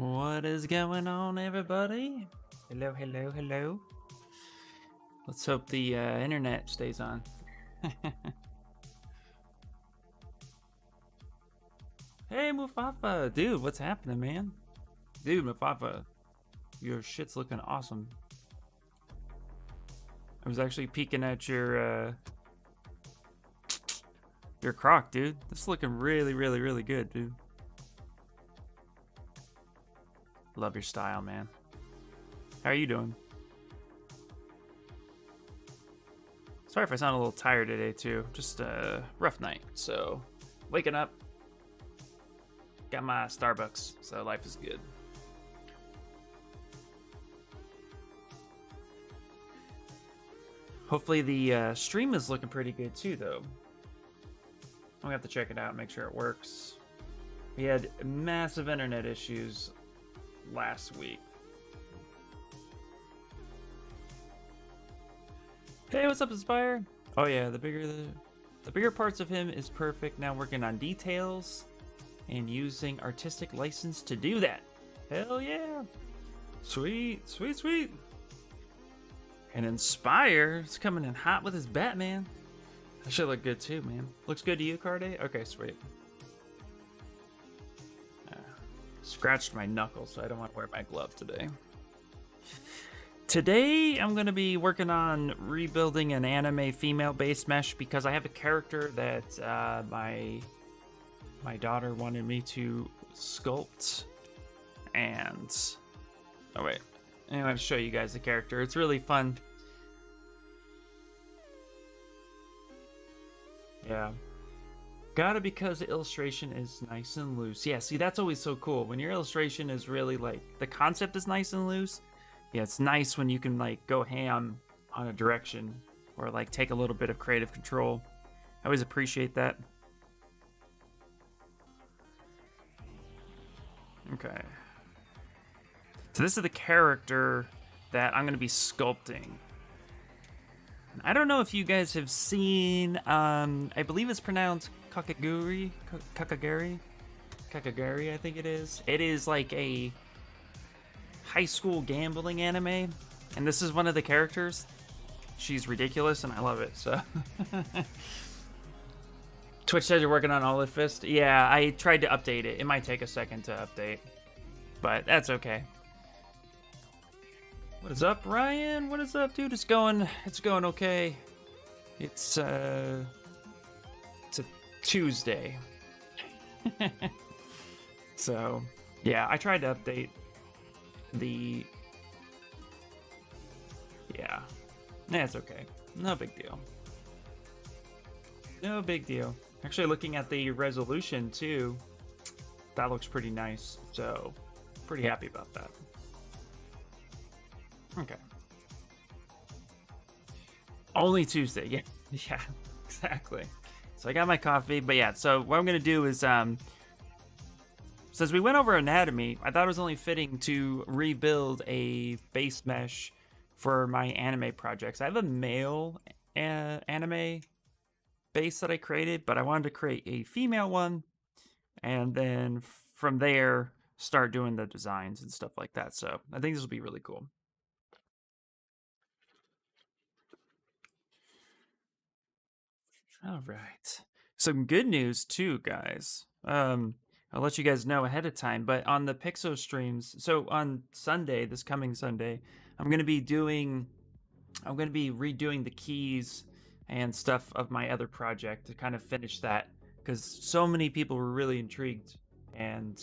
What is going on, everybody? Hello, hello, hello. Let's hope the internet stays on. Hey, Mufafa. Dude, what's happening, man? Dude, Mufafa, your shit's looking awesome. I was actually peeking at your croc, dude. This is looking really, really, really good, dude. Love your style, man. How are you doing? Sorry if I sound a little tired today, too. Just a rough night. So, waking up. Got my Starbucks, so life is good. Hopefully the stream is looking pretty good, too, though. I'm gonna have to check it out, make sure it works. We had massive internet issues last week. Hey, what's up, Inspire? Oh yeah, the bigger parts of him is perfect. Now working on details and using artistic license to do that. Hell yeah. Sweet, sweet, sweet. And Inspire is coming in hot with his Batman. That should look good too, man. Looks good to you, Carde? Okay, sweet. Scratched my knuckles, so I don't want to wear my glove today. Today, I'm going to be working on rebuilding an anime female base mesh because I have a character that my daughter wanted me to sculpt. And oh wait, I'm going to show you guys the character. It's really fun. Yeah. Got it because the illustration is nice and loose. Yeah, see, that's always so cool. When your illustration is really, like, the concept is nice and loose. Yeah, it's nice when you can, like, go ham on a direction. Or, like, take a little bit of creative control. I always appreciate that. Okay. So this is the character that I'm going to be sculpting. I don't know if you guys have seen, I believe it's pronounced Kakaguri, I think it is. It is like a high school gambling anime, and this is one of the characters. She's ridiculous, and I love it, so. Twitch says you're working on Olliphest. Yeah, I tried to update it. It might take a second to update, but that's okay. What is up, Ryan? What is up, dude? It's going okay. It's a Tuesday. So, yeah, I tried to update the... Yeah. That's okay. No big deal. No big deal. Actually, looking at the resolution, too, that looks pretty nice. So, pretty happy about that. Okay. Only Tuesday. Yeah. Yeah, exactly. So I got my coffee, but yeah, so what I'm going to do is, since we went over anatomy, I thought it was only fitting to rebuild a base mesh for my anime projects. I have a male anime base that I created, but I wanted to create a female one, and then from there, start doing the designs and stuff like that. So I think this will be really cool. All right. Some good news too, guys. I'll let you guys know ahead of time, but on the Pixo streams, so on Sunday, this coming Sunday, I'm going to be redoing the keys and stuff of my other project to kind of finish that, because so many people were really intrigued, and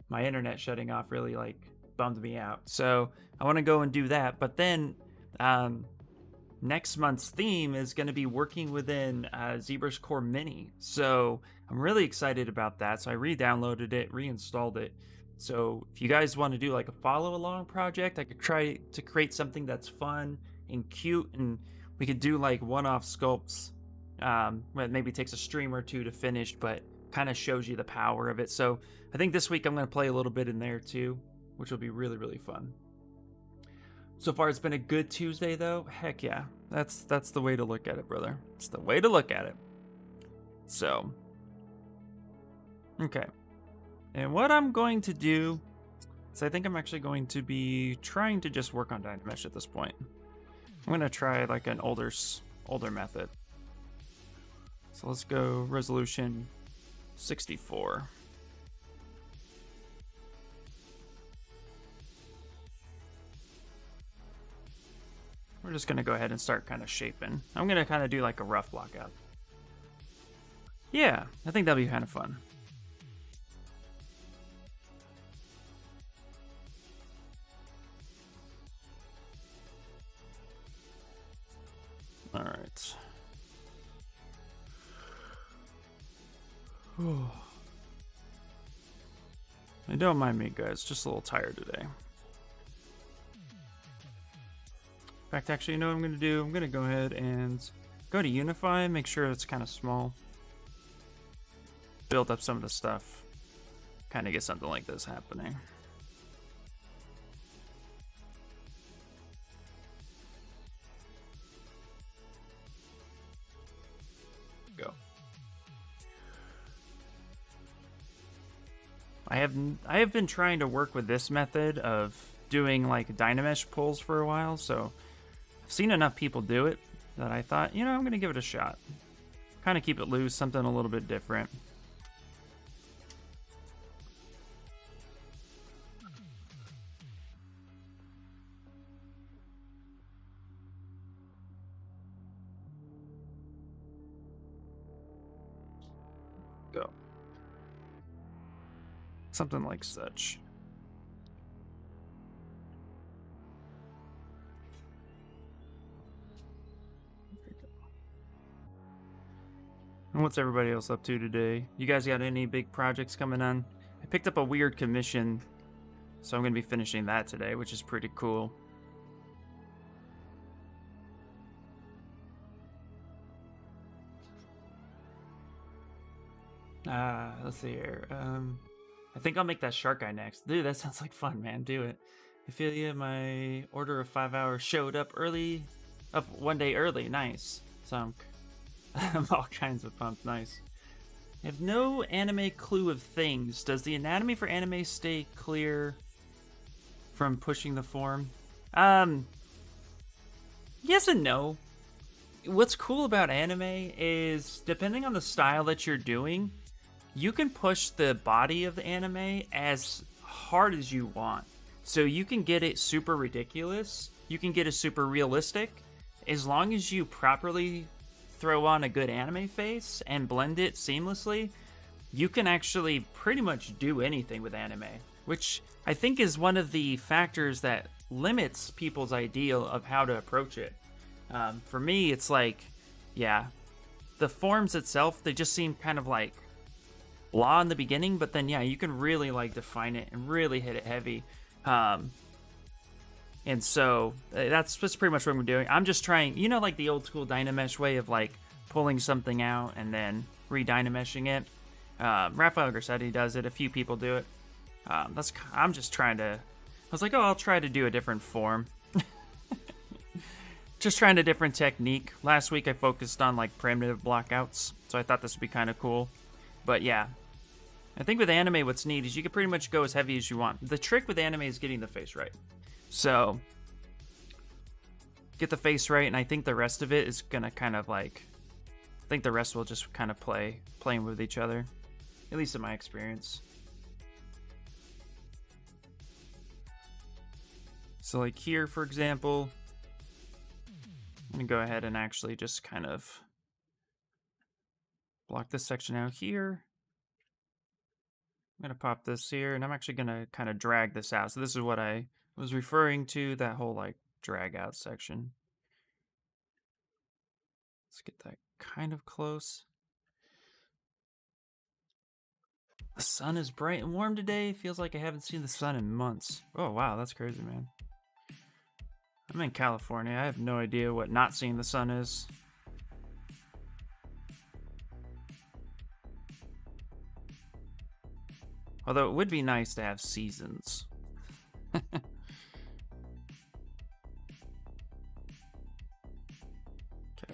my internet shutting off really, like, bummed me out. So I want to go and do that, but then next month's theme is going to be working within ZBrush Core Mini. So I'm really excited about that. So I re-downloaded it, reinstalled it. So if you guys want to do like a follow-along project, I could try to create something that's fun and cute, and we could do like one-off sculpts. It maybe takes a stream or two to finish, but kind of shows you the power of it. So I think this week I'm going to play a little bit in there too, which will be really, really fun. So far, it's been a good Tuesday, though. Heck yeah. That's the way to look at it, brother. It's the way to look at it. So, okay. And what I'm going to do So I think I'm actually going to be trying to just work on Dynamesh at this point. I'm gonna try like an older method. So let's go resolution 64. We're just gonna go ahead and start kind of shaping. I'm gonna kind of do like a rough block out. Yeah, I think that'll be kind of fun. All right. And don't mind me, guys. Just a little tired today. In fact, actually, you know what I'm going to do? I'm going to go ahead and go to Unify, make sure it's kind of small. Build up some of the stuff. Kind of get something like this happening. Go. I have been trying to work with this method of doing like Dynamesh pulls for a while, so I've seen enough people do it that I thought, you know, I'm gonna give it a shot. Kind of keep it loose, something a little bit different. Go. Something like such. And what's everybody else up to today? You guys got any big projects coming on? I picked up a weird commission, so I'm going to be finishing that today, which is pretty cool. Let's see here. I think I'll make that shark guy next. Dude, that sounds like fun, man. Do it. I feel you. My order of 5 hours showed up early. Up one day early. Nice. So I'm all kinds of pumped. Nice. I have no anime clue of things. Does the anatomy for anime stay clear from pushing the form? Yes and no. What's cool about anime is depending on the style that you're doing, you can push the body of the anime as hard as you want. So you can get it super ridiculous, you can get it super realistic, as long as you properly throw on a good anime face and blend it seamlessly, you can actually pretty much do anything with anime, which I think is one of the factors that limits people's ideal of how to approach it. For me, it's like, yeah, the forms itself, they just seem kind of like blah in the beginning, but then yeah, you can really like define it and really hit it heavy. And so that's pretty much what I'm doing. I'm just trying, you know, like the old school Dynamesh way of like pulling something out and then re-Dynameshing it. Raphael Grassetti does it. A few people do it. I'm just trying to, I was like, oh, I'll try to do a different form. Just trying a different technique. Last week I focused on like primitive blockouts, so I thought this would be kind of cool. But yeah, I think with anime what's neat is you can pretty much go as heavy as you want. The trick with anime is getting the face right. So get the face right, and I think the rest of it is gonna kind of like, I think the rest will just kind of playing with each other, at least in my experience. So like here, for example, I'm gonna go ahead and actually just kind of block this section out here. I'm gonna pop this here, and I'm actually gonna kind of drag this out. So this is what I was referring to, that whole like drag out section. Let's get that kind of close. The sun is bright and warm today. Feels like I haven't seen the sun in months. Oh wow, that's crazy, man. I'm in California. I have no idea what not seeing the sun is. Although it would be nice to have seasons. Okay,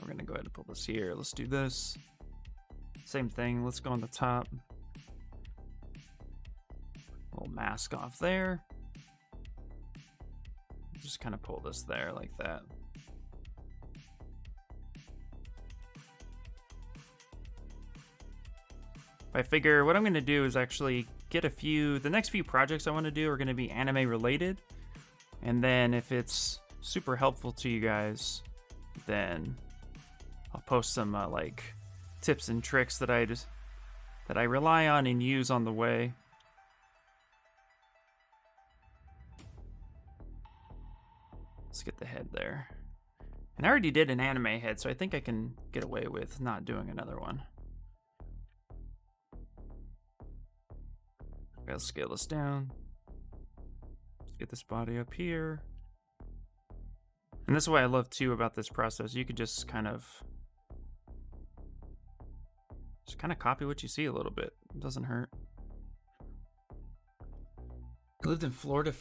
we're gonna go ahead and pull this here. Let's do this. Same thing, let's go on the top. Little mask off there. Just kind of pull this there like that. I figure what I'm going to do is actually get the next few projects I want to do are going to be anime related. And then if it's super helpful to you guys, then I'll post some like tips and tricks that I rely on and use on the way. Let's get the head there. And I already did an anime head, so I think I can get away with not doing another one. Okay, let's scale this down. Let's get this body up here. And that's what I love too about this process. You could just kind of copy what you see a little bit. It doesn't hurt. I lived in Florida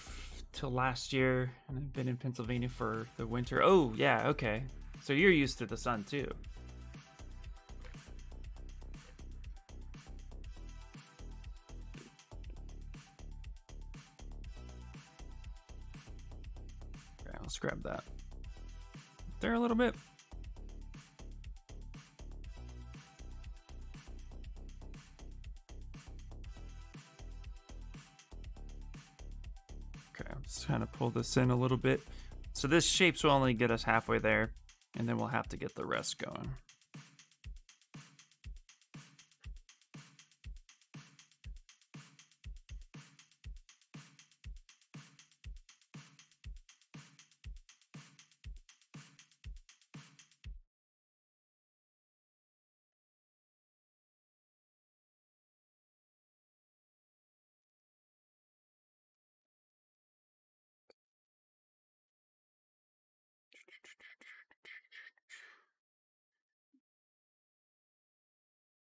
till last year, and I've been in Pennsylvania for the winter. Oh, yeah, okay. So you're used to the sun too. Okay, let's grab that. There a little bit. Okay, let's kind of pull this in a little bit. So this shapes will only get us halfway there, and then we'll have to get the rest going.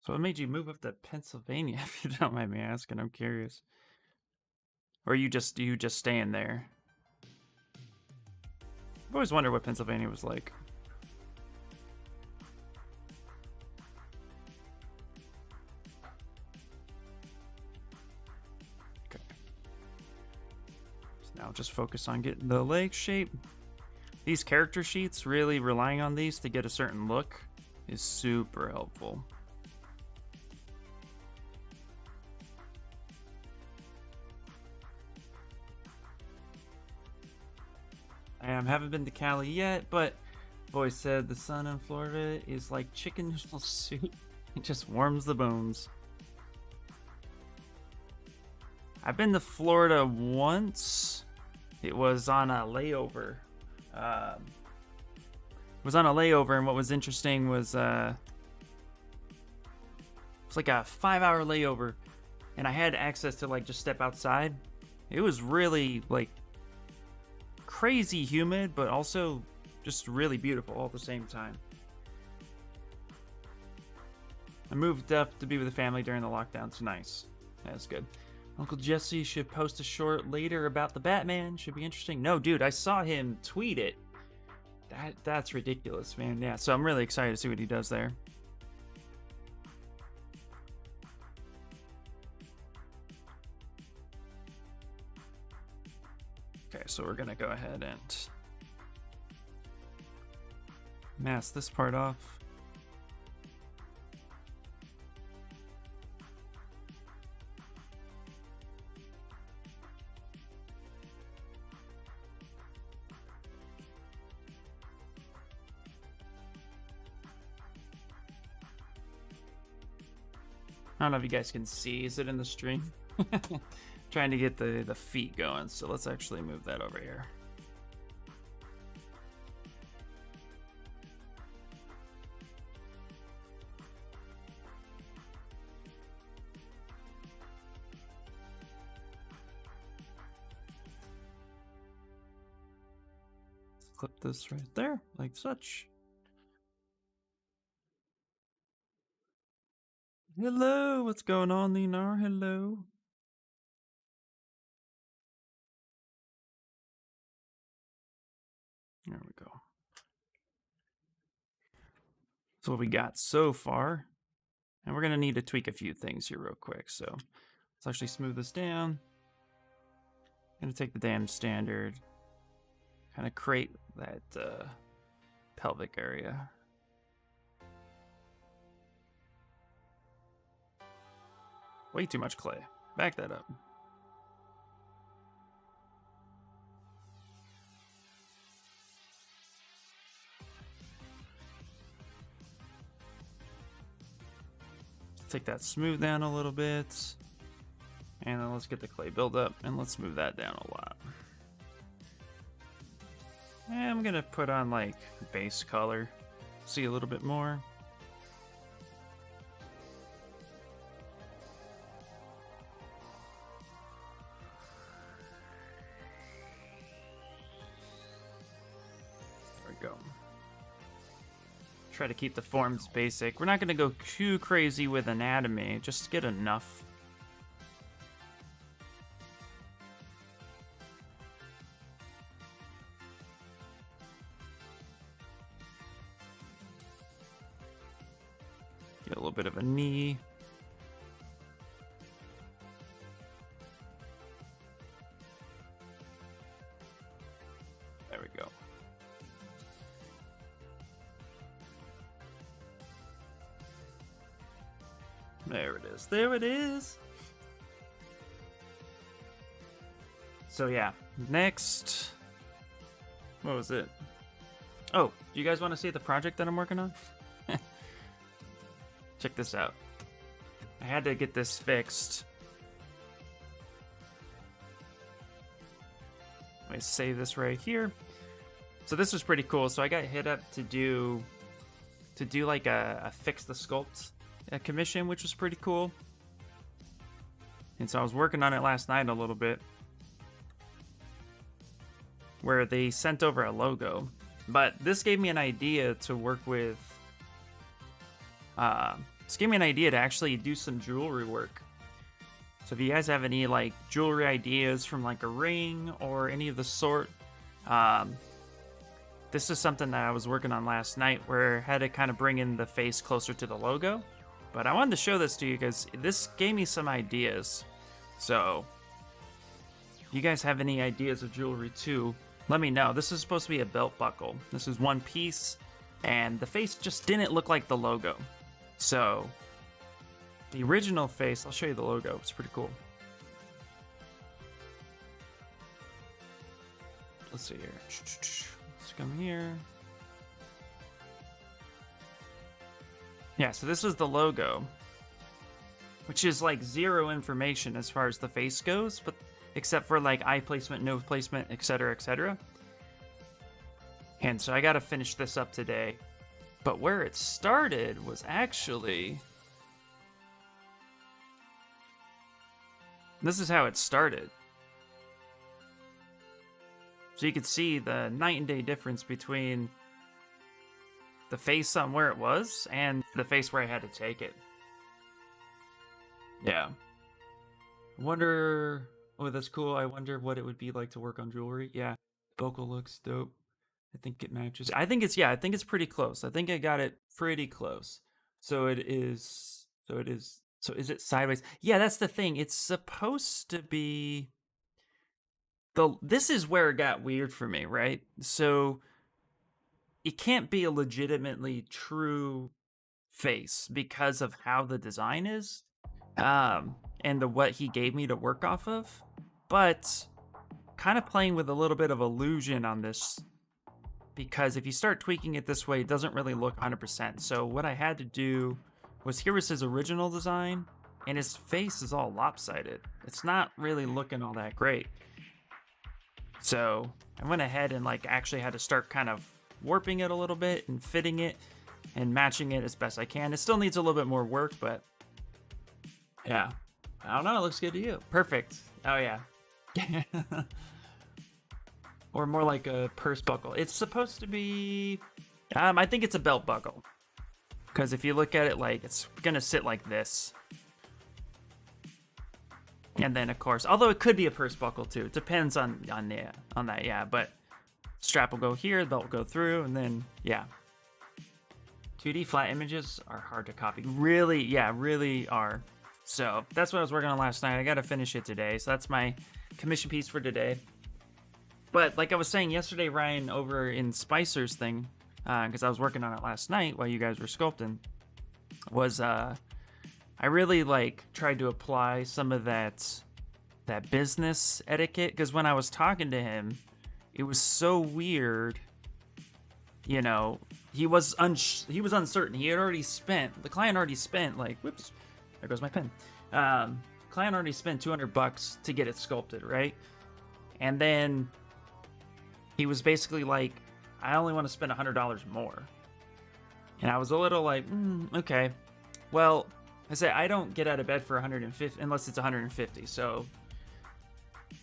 So what made you move up to Pennsylvania, if you don't mind me asking? I'm curious. Or you just staying there? I've always wondered what Pennsylvania was like. Okay. So now just focus on getting the leg shape. These character sheets, really relying on these to get a certain look is super helpful. I haven't been to Cali yet, but boy said the sun in Florida is like chicken noodle soup. It just warms the bones. I've been to Florida once. It was on a layover. And what was interesting was it's like a 5-hour layover, and I had access to like just step outside. It was really like crazy humid, but also just really beautiful all at the same time. I moved up to be with the family during the lockdown. It's nice. That's good. Uncle Jesse should post a short later about the Batman. Should be interesting. No, dude, I saw him tweet it. That's ridiculous, man. Yeah, so I'm really excited to see what he does there. Okay, so we're gonna go ahead and mask this part off. I don't know if you guys can see. Is it in the stream? Trying to get the feet going, so let's actually move that over here. Let's clip this right there, like such. Hello, what's going on, Leonard? Hello. There we go. So what we got so far, and we're gonna need to tweak a few things here real quick. So let's actually smooth this down. Gonna take the damn standard, kind of create that pelvic area. Way too much clay. Back that up. Take that smooth down a little bit. And then let's get the clay buildup and let's move that down a lot. And I'm gonna put on like base color. See a little bit more. There we go. Try to keep the forms basic. We're not gonna go too crazy with anatomy, just get enough. Get a little bit of a knee. There we go. There it is. There it is. So yeah, next. What was it? Oh, do you guys want to see the project that I'm working on? Check this out. I had to get this fixed. Let me save this right here. So this was pretty cool. So I got hit up to do like a fix the sculpt commission, which was pretty cool. And so I was working on it last night a little bit, where they sent over a logo. But this gave me an idea to work with. This gave me an idea to actually do some jewelry work. So if you guys have any like jewelry ideas from like a ring or any of the sort, this is something that I was working on last night where I had to kind of bring in the face closer to the logo. But I wanted to show this to you because this gave me some ideas. So if you guys have any ideas of jewelry too, let me know. This is supposed to be a belt buckle. This is one piece and the face just didn't look like the logo. So, the original face, I'll show you the logo, it's pretty cool. Let's see here. Let's come here. Yeah, so this is the logo, which is like zero information as far as the face goes, but except for like eye placement, nose placement, etc., etc. And so I gotta finish this up today. But where it started was actually... This is how it started. So you could see the night and day difference between the face on where it was and the face where I had to take it. Yeah. I wonder... Oh, that's cool. I wonder what it would be like to work on jewelry. Yeah. Vocal looks dope. I think it matches. I think it's pretty close. I think I got it pretty close. So is it sideways? Yeah, that's the thing. It's supposed to be this is where it got weird for me, right? So it can't be a legitimately true face because of how the design is. And what he gave me to work off of. But kind of playing with a little bit of illusion on this. Because if you start tweaking it this way, it doesn't really look 100%. So what I had to do was, here was his original design, and his face is all lopsided. It's not really looking all that great. So I went ahead and like actually had to start kind of warping it a little bit and fitting it and matching it as best I can. It still needs a little bit more work, but yeah. I don't know, it looks good to you. Perfect. Oh yeah. Or more like a purse buckle. It's supposed to be... I think it's a belt buckle. Because if you look at it, like, it's gonna sit like this. And then, of course, although it could be a purse buckle too. It depends on that, yeah. But strap will go here, the belt will go through, and then, yeah. 2D flat images are hard to copy. Really, yeah, really are. So that's what I was working on last night. I gotta finish it today. So that's my commission piece for today. But like I was saying yesterday, Ryan, over in Spicer's thing, because I was working on it last night while you guys were sculpting, was I really like tried to apply some of that business etiquette, because when I was talking to him, it was so weird. You know, he was uncertain. The client already spent like, whoops, there goes my pen. Client already spent $200 to get it sculpted, right? And then he was basically like, I only want to spend $100 more. And I was a little like, okay. Well, I said, I don't get out of bed for 150 unless it's 150. So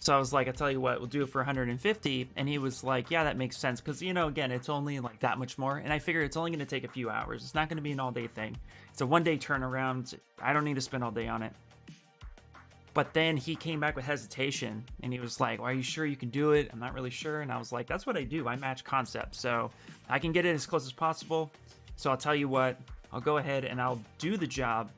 I was like, I tell you what, we'll do it for 150. And he was like, yeah, that makes sense. Because, you know, again, it's only like that much more. And I figure it's only going to take a few hours. It's not going to be an all-day thing. It's a one-day turnaround. I don't need to spend all day on it. But then he came back with hesitation. And he was like, well, are you sure you can do it? I'm not really sure. And I was like, that's what I do. I match concepts. So I can get it as close as possible. So I'll tell you what, I'll go ahead and I'll do the job.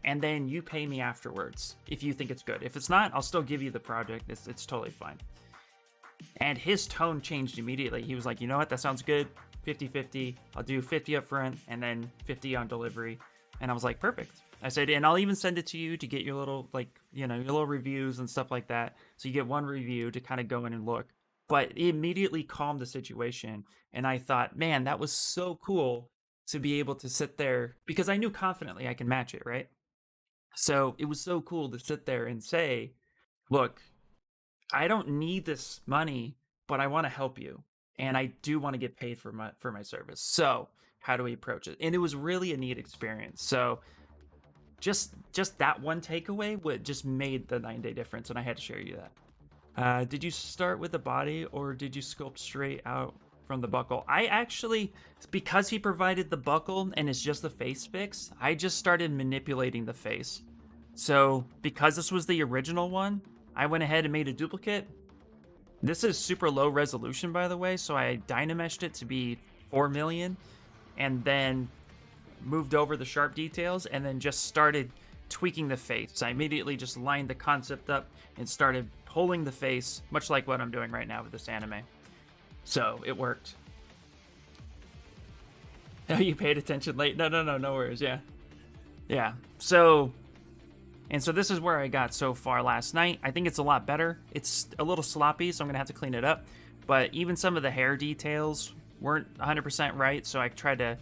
And then you pay me afterwards if you think it's good. If it's not, I'll still give you the project. It's totally fine. And his tone changed immediately. He was like, you know what? That sounds good. 50-50. I'll do 50 up front and then 50 on delivery. And I was like, perfect. I said, and I'll even send it to you to get your little, like, you know, your little reviews and stuff like that. So you get one review to kind of go in and look. But it immediately calmed the situation. And I thought, man, that was so cool to be able to sit there, because I knew confidently I can match it, right? So it was so cool to sit there and say, look, I don't need this money, but I want to help you. And I do want to get paid for my service. So how do we approach it? And it was really a neat experience. So just that one takeaway would just made the 9-day difference. And I had to share you that. Did you start with the body or did you sculpt straight out from the buckle? I actually, because he provided the buckle and it's just the face fix, I just started manipulating the face. So because this was the original one, I went ahead and made a duplicate. This is super low resolution, by the way, so I dynameshed it to be 4 million and then moved over the sharp details and then just started tweaking the face. I immediately just lined the concept up and started pulling the face, much like what I'm doing right now with this anime. So it worked. Oh, you paid attention late? No worries. Yeah. So this is where I got so far last night. I think it's a lot better. It's a little sloppy, so I'm gonna have to clean it up. But even some of the hair details weren't 100% right, so I tried to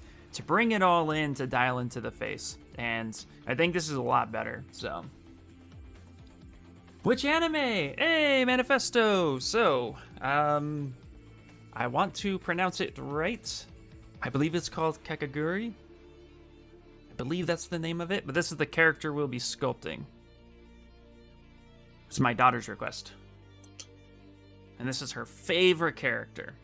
bring it all in to dial into the face. And I think this is a lot better. So, which anime? Hey, Manifesto. So, I want to pronounce it right. I believe it's called Kakaguri. I believe that's the name of it, but this is the character we'll be sculpting. It's my daughter's request. And this is her favorite character.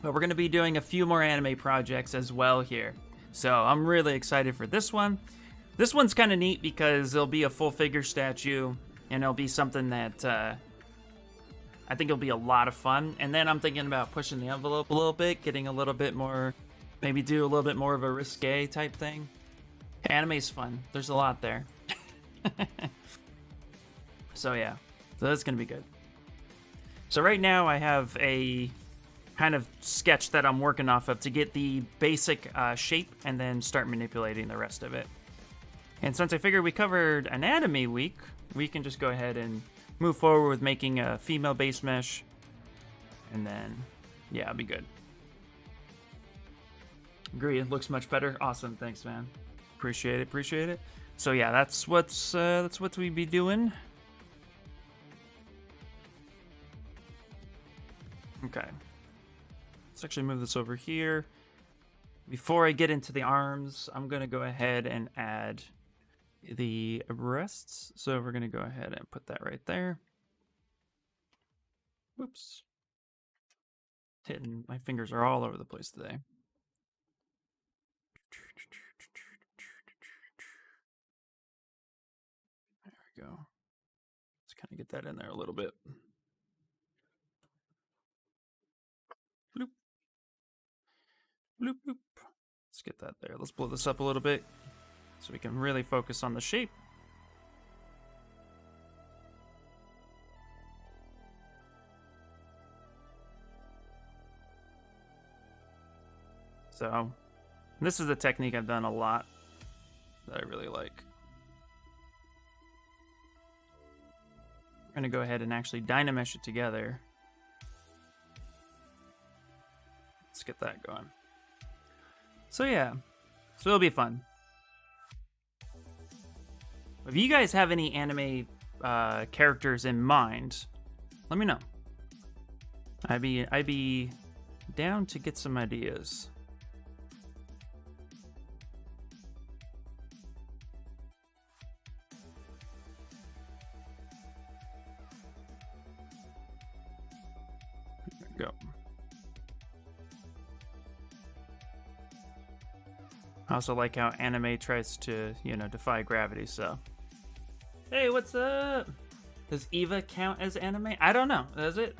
But we're going to be doing a few more anime projects as well here. So I'm really excited for this one. This one's kind of neat because it'll be a full figure statue, and it'll be something that I think it'll be a lot of fun. And then I'm thinking about pushing the envelope a little bit, getting a little bit more, maybe do a little bit more of a risque type thing. Anime's fun. There's a lot there. So yeah, so that's going to be good. So right now I have a kind of sketch that I'm working off of to get the basic shape and then start manipulating the rest of it. And since I figured we covered Anatomy Week, we can just go ahead and move forward with making a female base mesh. And then, yeah, it'll be good. Agree, it looks much better. Awesome, thanks, man. Appreciate it. So yeah, that's what we be doing. Okay. Let's actually move this over here. Before I get into the arms, I'm going to go ahead and add the breasts. So we're going to go ahead and put that right there. Whoops. My fingers are all over the place today. There we go. Let's kind of get that in there a little bit. Bloop. Bloop, bloop. Let's get that there. Let's blow this up a little bit so we can really focus on the shape. So this is a technique I've done a lot that I really like. I'm gonna go ahead and actually dynamesh it together. Let's get that going. So yeah, so it'll be fun. If you guys have any anime characters in mind, let me know. I'd be down to get some ideas. There we go. I also like how anime tries to, you know, defy gravity, so. Hey, what's up? Does Eva count as anime? I don't know. Does it?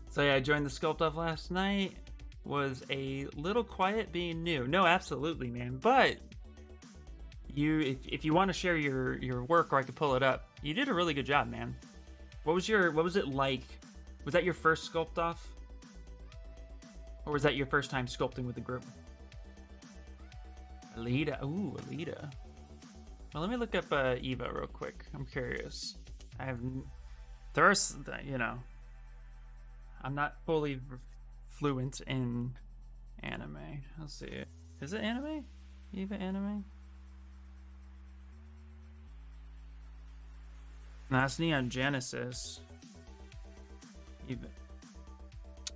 So yeah, I joined the Sculpt Off last night. Was a little quiet being new. No, absolutely, man. But if you want to share your work, or I could pull it up, you did a really good job, man. What was it like? Was that your first Sculpt Off? Or was that your first time sculpting with the group? Alita. Ooh, Alita. Well, let me look up Eva real quick. I'm curious. There are, you know, I'm not fully fluent in anime. Let's see it. Is it anime? Eva anime? No, that's Neon Genesis. Eva.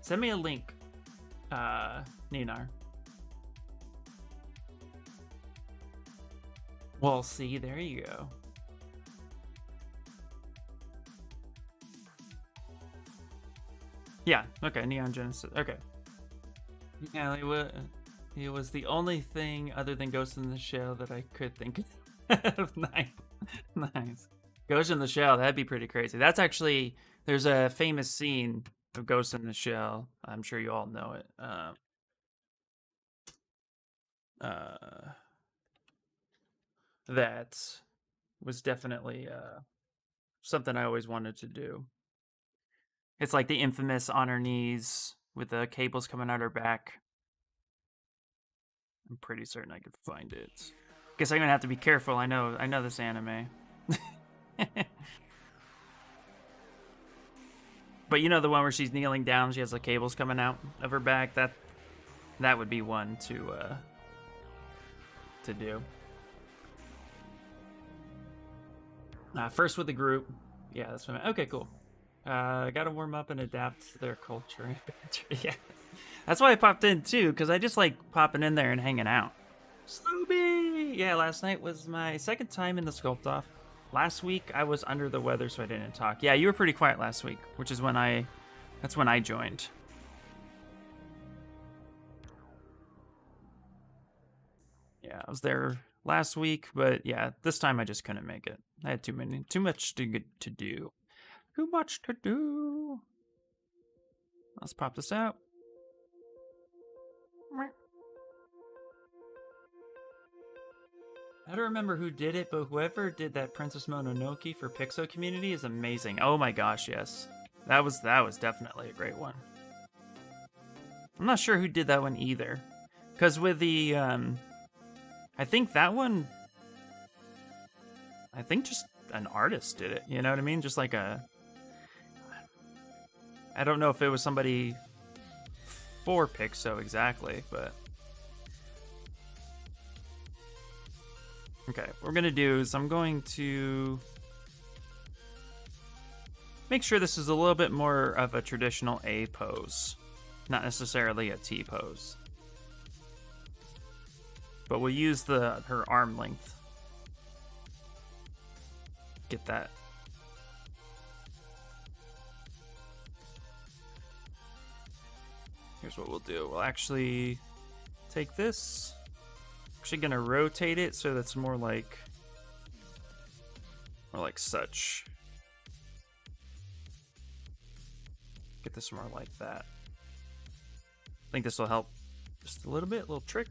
Send me a link, Ninar. Well, see, there you go. Yeah, okay, Neon Genesis. Okay. Yeah, it was the only thing other than Ghost in the Shell that I could think of. Nice. Nice. Ghost in the Shell, that'd be pretty crazy. That's actually, there's a famous scene of Ghost in the Shell. I'm sure you all know it. That was definitely something I always wanted to do. It's like the infamous on her knees with the cables coming out her back. I'm pretty certain I could find it. Guess I'm gonna have to be careful. I know this anime. But you know the one where she's kneeling down, she has the cables coming out of her back. That would be one to do. First with the group. Yeah, that's what okay, cool. Gotta warm up and adapt to their culture. Yeah. That's why I popped in too, because I just like popping in there and hanging out. Slooby! Yeah, last night was my second time in the Sculpt Off. Last week I was under the weather, so I didn't talk. Yeah, you were pretty quiet last week, which is that's when I joined. Yeah, I was there last week, but yeah, this time I just couldn't make it. I had too much to do. Too much to do. Let's pop this out. I don't remember who did it, but whoever did that Princess Mononoke for Pixo Community is amazing. Oh my gosh, yes. That was definitely a great one. I'm not sure who did that one either. Because with the, I think that one, I think just an artist did it, you know what I mean? Just like I don't know if it was somebody for Pixo exactly, but. Okay, what we're gonna do is I'm going to make sure this is a little bit more of a traditional A pose, not necessarily a T pose. But we'll use her arm length. Get that. Here's what we'll do. We'll actually take this. Actually gonna rotate it so that's more like such. Get this more like that. I think this will help just a little bit, little trick.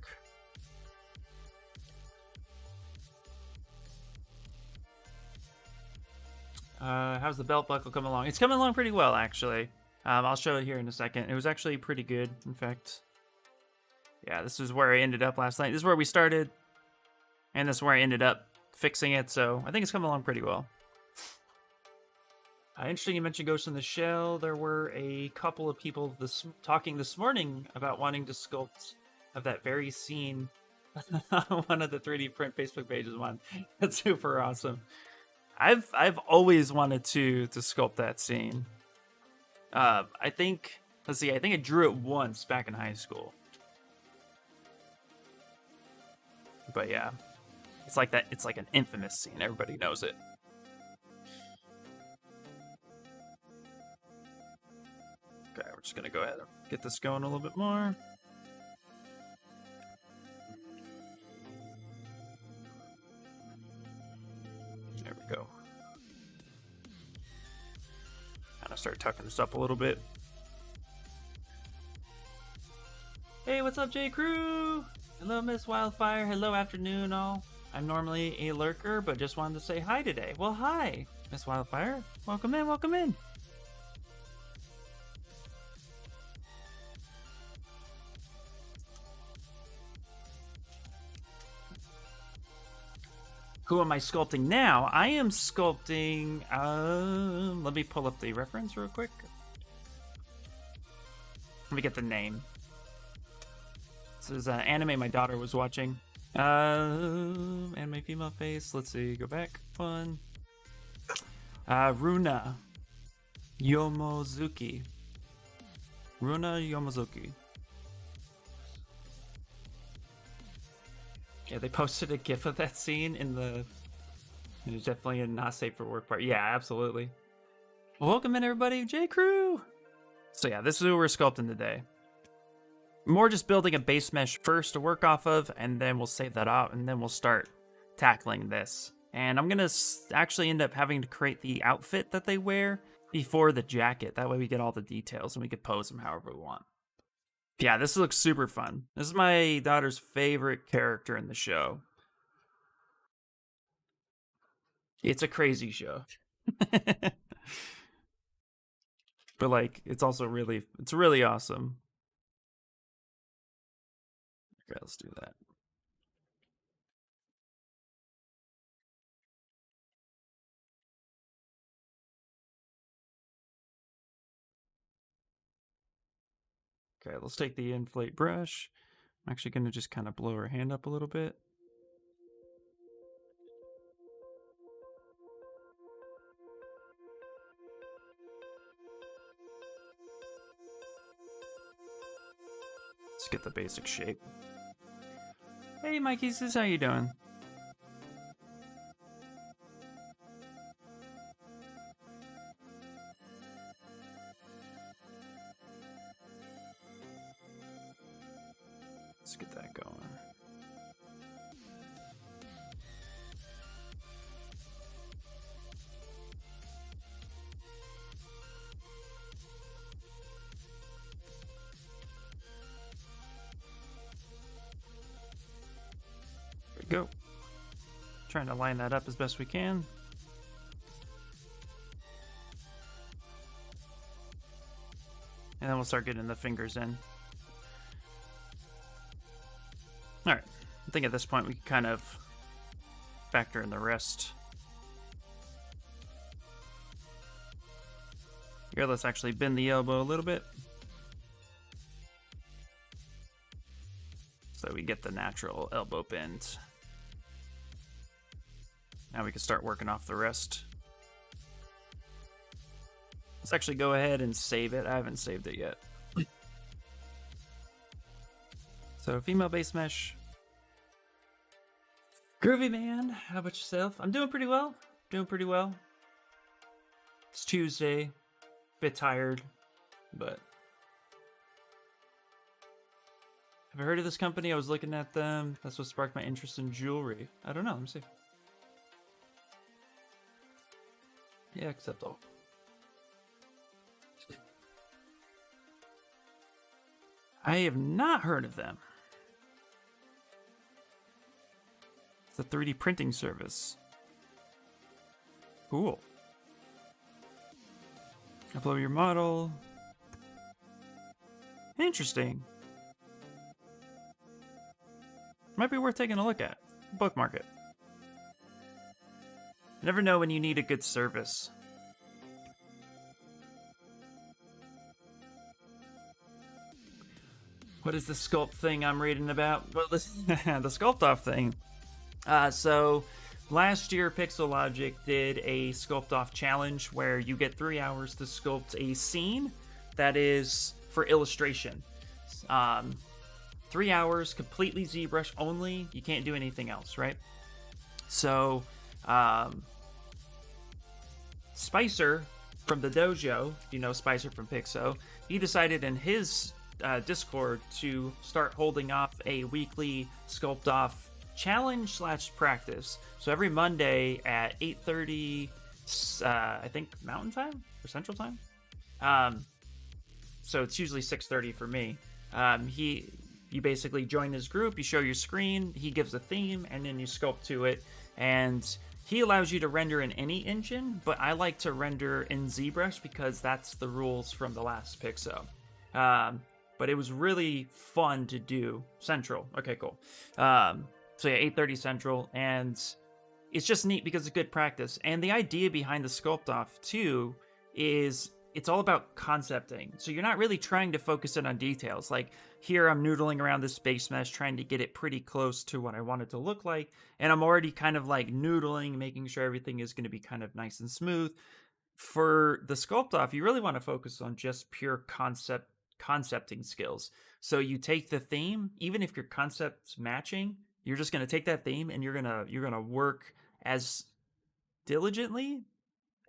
How's the belt buckle coming along? It's coming along pretty well, actually. I'll show it here in a second. It was actually pretty good, in fact. Yeah, this is where I ended up last night. This is where we started, and this is where I ended up fixing it, so I think it's coming along pretty well. Interesting you mentioned Ghost in the Shell. There were a couple of people talking this morning about wanting to sculpt of that very scene on one of the 3D print Facebook pages. One that's super awesome. I've always wanted to sculpt that scene. I think let's see. I think I drew it once back in high school. But yeah, it's like that. It's like an infamous scene. Everybody knows it. Okay, we're just gonna go ahead and get this going a little bit more. There we go. Kind of start tucking this up a little bit. Hey, what's up, J Crew? Hello, Miss Wildfire. Hello, afternoon, all. I'm normally a lurker, but just wanted to say hi today. Well, hi, Miss Wildfire. Welcome in, welcome in. Who am I sculpting now? I am sculpting, let me pull up the reference real quick. Let me get the name. This is an anime my daughter was watching. Anime female face. Let's see, go back one. Runa Yomozuki. Runa Yomozuki. Yeah, they posted a GIF of that scene in the. It was definitely a not safe for work part. Yeah, absolutely. Well, welcome in, everybody, J Crew. So yeah, this is what we're sculpting today. More just building a base mesh first to work off of, and then we'll save that out, and then we'll start tackling this. And I'm gonna actually end up having to create the outfit that they wear before the jacket. That way we get all the details and we can pose them however we want. Yeah, this looks super fun. This is my daughter's favorite character in the show. It's a crazy show. But like, it's also it's really awesome. Okay, let's do that. Okay, let's take the inflate brush. I'm actually going to just kind of blow her hand up a little bit. Let's get the basic shape. Hey, Mikey, how you doing? Let's get that going. There we go. Trying to line that up as best we can. And then we'll start getting the fingers in. Alright, I think at this point we can kind of factor in the rest. Here, let's actually bend the elbow a little bit. So we get the natural elbow bend. Now we can start working off the rest. Let's actually go ahead and save it. I haven't saved it yet. So female base mesh. Groovy, man. How about yourself? I'm doing pretty well. Doing pretty well. It's Tuesday. Bit tired, but have I heard of this company? I was looking at them. That's what sparked my interest in jewelry. I don't know. Let me see. Yeah, accept all. I have not heard of them. It's a 3D printing service. Cool. Upload your model. Interesting. Might be worth taking a look at. Bookmark it. You never know when you need a good service. What is the sculpt thing I'm reading about? Well, this the sculpt off thing. So last year, Pixelogic did a sculpt off challenge where you get 3 hours to sculpt a scene that is for illustration. 3 hours, completely ZBrush only. You can't do anything else, right? So, Spicer from the dojo, if you know Spicer from Pixo, he decided in his Discord to start holding off a weekly sculpt off challenge / practice. So every Monday at 8:30, I think Mountain Time or Central Time. So it's usually 6:30 for me. You basically join his group, you show your screen, he gives a theme, and then you sculpt to it. And he allows you to render in any engine, but I like to render in ZBrush because that's the rules from the last Pixo. But it was really fun to do. Central. Okay, cool. So yeah, 8:30 Central, and it's just neat because it's good practice. And the idea behind the sculpt off too is it's all about concepting. So you're not really trying to focus in on details. Like here, I'm noodling around this base mesh, trying to get it pretty close to what I want it to look like. And I'm already kind of like noodling, making sure everything is going to be kind of nice and smooth. For the sculpt off, you really want to focus on just pure concepting skills. So you take the theme, even if your concept's matching, you're just going to take that theme and you're going to work as diligently,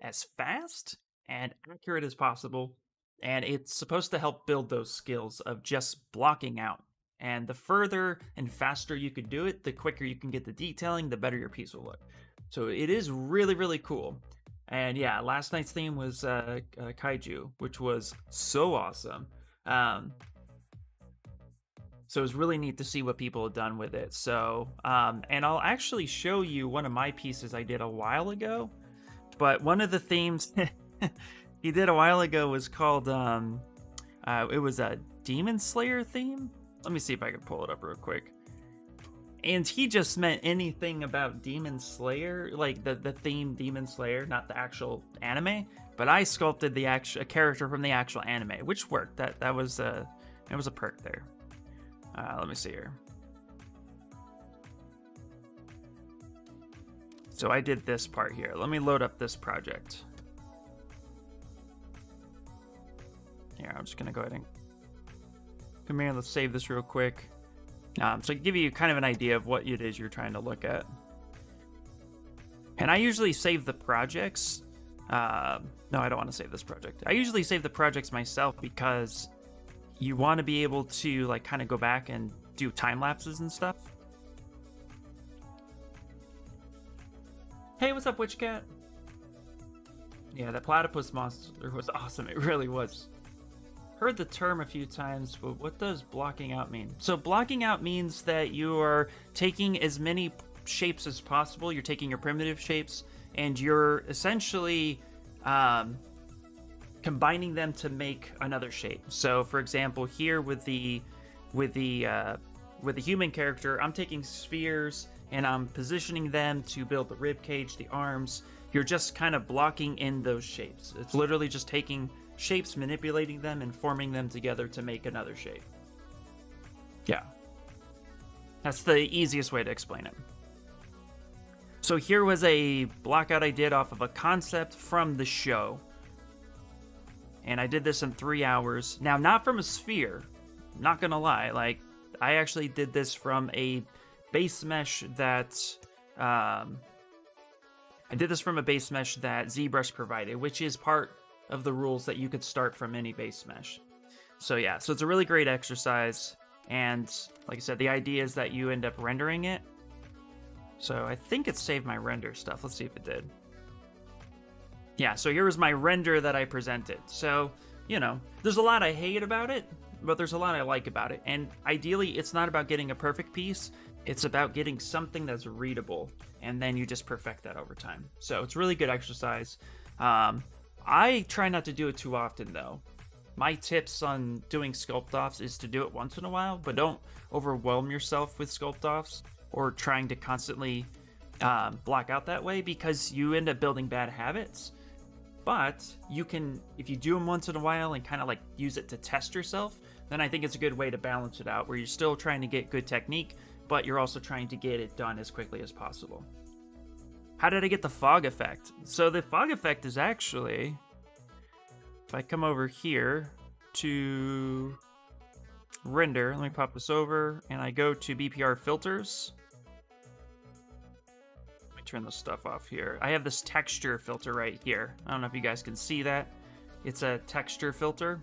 as fast and accurate as possible. And it's supposed to help build those skills of just blocking out. And the further and faster you can do it, the quicker you can get the detailing, the better your piece will look. So it is really, really cool. And yeah, last night's theme was Kaiju, which was so awesome. So it was really neat to see what people had done with it. So, and I'll actually show you one of my pieces I did a while ago. But one of the themes he did a while ago was called, it was a Demon Slayer theme. Let me see if I can pull it up real quick. And he just meant anything about Demon Slayer, like the theme Demon Slayer, not the actual anime. But I sculpted a character from the actual anime, which worked. That was a perk there. Let me see here. So I did this part here. Let me load up this project. Here, I'm just gonna go ahead and come here. Let's save this real quick. So I give you kind of an idea of what it is you're trying to look at. And I usually save the projects. No, I don't want to save this project. I usually save the projects myself because you want to be able to like kind of go back and do time lapses and stuff. Hey, what's up, Witch Cat? Yeah, that platypus monster was awesome. It really was. Heard the term a few times, but what does blocking out mean? So blocking out means that you are taking as many shapes as possible. You're taking your primitive shapes and you're essentially combining them to make another shape. So for example, here with the human character, I'm taking spheres and I'm positioning them to build the rib cage, the arms. You're just kind of blocking in those shapes. It's literally just taking shapes, manipulating them, and forming them together to make another shape. Yeah. That's the easiest way to explain it. So here was a blockout I did off of a concept from the show. And I did this in 3 hours. Now, not from a sphere. Not gonna lie. Like, I actually did this from a base mesh that ZBrush provided, which is part of the rules that you could start from any base mesh. So yeah, so it's a really great exercise. And like I said, the idea is that you end up rendering it. So I think it saved my render stuff. Let's see if it did. Yeah, so here was my render that I presented. So, you know, there's a lot I hate about it, but there's a lot I like about it. And ideally, it's not about getting a perfect piece. It's about getting something that's readable, and then you just perfect that over time. So it's really good exercise. I try not to do it too often, though. my tips on doing sculpt offs is to do it once in a while, but don't overwhelm yourself with sculpt offs or trying to constantly block out that way, because you end up building bad habits. But you can, if you do them once in a while and kind of like use it to test yourself, then I think it's a good way to balance it out, where you're still trying to get good technique, but you're also trying to get it done as quickly as possible. How did I get the fog effect? So the fog effect is actually, if I come over here to render, let me pop this over, and I go to BPR filters. Let me turn this stuff off here. I have this texture filter right here. I don't know if you guys can see that. It's a texture filter.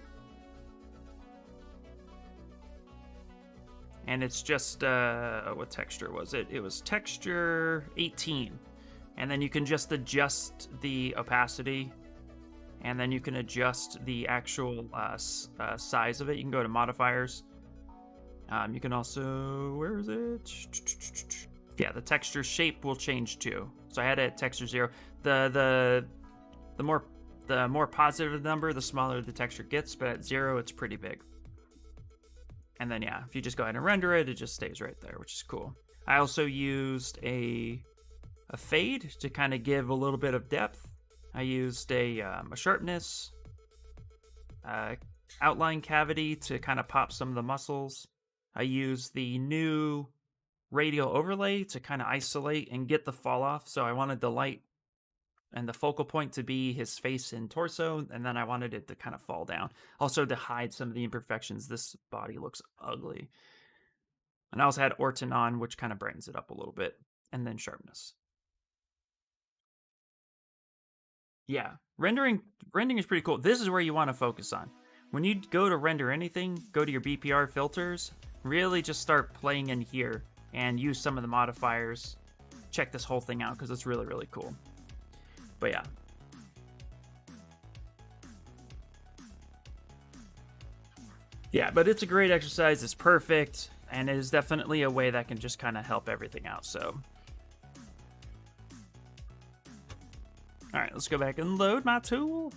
And it's just, what texture was it? It was texture 18. And then you can just adjust the opacity. And then you can adjust the actual size of it. You can go to modifiers. You can also, where is it? Yeah, the texture shape will change too. So I had it at texture 0. The more positive the number, the smaller the texture gets, but at 0, it's pretty big. And then yeah, if you just go ahead and render it, it just stays right there, which is cool. I also used a fade to kind of give a little bit of depth. I used a sharpness, outline cavity to kind of pop some of the muscles. I used the new radial overlay to kind of isolate and get the fall off. So I wanted the light and the focal point to be his face and torso, and then I wanted it to kind of fall down. Also to hide some of the imperfections. This body looks ugly. And I also had Orton on, which kind of brightens it up a little bit. And then sharpness. Yeah, rendering is pretty cool. This is where you want to focus on. When you go to render anything, go to your BPR filters, really just start playing in here and use some of the modifiers. Check this whole thing out because it's really, really cool. But yeah. Yeah, but it's a great exercise. It's perfect. And it is definitely a way that can just kind of help everything out. So, all right, let's go back and load my tool.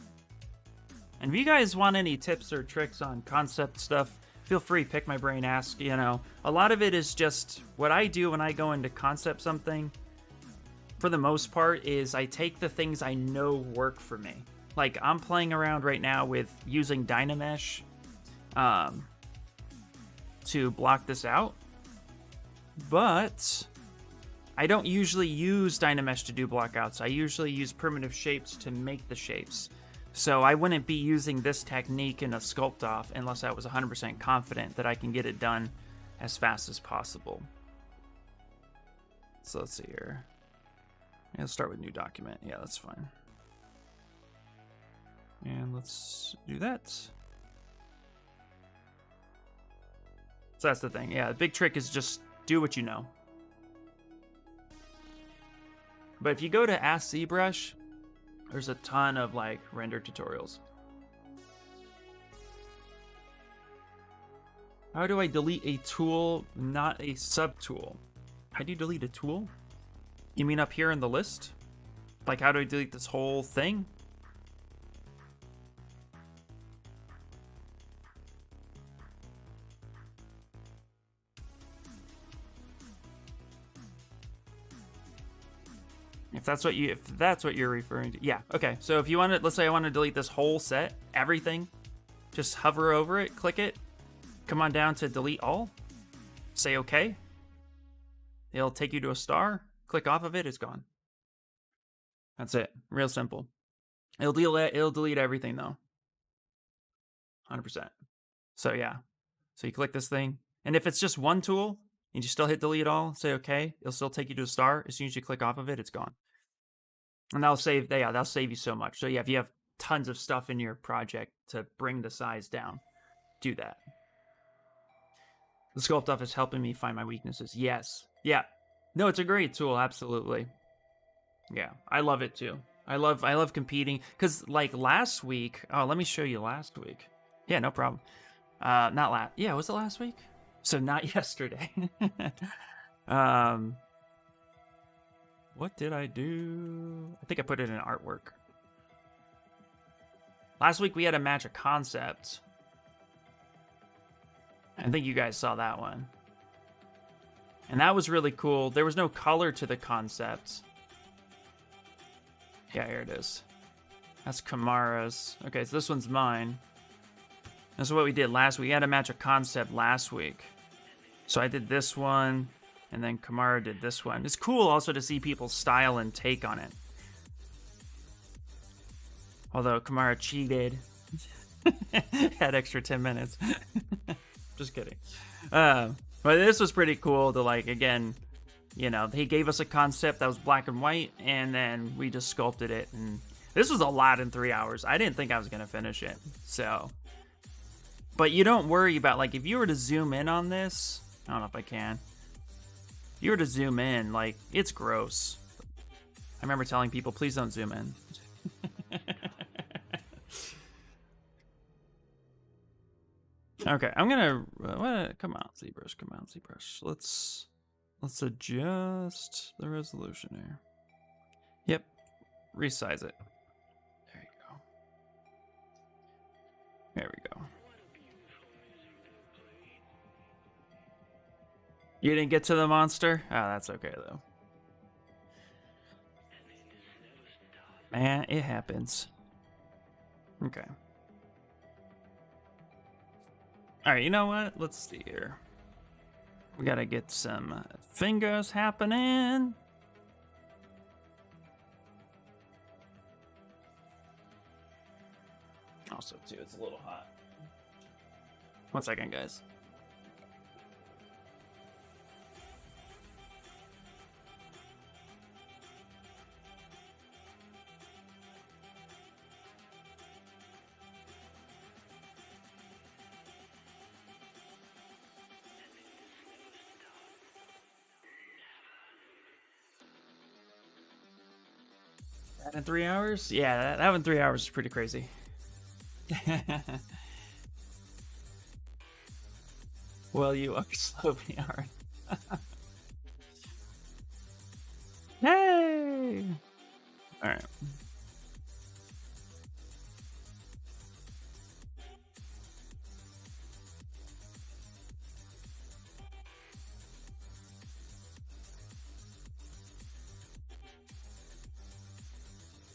And if you guys want any tips or tricks on concept stuff, feel free, pick my brain, ask. You know, a lot of it is just what I do when I go into concept something. For the most part, is I take the things I know work for me. Like I'm playing around right now with using Dynamesh to block this out, but I don't usually use Dynamesh to do blockouts. I usually use primitive shapes to make the shapes. So I wouldn't be using this technique in a sculpt off unless I was 100% confident that I can get it done as fast as possible. So let's see here. Yeah, let's start with new document. Yeah, that's fine. And let's do that. So that's the thing. Yeah, the big trick is just do what you know. But if you go to Ask ZBrush, there's a ton of like render tutorials. How do I delete a tool, not a subtool? How do you delete a tool? You mean up here in the list? Like, how do I delete this whole thing? If that's what you're referring to. Yeah, okay. So if you want to, let's say I want to delete this whole set, everything, just hover over it, click it, come on down to delete all, say okay. It'll take you to a star. Click off of it, it's gone. That's it. Real simple. It'll delete everything though. 100%. So yeah. So you click this thing, and if it's just one tool, and you still hit delete all, say okay, it'll still take you to a star. As soon as you click off of it, it's gone. And that'll save you so much. So yeah, if you have tons of stuff in your project to bring the size down, do that. The sculpt off is helping me find my weaknesses. Yes. Yeah. No, it's a great tool, absolutely. Yeah, I love it too. I love competing, because like last week, oh, let me show you last week. Yeah, no problem. Yeah, was it last week? So not yesterday. What did I do? I think I put it in artwork. Last week we had a match of concept, I think you guys saw that one. And that was really cool. There was no color to the concept. Yeah, here it is. That's Kamara's. Okay, so this one's mine. That's what we did last week. We had to match a concept last week. So I did this one, and then Kamara did this one. It's cool also to see people's style and take on it. Although Kamara cheated. Had extra 10 minutes. Just kidding. But this was pretty cool to, like, again, you know, he gave us a concept that was black and white, and then we just sculpted it. And this was a lot in 3 hours. I didn't think I was going to finish it. So, but you don't worry about, like, if you were to zoom in on this, I don't know if I can. If you were to zoom in, like, it's gross. I remember telling people, please don't zoom in. Okay, I'm gonna come on, ZBrush, come on, ZBrush. Let's adjust the resolution here. Yep, resize it. There you go. There we go. You didn't get to the monster? Oh, that's okay though. Man, it happens. Okay. All right, you know what? Let's see here. We gotta get some fingers happening. Also, too, it's a little hot. 1 second, guys. That in 3 hours? Yeah, that in 3 hours is pretty crazy. Well, you are slow VR. Hey! All right.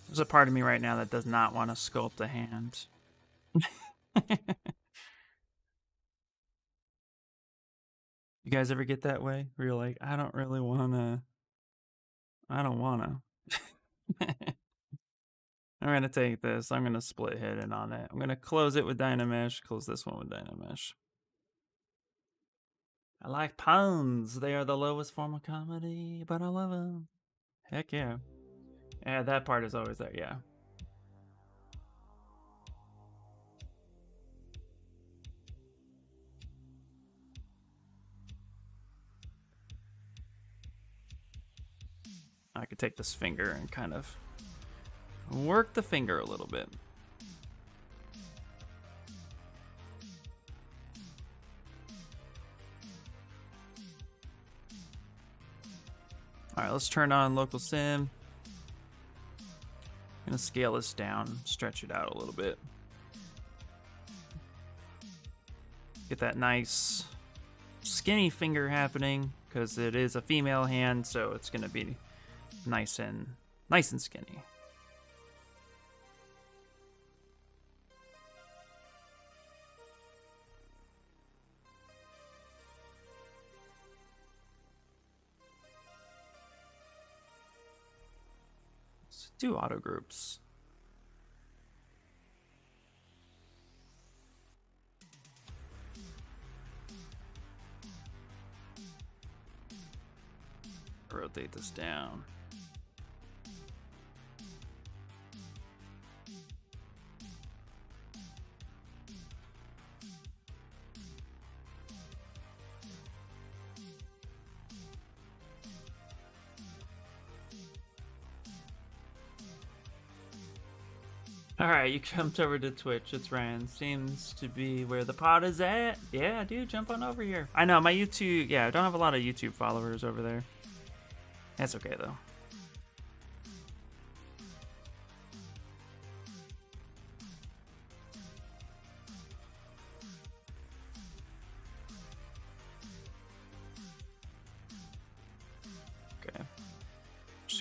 There's a part of me right now that does not want to sculpt a hand. You guys ever get that way? Where you're like, I don't really wanna. I don't wanna. I'm gonna take this. I'm gonna split hit it on it. I'm gonna close it with Dynamesh. Close this one with Dynamesh. I like puns. They are the lowest form of comedy, but I love them. Heck yeah. Yeah, that part is always there. Yeah. I could take this finger and kind of work the finger a little bit. All right, let's turn on local sim. I'm gonna scale this down, stretch it out a little bit. Get that nice skinny finger happening because it is a female hand, so it's gonna be nice and skinny. Let's do auto groups. Rotate this down. All right, you jumped over to Twitch. It's Ryan. Seems to be where the pod is at. Yeah, dude, jump on over here. I know, my YouTube, yeah, I don't have a lot of YouTube followers over there. That's okay, though.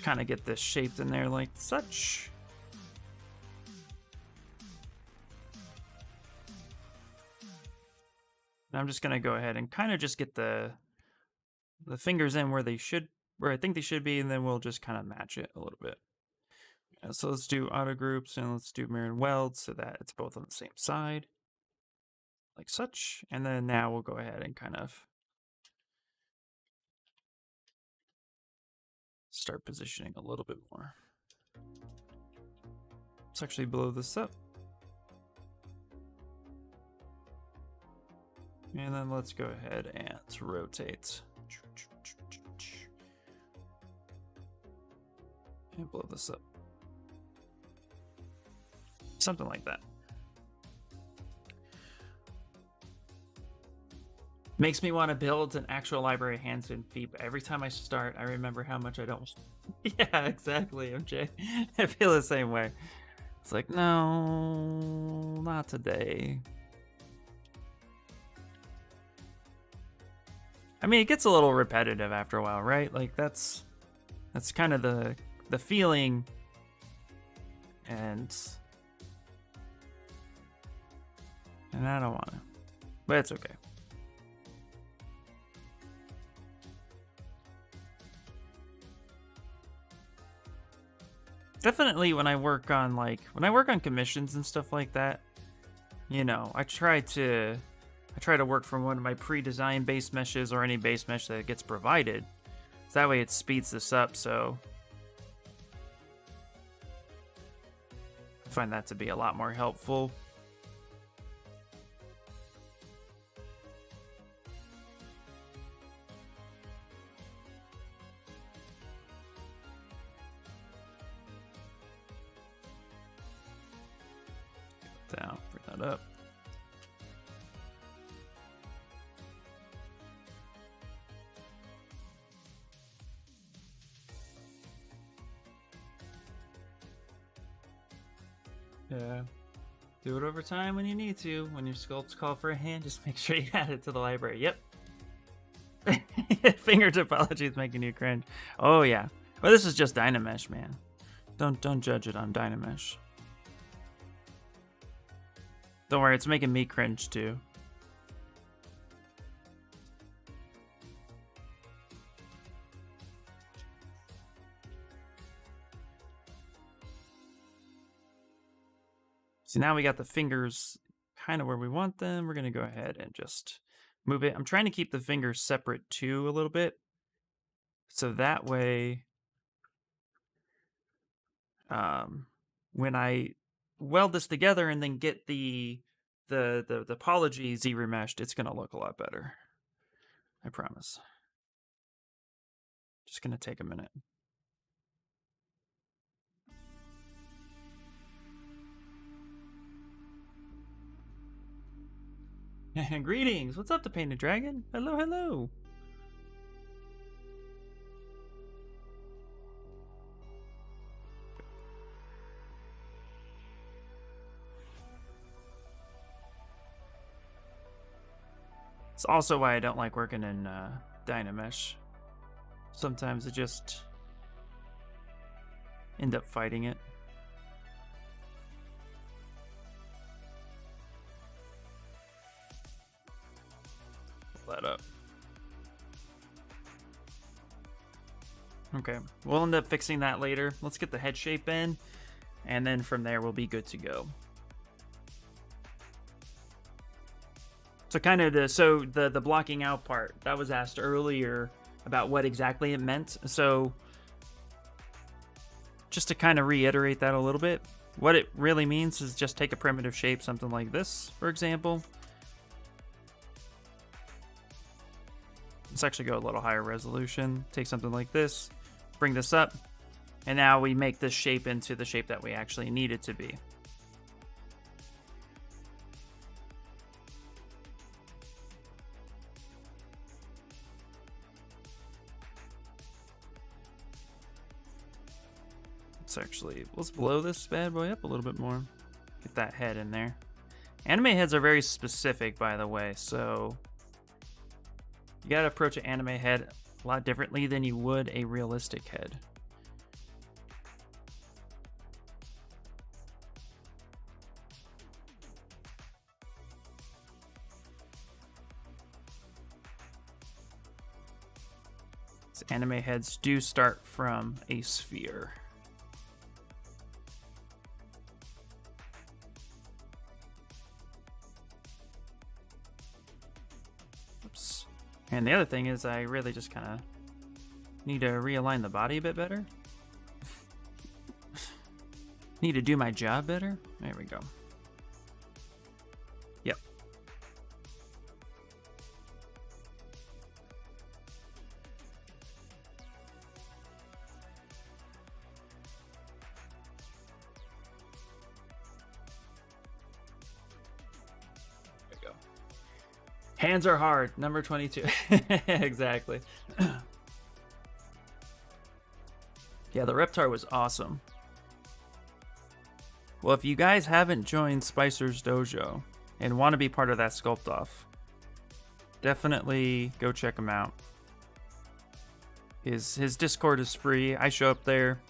Just kind of get this shaped in there like such. And I'm just gonna go ahead and kind of just get the fingers in where I think they should be, and then we'll just kind of match it a little bit. Yeah, so let's do auto groups and let's do mirror and weld so that it's both on the same side, like such. And then now we'll go ahead and kind of start positioning a little bit more. Let's actually blow this up. And then let's go ahead and rotate. And blow this up. Something like that. Makes me want to build an actual library hands and feet, but every time I start, I remember how much I don't. Yeah, exactly, MJ. I feel the same way. It's like, no, not today. I mean, it gets a little repetitive after a while, right? Like that's kind of the feeling, and I don't want to, but it's okay. Definitely when I work on commissions and stuff like that, you know, I try to work from one of my pre-designed base meshes or any base mesh that gets provided. So that way it speeds this up, so I find that to be a lot more helpful. Down, bring that up. Yeah. Do it over time when you need to. When your sculpts call for a hand, just make sure you add it to the library. Yep. Finger topology is making you cringe. Oh yeah. Well, this is just Dynamesh, man. Don't judge it on Dynamesh. Don't worry, it's making me cringe too. So now we got the fingers kind of where we want them. We're going to go ahead and just move it. I'm trying to keep the fingers separate too a little bit. So that way, when I weld this together and then get the topology Z-remeshed, it's going to look a lot better. I promise. Just going to take a minute. Greetings! What's up, the Painted Dragon? Hello, hello! It's also why I don't like working in Dynamesh. Sometimes I just end up fighting it. That up. Okay, we'll end up fixing that later. Let's get the head shape in, and then from there we'll be good to go. So kind of the blocking out part that was asked earlier about what exactly it meant. So just to kind of reiterate that a little bit, what it really means is just take a primitive shape, something like this, for example. Let's actually go a little higher resolution. Take something like this, bring this up, and now we make this shape into the shape that we actually need it to be. Let's blow this bad boy up a little bit more. Get that head in there. Anime heads are very specific, by the way, so you gotta approach an anime head a lot differently than you would a realistic head. Anime heads do start from a sphere. Oops. And the other thing is I really just kind of need to realign the body a bit better. Need to do my job better. There we go. Yep. There we go. Hands are hard. Number 22. Exactly. Yeah, the Reptar was awesome. Well, if you guys haven't joined Spicer's Dojo and want to be part of that sculpt off, definitely go check him out. His Discord is free. I show up there.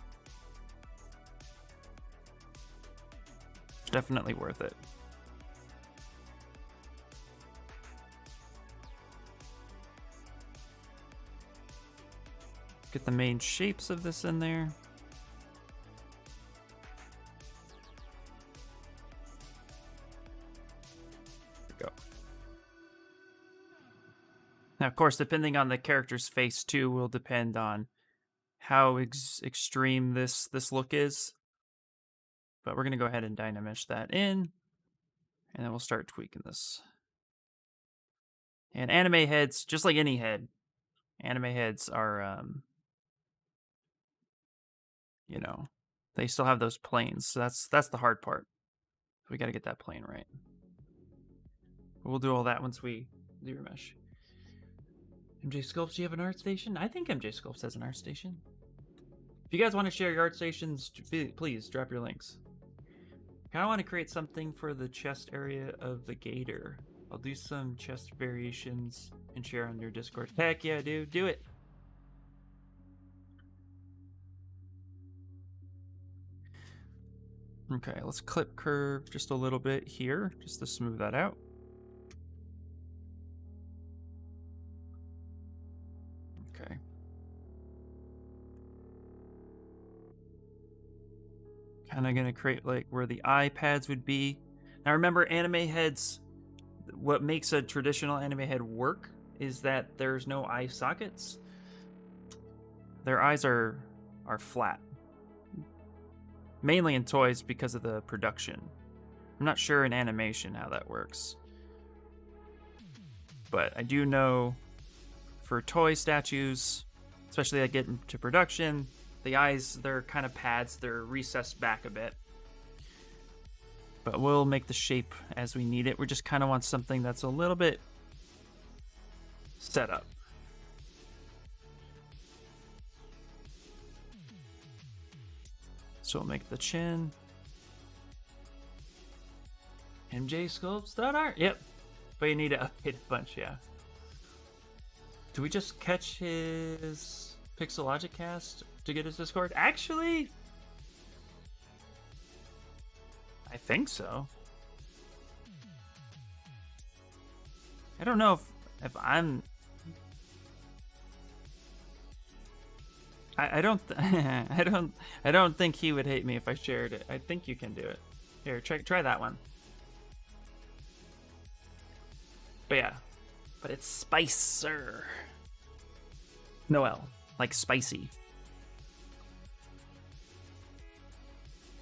It's definitely worth it. Get the main shapes of this in there. Now, of course, depending on the character's face too, will depend on how extreme this look is. But we're gonna go ahead and dynamesh that in, and then we'll start tweaking this. And anime heads, just like any head, anime heads are, you know, they still have those planes. So that's the hard part. We got to get that plane right. We'll do all that once we do remesh. MJ Sculpts, do you have an art station? I think MJ Sculpts has an art station. If you guys want to share your art stations, please drop your links. I kind of want to create something for the chest area of the gator. I'll do some chest variations and share on your Discord. Heck yeah, dude. Do it. Okay, let's clip curve just a little bit here, just to smooth that out. Okay. Kind of gonna create like where the eye pads would be. Now remember, anime heads, what makes a traditional anime head work is that there's no eye sockets. Their eyes are flat. Mainly in toys because of the production. I'm not sure in animation how that works. But I do know for toy statues, especially that get into production, the eyes, they're kind of pads, they're recessed back a bit. But we'll make the shape as we need it. We just kind of want something that's a little bit set up. So we'll make the chin. MJSculpts.art. Yep. But you need to update a bunch, yeah. Do we just catch his Pixelogic cast to get his Discord? Actually, I think so. I don't know if I'm... I don't think he would hate me if I shared it. I think you can do it. Here, try that one. But yeah, but it's Spicer. Noel, like spicy,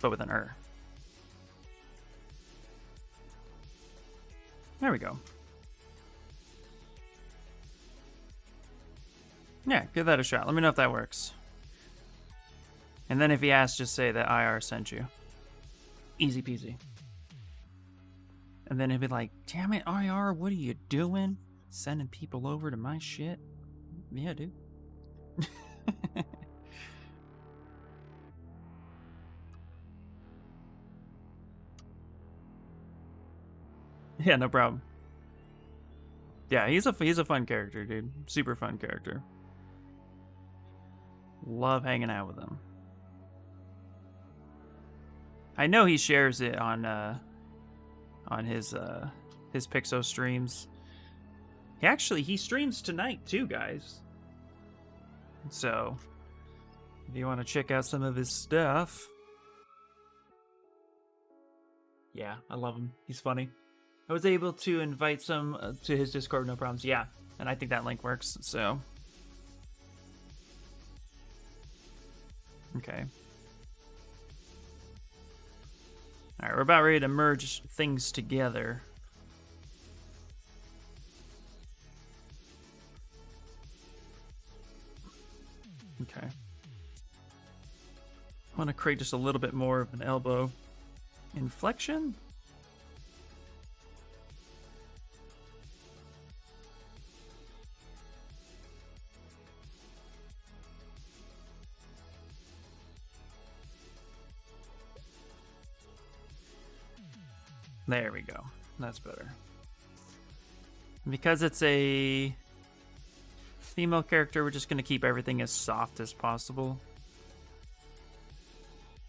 but with an er. There we go. Yeah, give that a shot. Let me know if that works. And then if he asks, just say that IR sent you. Easy peasy. And then he'll be like, damn it, IR, what are you doing? Sending people over to my shit? Yeah, dude. Yeah, no problem. Yeah, he's a fun character, dude. Super fun character. Love hanging out with him. I know he shares it on his Pixo streams. He streams tonight too, guys. So if you want to check out some of his stuff, yeah, I love him. He's funny. I was able to invite some to his Discord, no problems. Yeah, and I think that link works. So okay. All right, we're about ready to merge things together. Okay. I want to create just a little bit more of an elbow inflection. There we go. That's better. Because it's a female character, we're just going to keep everything as soft as possible.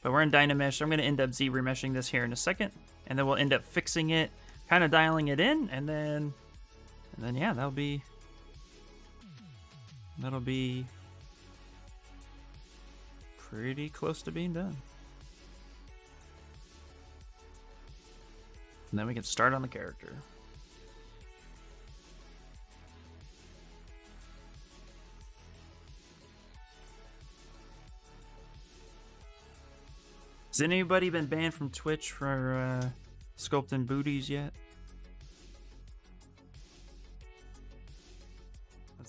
But we're in Dynamesh. I'm going to end up Z-remeshing this here in a second. And then we'll end up fixing it, kind of dialing it in. And then yeah, that'll be pretty close to being done. And then we can start on the character. Has anybody been banned from Twitch for sculpting booties yet?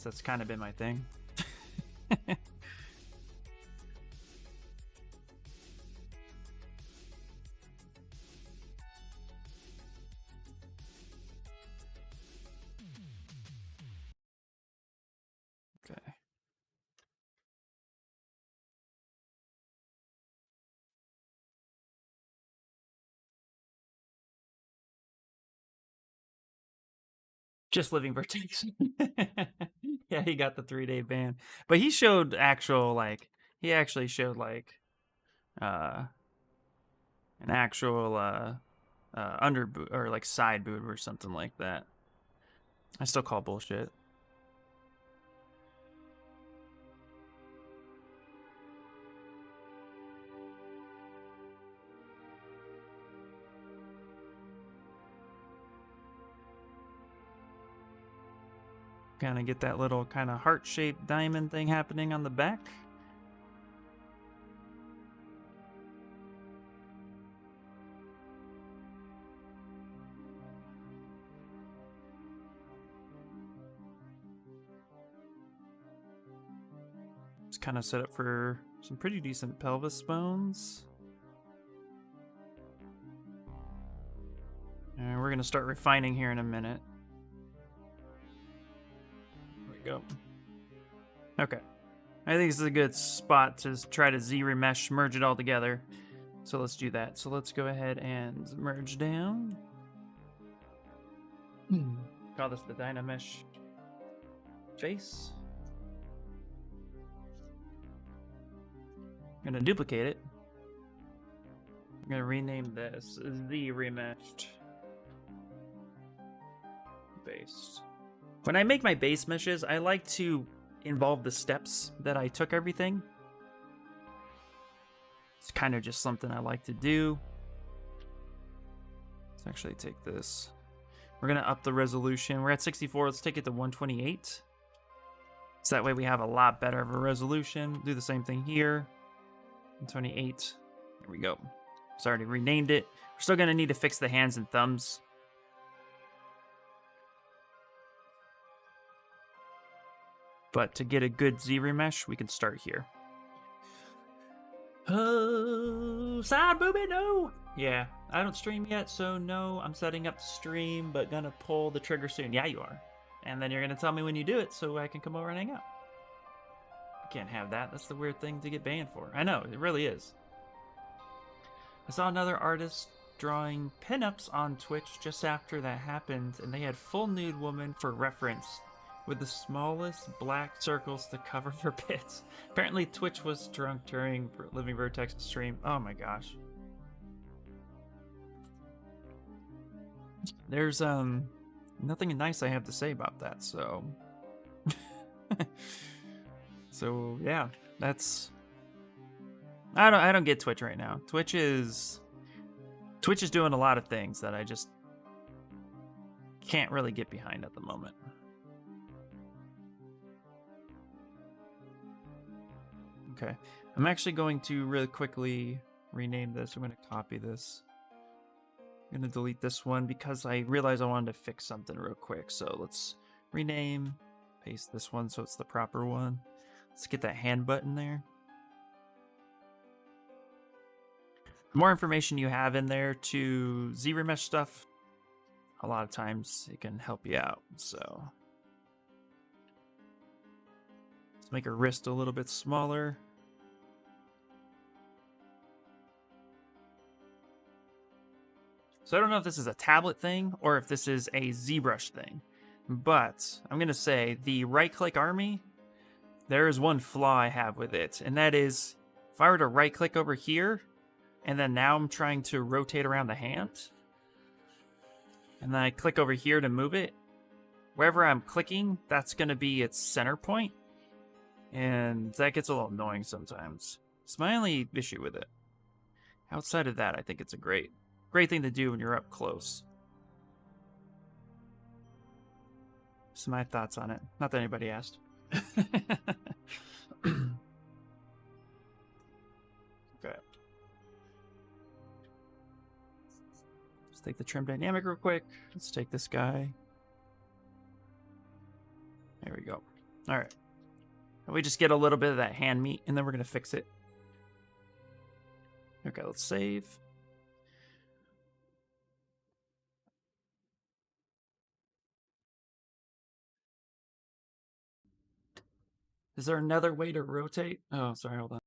That's kind of been my thing. Okay. Just Living Vertex. Yeah, he got the 3-day ban. But he showed actual, like, he actually showed, like, an actual, under boot, or, like, side boot or something like that. I still call bullshit. Kind of get that little kind of heart-shaped diamond thing happening on the back. It's kind of set up for some pretty decent pelvis bones. And we're going to start refining here in a minute. Go. Okay. I think this is a good spot to try to Z-remesh, merge it all together. So let's do that. So let's go ahead and merge down. Call this the Dynamesh face. I'm going to duplicate it. I'm going to rename this the remeshed base. When I make my base meshes, I like to involve the steps that I took everything. It's kind of just something I like to do. Let's actually take this. We're going to up the resolution. We're at 64. Let's take it to 128. So that way we have a lot better of a resolution. Do the same thing here. 128. There we go. It's already renamed it. We're still going to need to fix the hands and thumbs. But to get a good Z-remesh, we can start here. Oh, side booby, no! Yeah, I don't stream yet, so no, I'm setting up to stream, but gonna pull the trigger soon. Yeah, you are. And then you're gonna tell me when you do it so I can come over and hang out. I can't have that. That's the weird thing to get banned for. I know, it really is. I saw another artist drawing pinups on Twitch just after that happened, and they had full nude woman for reference, with the smallest black circles to cover her pits. Apparently Twitch was drunk during Living Vertex's stream. Oh my gosh. There's nothing nice I have to say about that, so So yeah, that's I don't get Twitch right now. Twitch is doing a lot of things that I just can't really get behind at the moment. Okay, I'm actually going to really quickly rename this. I'm going to copy this. I'm going to delete this one because I realized I wanted to fix something real quick. So let's rename, paste this one so it's the proper one. Let's get that hand button there. The more information you have in there to ZRemesh stuff, a lot of times it can help you out. So let's make her wrist a little bit smaller. So I don't know if this is a tablet thing or if this is a ZBrush thing, but I'm going to say the right-click army, there is one flaw I have with it, and that is if I were to right-click over here, and then now I'm trying to rotate around the hand, and then I click over here to move it, wherever I'm clicking, that's going to be its center point, and that gets a little annoying sometimes. It's my only issue with it. Outside of that, I think it's a great thing to do when you're up close. So my thoughts on it. Not that anybody asked. Okay. Let's take the trim dynamic real quick. Let's take this guy. There we go. All right. And we just get a little bit of that hand meat, and then we're going to fix it. Okay, let's save. Is there another way to rotate? Oh, sorry, hold on.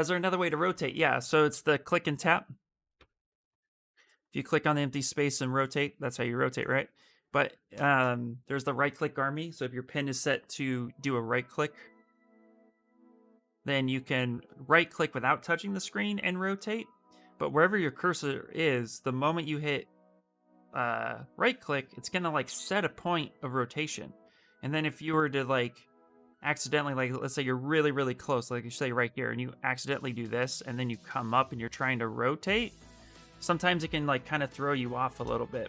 Is there another way to rotate? Yeah, so it's the click and tap. If you click on the empty space and rotate, that's how you rotate, right? But there's the right-click army. So if your pin is set to do a right-click, then you can right-click without touching the screen and rotate. But wherever your cursor is, the moment you hit right-click, it's gonna like set a point of rotation. And then if you were to like accidentally, like let's say you're really, really close, like you say right here, and you accidentally do this, and then you come up and you're trying to rotate, sometimes it can like kind of throw you off a little bit.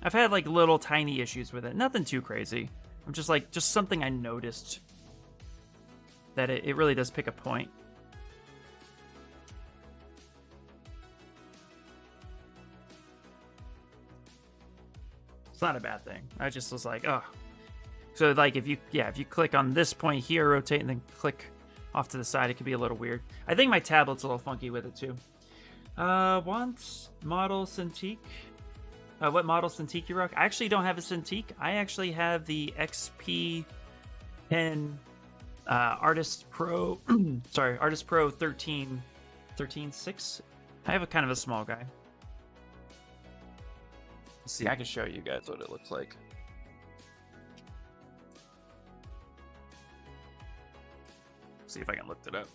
I've had like little tiny issues with it, nothing too crazy. I'm just like, just something I noticed that it really does pick a point. It's not a bad thing. I just was like, oh. So like if you click on this point here, rotate, and then click off to the side, it could be a little weird. I think my tablet's a little funky with it too. Want model Cintiq? What model Cintiq you rock? I actually don't have a Cintiq. I actually have the XP 10 Artist Pro. Sorry, Artist Pro 13.6. I have a kind of a small guy. Let's see, I can show you guys what it looks like. See if I can lift it up.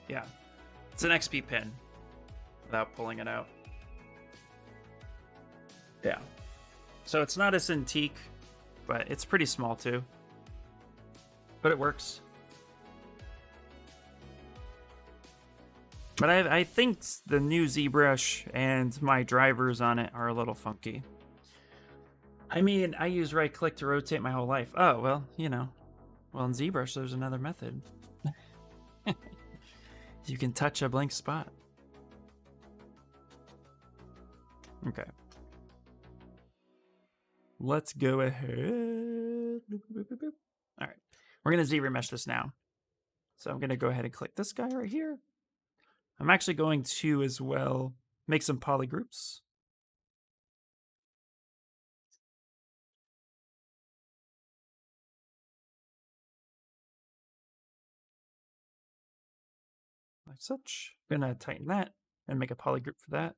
Yeah, it's an XP pin without pulling it out. Yeah, so it's not a Cintiq, but it's pretty small too. But it works. But I think the new ZBrush and my drivers on it are a little funky. I mean, I use right click to rotate my whole life. Oh, well, you know. Well, in ZBrush, there's another method. You can touch a blank spot. Okay. Let's go ahead. All right. We're going to ZRemesh this now. So I'm going to go ahead and click this guy right here. I'm actually going to, as well, make some polygroups. Like such. I'm going to tighten that and make a polygroup for that.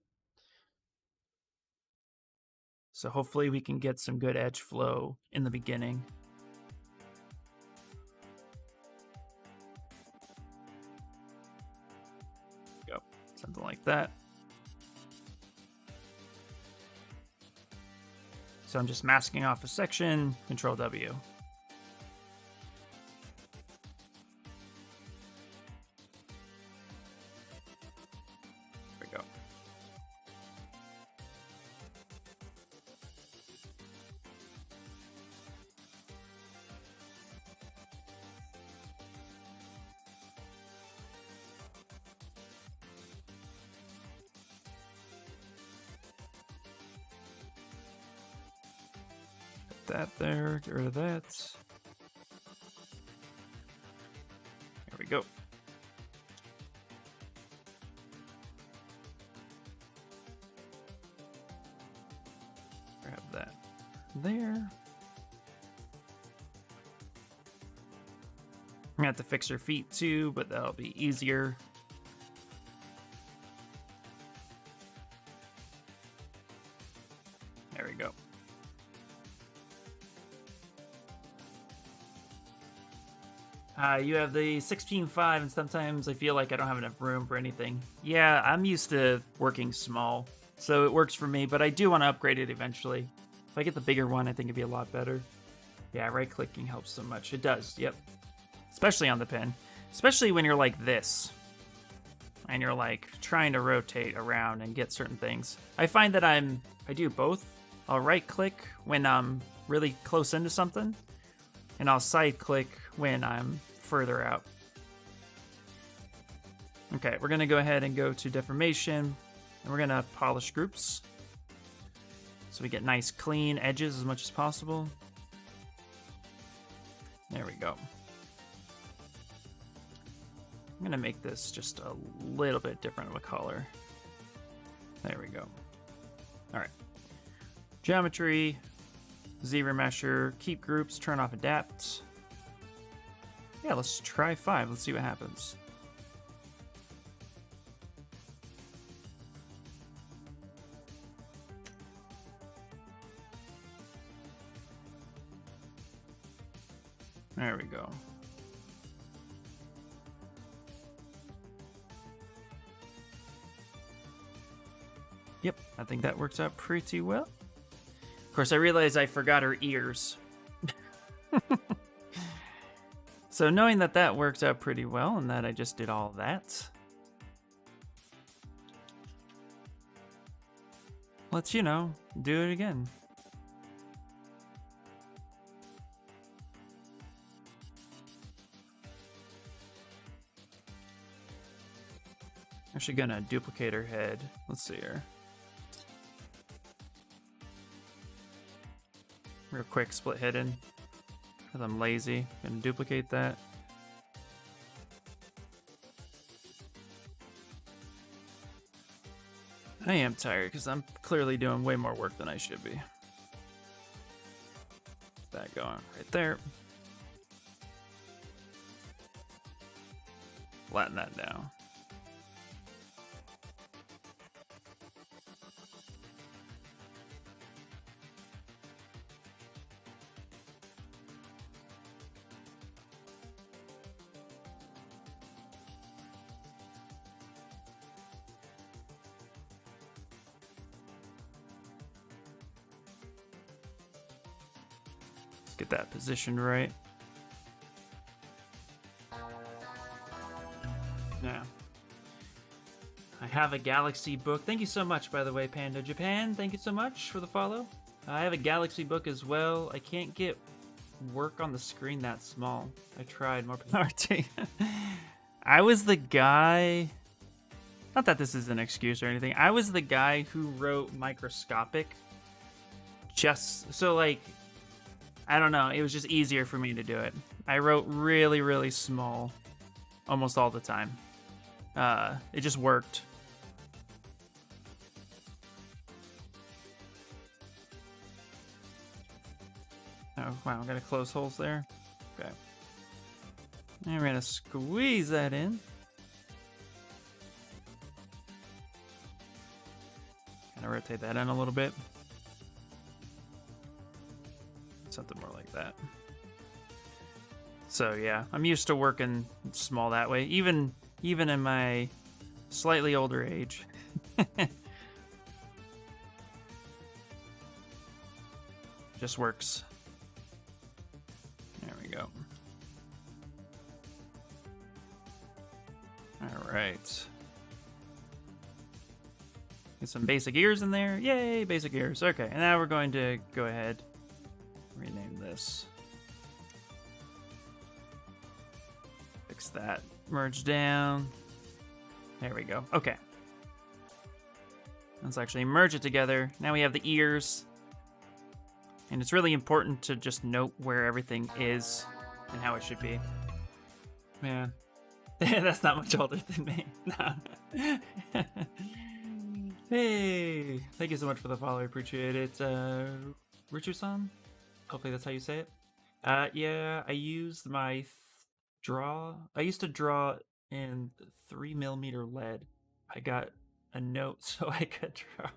So hopefully we can get some good edge flow in the beginning. Go. Something like that. So I'm just masking off a section, Control W. There we go. That there, get rid of that. There we go. Grab that there. I'm gonna have to fix her feet too, but that'll be easier. There we go. You have the 16.5, and sometimes I feel like I don't have enough room for anything. Yeah, I'm used to working small, so it works for me, but I do want to upgrade it eventually. If I get the bigger one, I think it'd be a lot better. Yeah, right-clicking helps so much. It does, yep. Especially on the pen. Especially when you're like this, and you're like trying to rotate around and get certain things. I find that I do both. I'll right-click when I'm really close into something, and I'll side-click when I'm further out. Okay, we're gonna go ahead and go to deformation, and we're gonna polish groups, so we get nice clean edges as much as possible. There we go. I'm gonna make this just a little bit different of a color. There we go. All right, geometry, Z remesher, keep groups, turn off adapt. Yeah, let's try 5. Let's see what happens. There we go. Yep, I think that works out pretty well. Of course, I realized I forgot her ears. So knowing that that works out pretty well and that I just did all that, let's, you know, do it again. Actually gonna duplicate her head. Let's see here. Real quick, split hidden. Because I'm lazy. Gonna duplicate that. I am tired because I'm clearly doing way more work than I should be. That going right there. Flatten that down. Get that positioned right. Now, I have a Galaxy book. Thank you so much, by the way, Panda Japan. Thank you so much for the follow. I have a Galaxy book as well. I can't get work on the screen that small. I tried. More power to you. I was the guy... Not that this is an excuse or anything. I was the guy who wrote microscopic. Just so, like... I don't know, it was just easier for me to do it. I wrote really, really small almost all the time. It just worked. Oh, wow, I'm gonna close holes there. Okay. And we're gonna squeeze that in. Kind of rotate that in a little bit. Something more like that. So yeah, I'm used to working small that way, even in my slightly older age. just works. There we go. All right. Get some basic ears in there. Yay, basic ears. Okay, and now we're going to go ahead, rename this. Fix that. Merge down. There we go. Okay. Let's actually merge it together. Now we have the ears. And it's really important to just note where everything is and how it should be. Man, that's not much older than me. Nah. Hey, thank you so much for the follow. I appreciate it. Richu-san? Hopefully that's how you say it. Yeah, I used my I used to draw in 3mm lead. I got a note so I could draw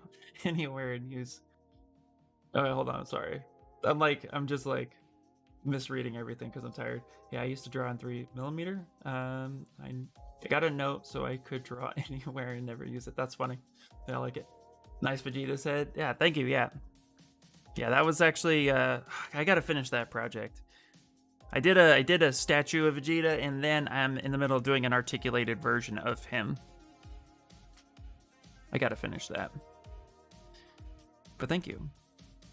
anywhere and use. Oh, wait, hold on. I'm sorry. I'm just like misreading everything because I'm tired. Yeah, I used to draw in 3mm. I got a note so I could draw anywhere and never use it. That's funny. I like it. Nice Vegeta said. Yeah, thank you. Yeah. Yeah, that was actually I gotta finish that project. I did a statue of Vegeta, and then I'm in the middle of doing an articulated version of him. I gotta finish that. But thank you.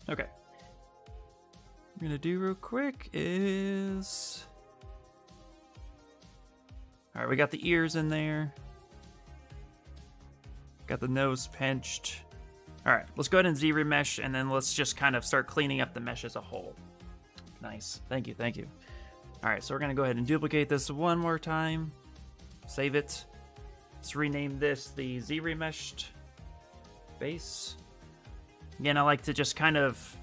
Okay. What I'm gonna do real quick is... Alright, we got the ears in there. Got the nose pinched. Alright, let's go ahead and Z-remesh, and then let's just kind of start cleaning up the mesh as a whole. Nice. Thank you, thank you. Alright, so we're gonna go ahead and duplicate this one more time. Save it. Let's rename this the Z-remeshed base. Again, I like to just kind of...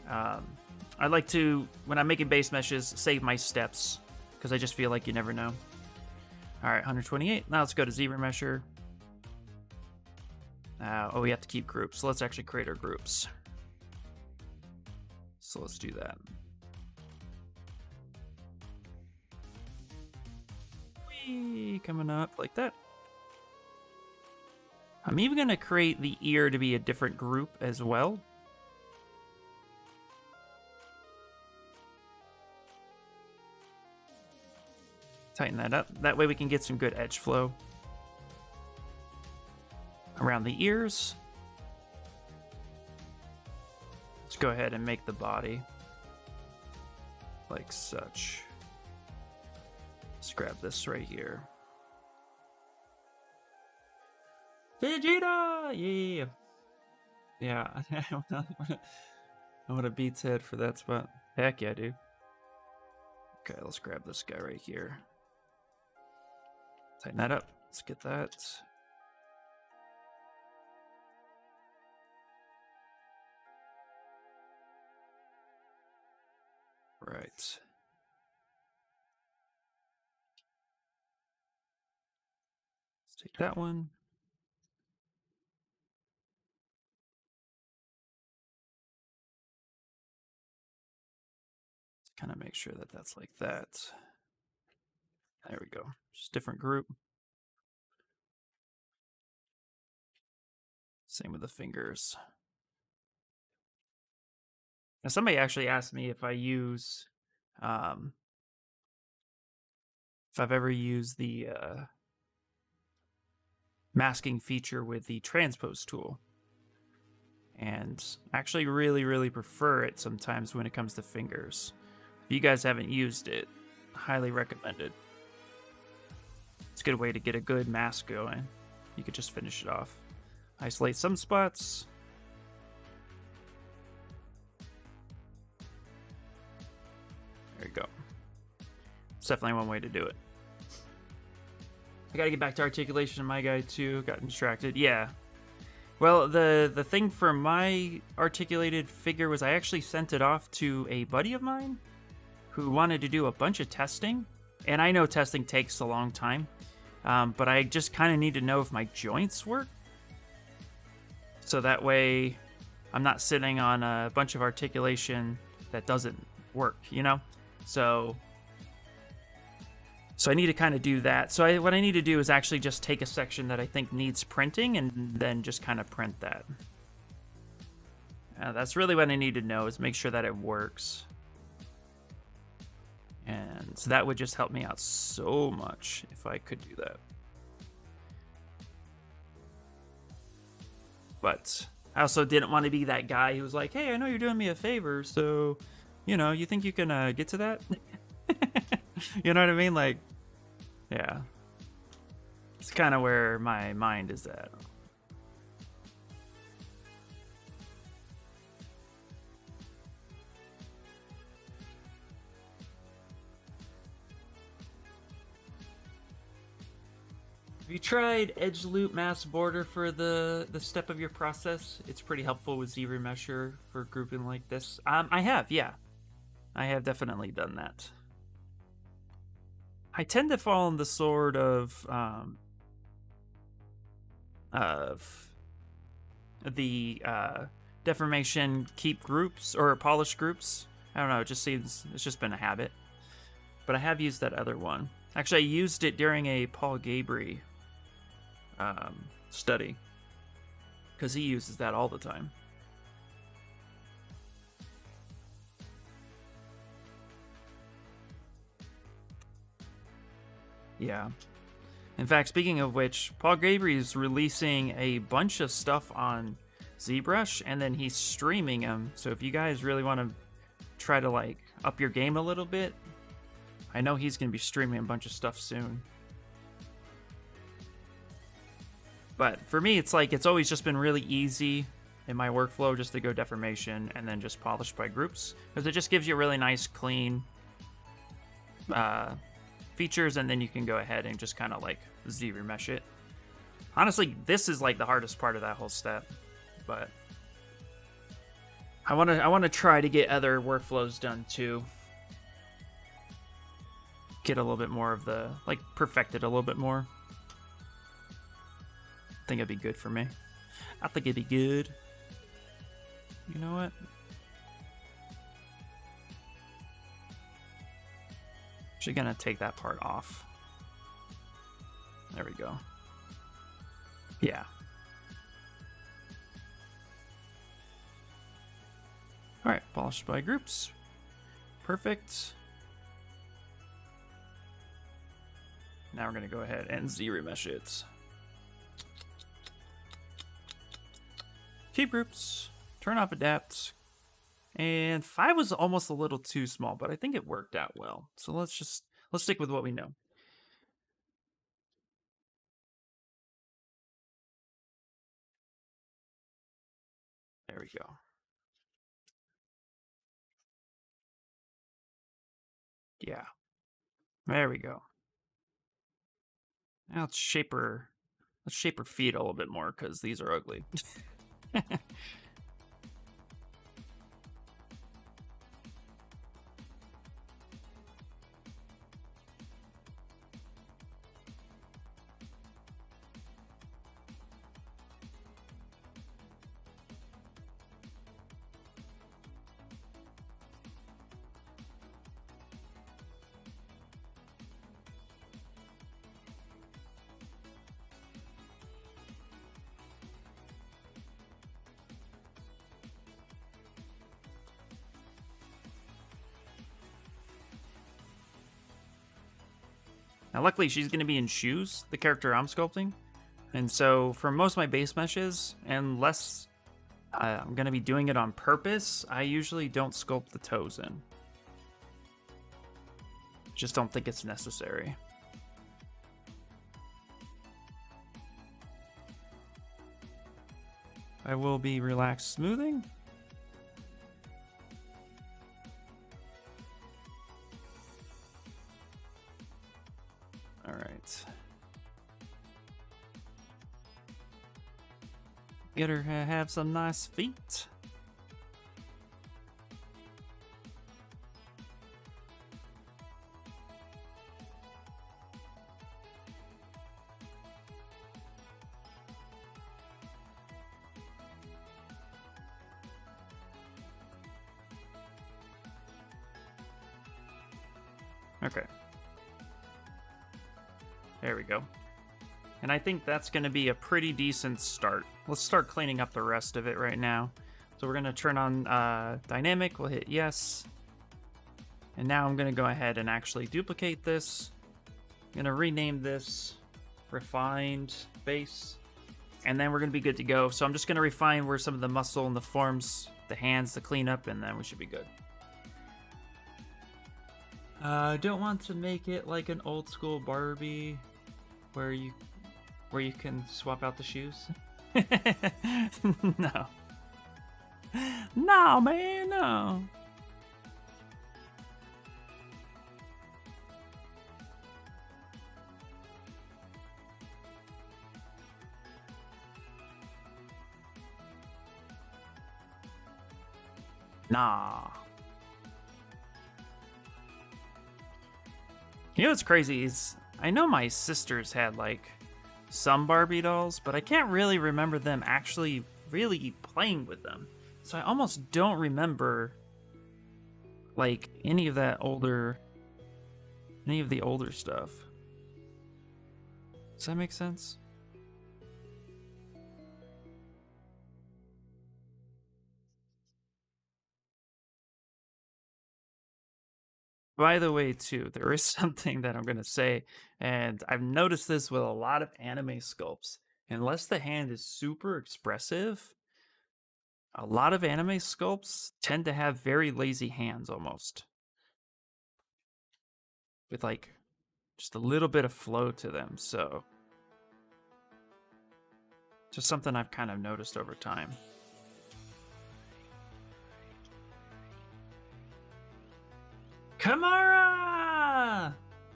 I like to, when I'm making base meshes, save my steps, because I just feel like you never know. Alright, 128. Now let's go to Z-remesher. Oh, we have to keep groups. So let's actually create our groups. So let's do that. Whee, coming up like that. I'm even going to create the ear to be a different group as well. Tighten that up. That way we can get some good edge flow around the ears. Let's go ahead and make the body like such. Let's grab this right here. Vegeta! Yeah. Yeah, I want to beat head for that spot. Heck yeah, dude. Okay, let's grab this guy right here. Tighten that up. Let's get that. Right. Let's take that one. Let's kind of make sure that that's like that. There we go. Just different group. Same with the fingers. Now, somebody actually asked me if I use, if I've ever used the masking feature with the transpose tool. And I actually really prefer it sometimes when it comes to fingers. If you guys haven't used it, highly recommended. It's a good way to get a good mask going. You could just finish it off. Isolate some spots. There you go. It's definitely one way to do it. I gotta get back to articulation in my guy too. Got distracted. Yeah. Well, the thing for my articulated figure was I actually sent it off to a buddy of mine who wanted to do a bunch of testing. And I know testing takes a long time. But I just kind of need to know if my joints work. So that way I'm not sitting on a bunch of articulation that doesn't work, you know? So I need to kind of do that. So what I need to do is actually just take a section that I think needs printing and then just kind of print that. That's really what I need to know, is make sure that it works. And so that would just help me out so much if I could do that. But I also didn't want to be that guy who was like, hey, I know you're doing me a favor, so, you know, you think you can get to that? You know what I mean? Like, yeah. It's kind of where my mind is at. Have you tried edge loop mass border for the step of your process? It's pretty helpful with Z-remesher for grouping like this. I have, yeah. I have definitely done that. I tend to fall on the sword of the deformation keep groups or polish groups. I don't know, it just seems, it's just been a habit. But I have used that other one. Actually, I used it during a Paul Gabry study, because he uses that all the time. Yeah. In fact, speaking of which, Paul Gabry is releasing a bunch of stuff on ZBrush, and then he's streaming them. So if you guys really want to try to like up your game a little bit, I know he's going to be streaming a bunch of stuff soon. But for me, it's like, it's always just been really easy in my workflow just to go deformation and then just polish by groups, because it just gives you a really nice, clean features, and then you can go ahead and just kind of like Z-remesh it. Honestly, this is like the hardest part of that whole step, but I want to try to get other workflows done too. Get a little bit more of the, like, perfect it a little bit more. I think it'd be good for me. I think it'd be good. You know what? Actually gonna take that part off. There we go. Yeah. All right, polished by groups. Perfect. Now we're gonna go ahead and Z-remesh it. Keep groups, turn off adapt, and 5 was almost a little too small, but I think it worked out well. So let's stick with what we know. There we go. Yeah. There we go. Now let's shape her feet a little bit more, because these are ugly. Now, luckily, she's going to be in shoes, the character I'm sculpting. And so for most of my base meshes, unless I'm going to be doing it on purpose, I usually don't sculpt the toes in. Just don't think it's necessary. I will be relaxed smoothing. All right. Get her to have some nice feet. Okay. There we go. And I think that's going to be a pretty decent start. Let's start cleaning up the rest of it right now. So we're gonna turn on dynamic, we'll hit yes. And now I'm gonna go ahead and actually duplicate this. I'm gonna rename this refined base. And then we're gonna be good to go. So I'm just gonna refine where some of the muscle and the forms, the hands, the cleanup, and then we should be good. I don't want to make it like an old school Barbie where you can swap out the shoes. No. No, man, no. Nah. You know what's crazy is I know my sisters had like some Barbie dolls, but I can't really remember them actually really playing with them. So I almost don't remember like any of the older stuff. Does that make sense? By the way, too, there is something that I'm going to say, and I've noticed this with a lot of anime sculpts. Unless the hand is super expressive, a lot of anime sculpts tend to have very lazy hands almost. With like just a little bit of flow to them, so just something I've kind of noticed over time. Kamara!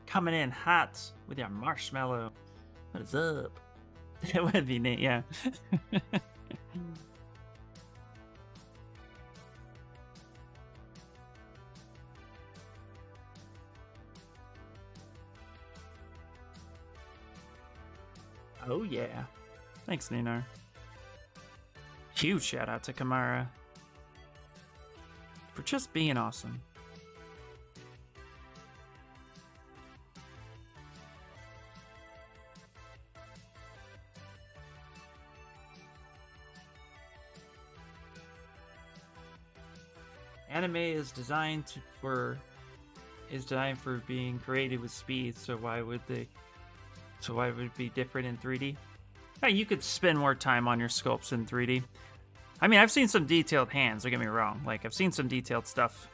Coming in hot with your marshmallow. What is up? It would be neat, yeah. Oh yeah. Thanks, Ninar. Huge shout out to Kamara for just being awesome. Anime is designed for being created with speed, so why would it be different in 3D? Yeah, you could spend more time on your sculpts in 3D. I mean, I've seen some detailed hands, don't get me wrong. Like, I've seen some detailed stuff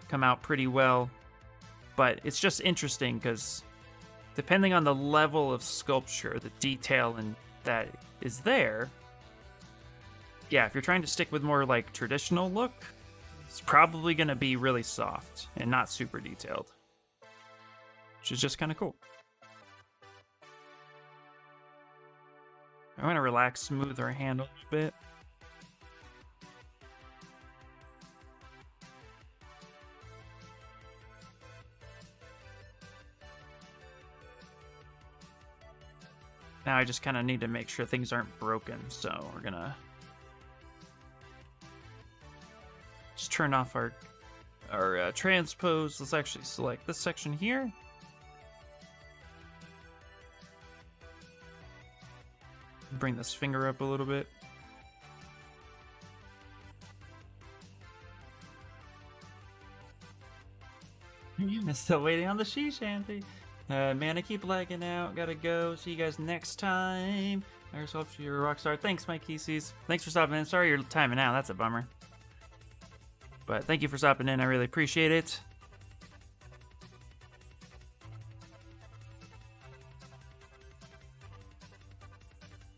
come out pretty well, but it's just interesting because depending on the level of sculpture, the detail and that is there, yeah, if you're trying to stick with more like traditional look, it's probably going to be really soft and not super detailed, which is just kind of cool. I want to relax, smooth our hand a little bit. Now I just kind of need to make sure things aren't broken, so we're gonna just turn off our transpose. Let's actually select this section here. Bring this finger up a little bit. Still waiting on the she shanty. Man, I keep lagging out. Gotta go. See you guys next time. I just hope you're a rockstar. Thanks, my Keesies. Thanks for stopping in. Sorry you're timing out. That's a bummer. But thank you for stopping in. I really appreciate it.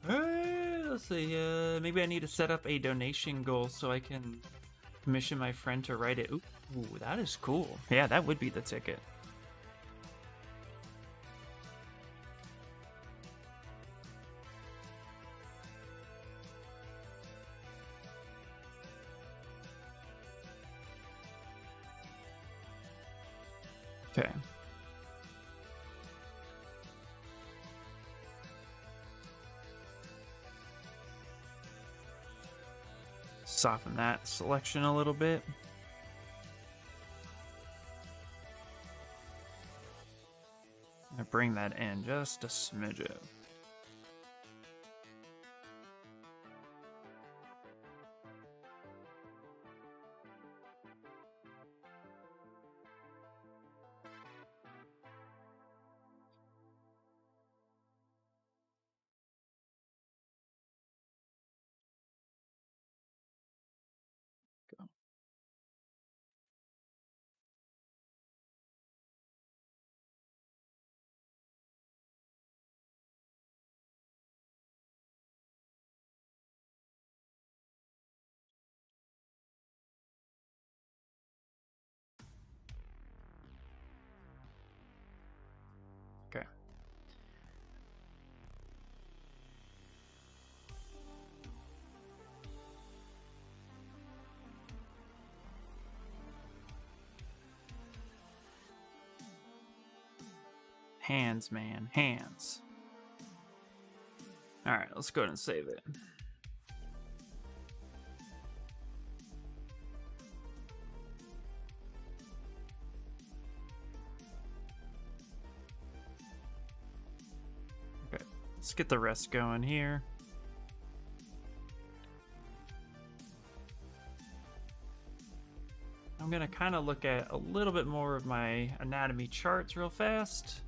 Let's see. Maybe I need to set up a donation goal so I can commission my friend to write it. Ooh, that is cool. Yeah, that would be the ticket. Okay. Soften that selection a little bit. I bring that in just a smidgen. Hands, man. Hands. Alright, let's go ahead and save it. Okay, let's get the rest going here. I'm gonna kind of look at a little bit more of my anatomy charts real fast.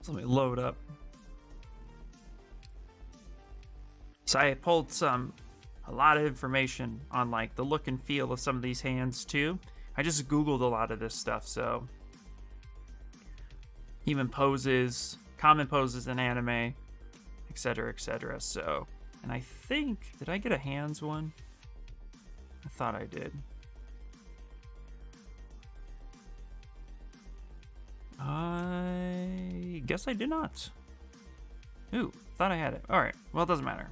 So let me load up. So I pulled a lot of information on like the look and feel of some of these hands too. I just Googled a lot of this stuff, so even poses, common poses in anime, etc., etc. So, and I think, did I get a hands one? I thought I did. I guess I did not. Ooh, thought I had it. All right, well, it doesn't matter.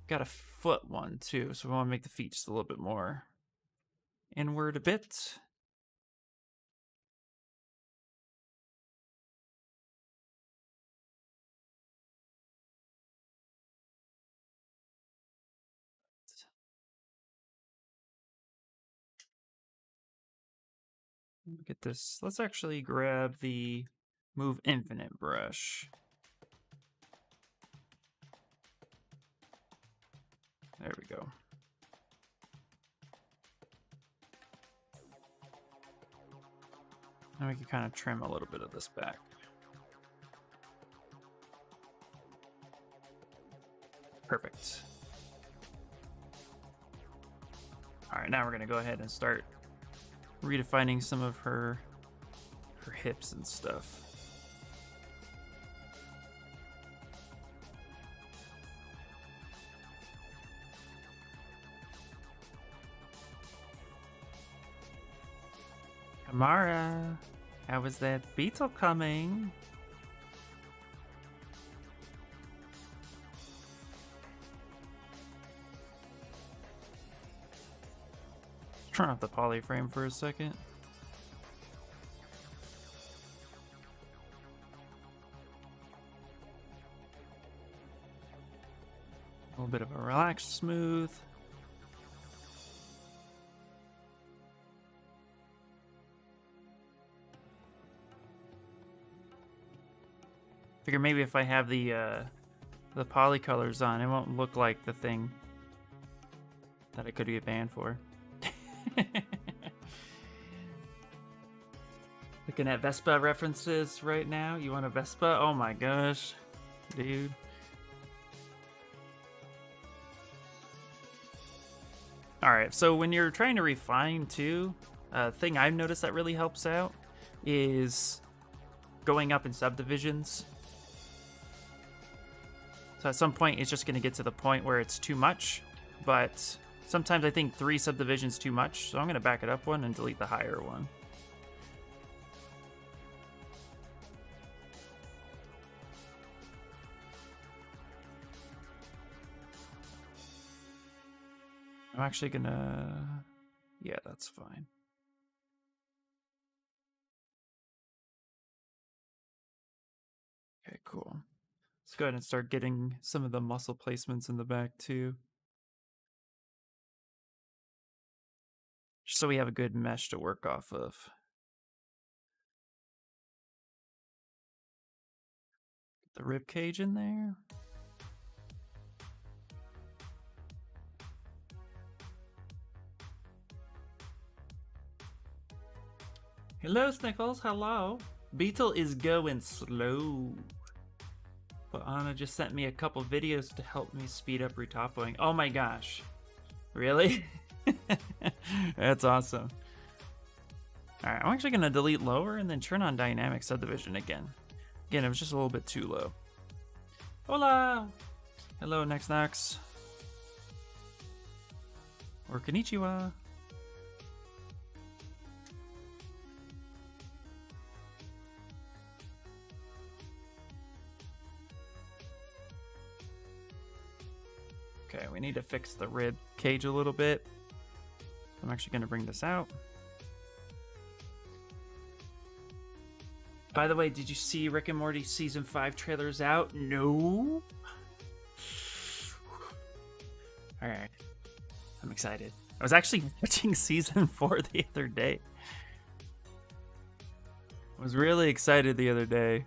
Got a foot one too, so we want to make the feet just a little bit more inward a bit. Look at this. Let's actually grab the Move Infinite brush. There we go. Now we can kind of trim a little bit of this back. Perfect. All right, now we're gonna go ahead and start redefining some of her hips and stuff. Kamara, how is that beetle coming? Turn off the polyframe for a second. A little bit of a relaxed smooth. Figure maybe if I have the poly colors on, it won't look like the thing that I could get banned for. Looking at Vespa references right now. You want a Vespa? Oh my gosh, dude. Alright, so when you're trying to refine too, a thing I've noticed that really helps out is going up in subdivisions. So at some point it's just going to get to the point where it's too much, but sometimes I think 3 subdivisions too much, so I'm going to back it up one and delete the higher one. I'm actually gonna... yeah, that's fine. Okay, cool. Let's go ahead and start getting some of the muscle placements in the back too. Just so we have a good mesh to work off of. Get the rib cage in there. Hello, Snickles. Hello. Beetle is going slow. But Anna just sent me a couple videos to help me speed up retopoing. Oh my gosh. Really? That's awesome. Alright, I'm actually going to delete lower and then turn on dynamic subdivision again. Again, it was just a little bit too low. Hola! Hello, Next Nox. Or konnichiwa. Okay, we need to fix the rib cage a little bit. I'm actually going to bring this out. By the way, did you see Rick and Morty season 5 trailers out? No. All right, I'm excited. I was actually watching season 4 the other day. I was really excited the other day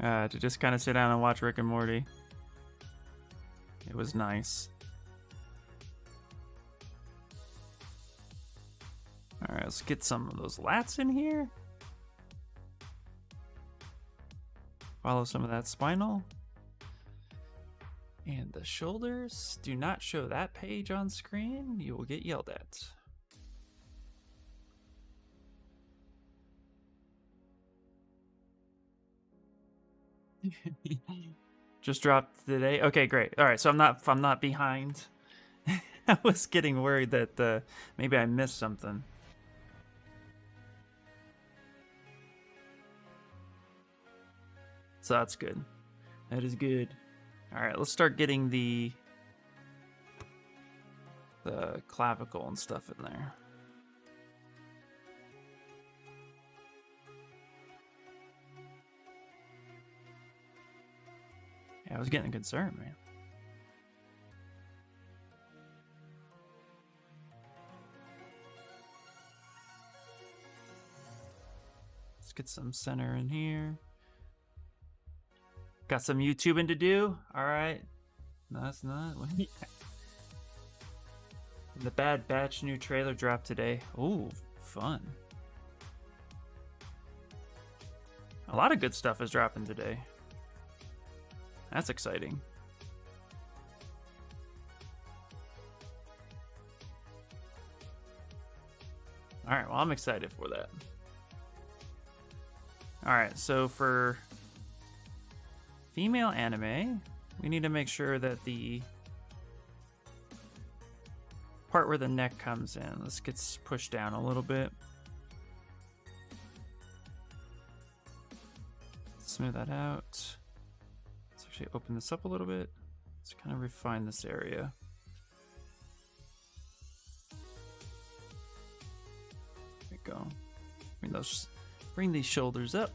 to just kind of sit down and watch Rick and Morty. It was nice. All right, let's get some of those lats in here. Follow some of that spinal. And the shoulders. Do not show that page on screen. You will get yelled at. Just dropped today. Okay, great. All right, so I'm not behind. I was getting worried that maybe I missed something. So that's good. That is good. All right, let's start getting the clavicle and stuff in there. Yeah, I was getting concerned, man. Let's get some center in here. Got some YouTubing to do. All right. No, that's not. The Bad Batch new trailer dropped today. Ooh, fun. A lot of good stuff is dropping today. That's exciting. All right, well, I'm excited for that. All right, so for female anime, we need to make sure that the part where the neck comes in, this gets pushed down a little bit. Smooth that out. Let's actually open this up a little bit. Let's kind of refine this area. There we go. Bring these shoulders up.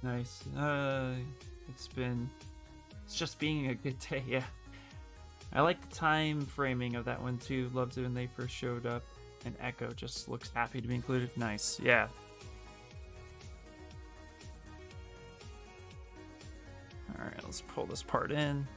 Nice. It's just being a good day, yeah. I like the time framing of that one too. Loved it when they first showed up, and Echo just looks happy to be included. Nice, yeah. All right, let's pull this part in.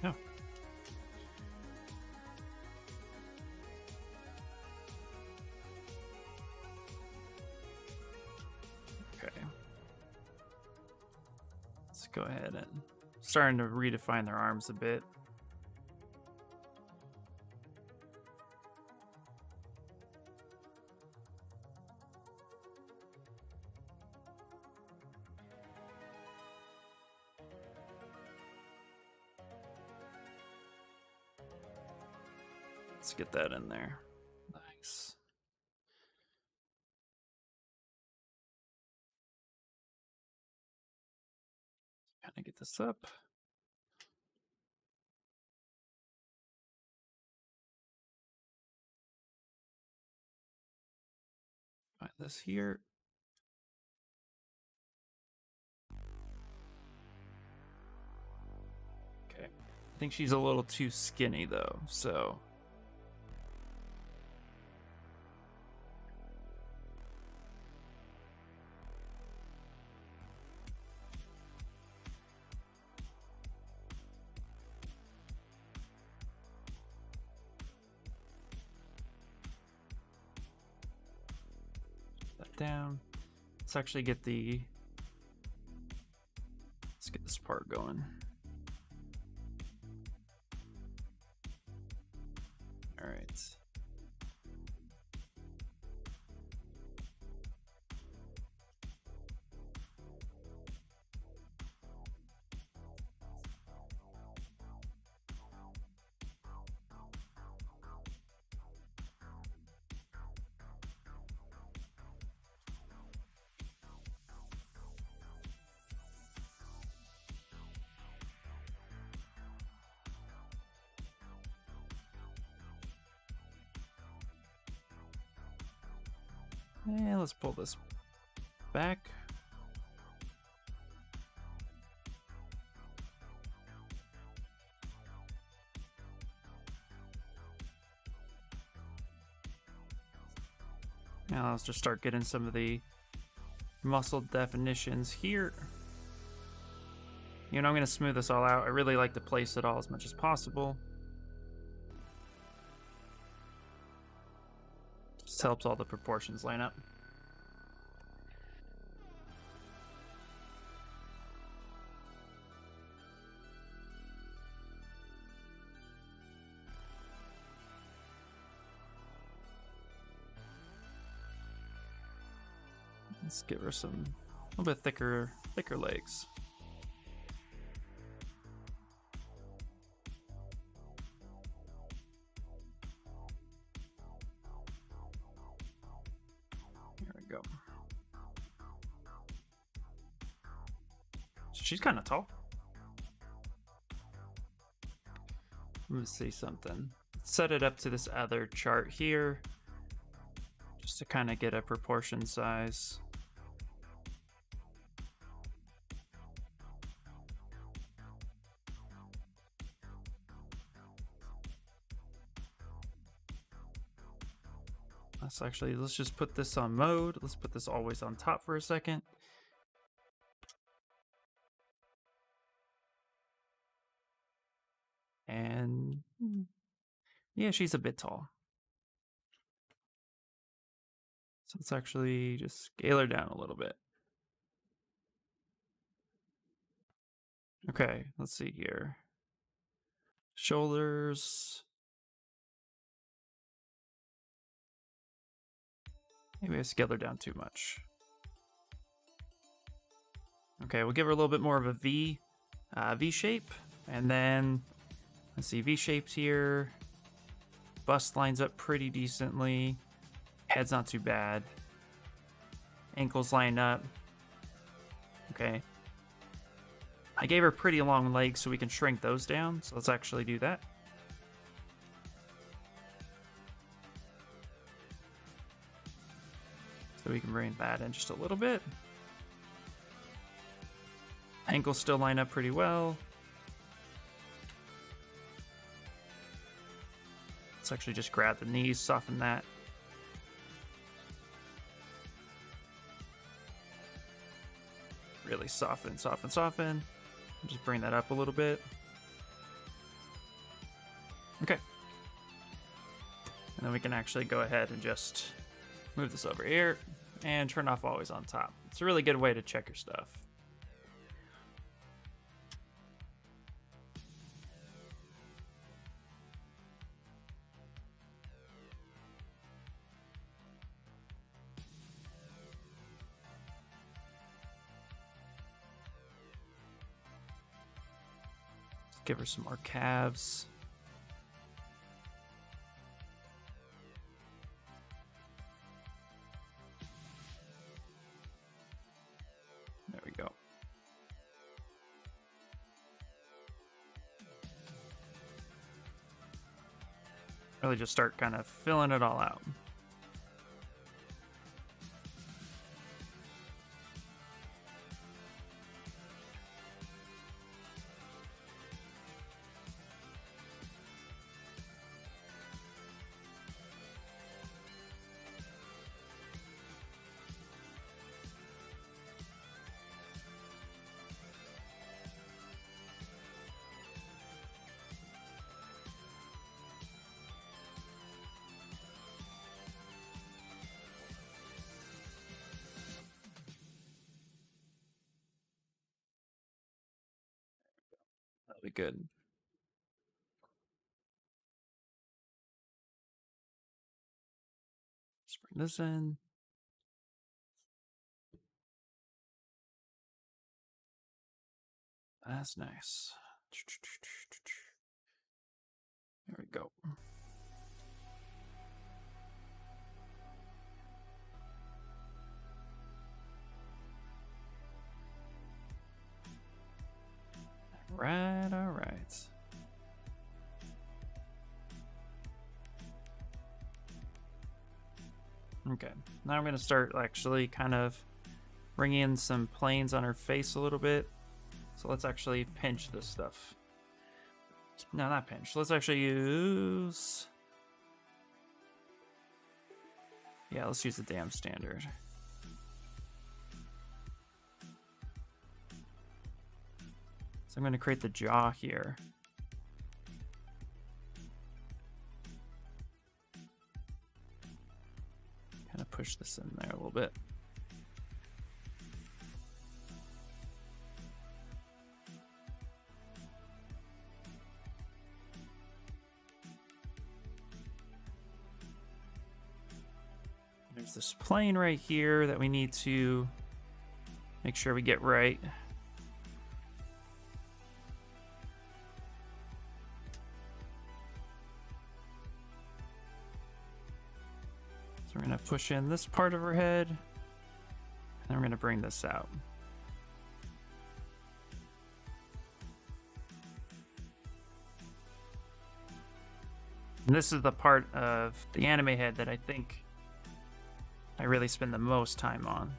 Oh. Okay. Let's go ahead and starting to redefine their arms a bit. Let's get that in there. Nice. Kind of get this up. Find this here. Okay. I think she's a little too skinny though, so. Down. Let's actually get let's get this part going. All right. And let's pull this back. Now let's just start getting some of the muscle definitions here. You know, I'm going to smooth this all out. I really like to place it all as much as possible. Just helps all the proportions line up. Let's give her some a little bit thicker legs. Here we go. So she's kind of tall. Let me see something. Set it up to this other chart here, just to kind of get a proportion size. Let's just put this on mode. Let's put this always on top for a second. And yeah, she's a bit tall. So let's actually just scale her down a little bit. Okay, let's see here. Shoulders. Maybe I scaled her down too much. Okay, we'll give her a little bit more of a V shape. And then, let's see, V shaped here. Bust lines up pretty decently. Head's not too bad. Ankles line up. Okay. I gave her pretty long legs, so we can shrink those down. So let's actually do that. So we can bring that in just a little bit. Ankles still line up pretty well. Let's actually just grab the knees, soften that. Really soften, soften, soften. Just bring that up a little bit. Okay. And then we can actually go ahead and just move this over here and turn off always on top. It's a really good way to check your stuff. Give her some more calves. There we go. Really just start kind of filling it all out. That'll be good. Just bring this in. That's nice. There we go. All right. Okay, now I'm gonna start actually kind of bringing in some planes on her face a little bit. So let's actually pinch this stuff. No, not pinch. Let's actually use... Yeah, let's use the damn standard. So I'm going to create the jaw here. Kind of push this in there a little bit. There's this plane right here that we need to make sure we get right. So we're going to push in this part of her head, and then we're going to bring this out. And this is the part of the anime head that I think I really spend the most time on.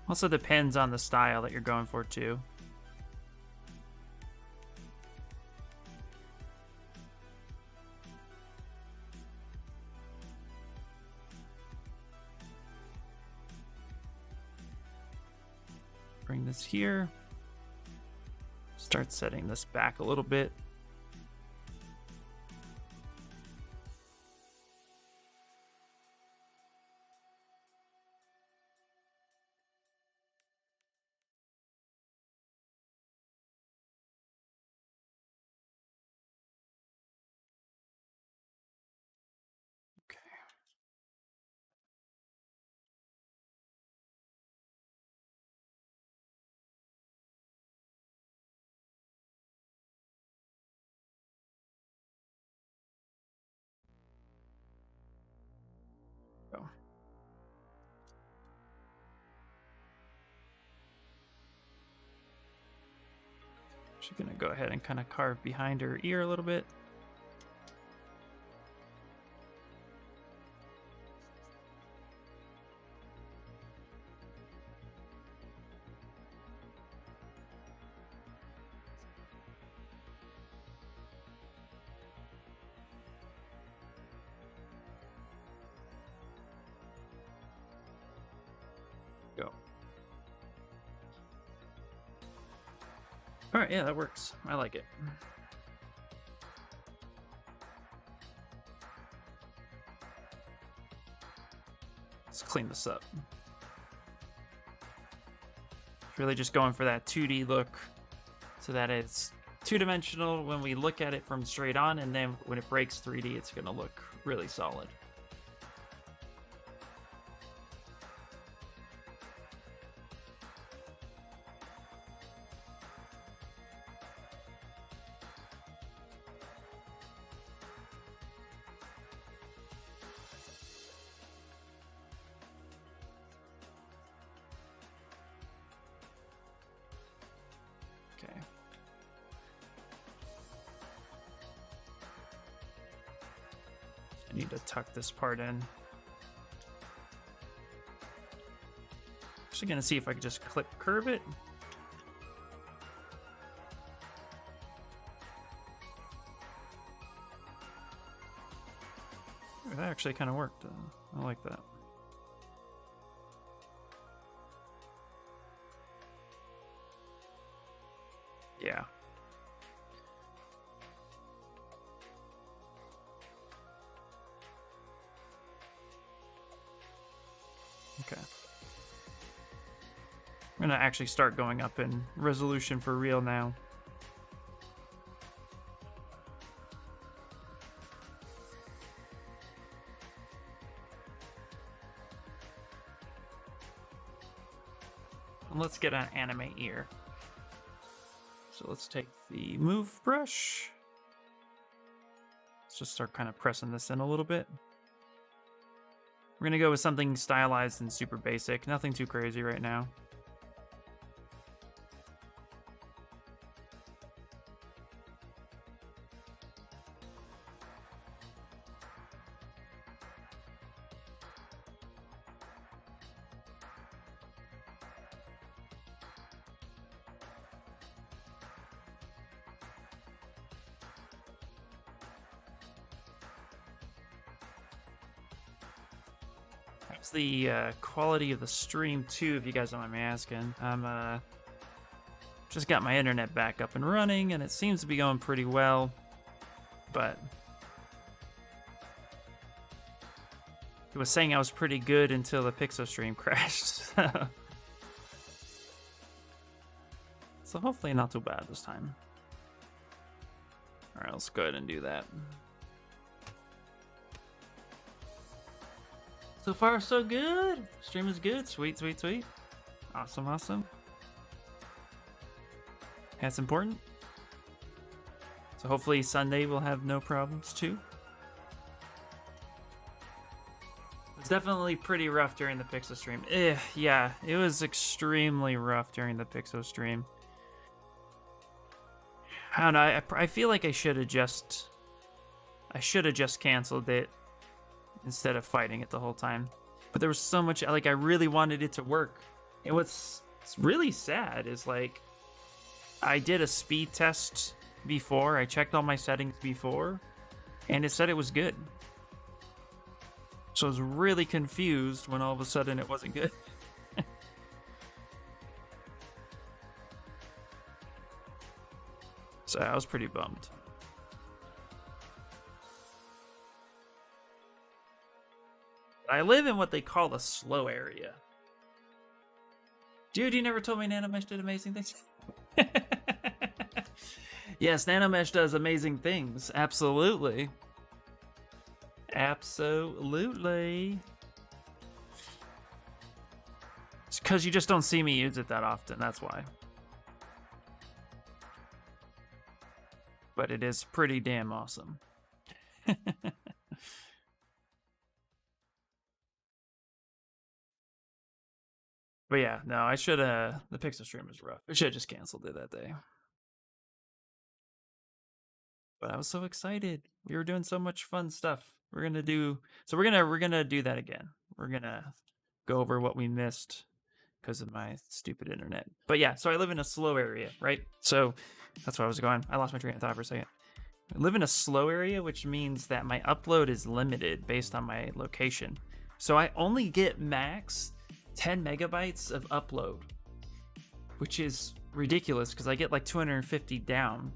Also depends on the style that you're going for too. Bring this here. Start setting this back a little bit. Go. She's gonna go ahead and kind of carve behind her ear a little bit. Go. All right, yeah, that works. I like it. Let's clean this up. It's really just going for that 2D look so that it's two-dimensional when we look at it from straight on, and then when it breaks 3D, it's gonna look really solid. Okay. I need to tuck this part in. Actually gonna see if I could just click curve it. That actually kind of worked. I like that. Yeah. Okay. I'm gonna actually start going up in resolution for real now. And let's get an anime ear. So let's take the move brush. Let's just start kind of pressing this in a little bit. We're gonna go with something stylized and super basic. Nothing too crazy right now. It's the quality of the stream too, if you guys don't mind me asking. I'm just got my internet back up and running, and it seems to be going pretty well. But it was saying I was pretty good until the Pixel stream crashed. So hopefully not too bad this time. All right, let's go ahead and do that. So far, so good. Stream is good. Sweet, sweet, sweet. Awesome, awesome. That's important. So hopefully Sunday we'll have no problems too. It's definitely pretty rough during the Pixel stream. Yeah, it was extremely rough during the Pixel stream. I don't know. I feel like I should have just canceled it instead of fighting it the whole time. But there was so much, like, I really wanted it to work. And what's really sad is, like, I did a speed test before. I checked all my settings before, and it said it was good. So I was really confused when all of a sudden it wasn't good. So I was pretty bummed. I live in what they call a slow area. Dude, you never told me Nanomesh did amazing things. Yes, Nanomesh does amazing things. Absolutely. Absolutely. It's because you just don't see me use it that often, that's why. But it is pretty damn awesome. But yeah, no, I should have. The Pixel stream was rough. I should have just canceled it that day. But I was so excited. We were doing so much fun stuff. We're gonna do that again. We're gonna go over what we missed because of my stupid internet. But yeah, so I live in a slow area, right? So that's where I was going. I lost my train of thought for a second. I live in a slow area, which means that my upload is limited based on my location. So I only get max 10 megabytes of upload, which is ridiculous because I get like 250 down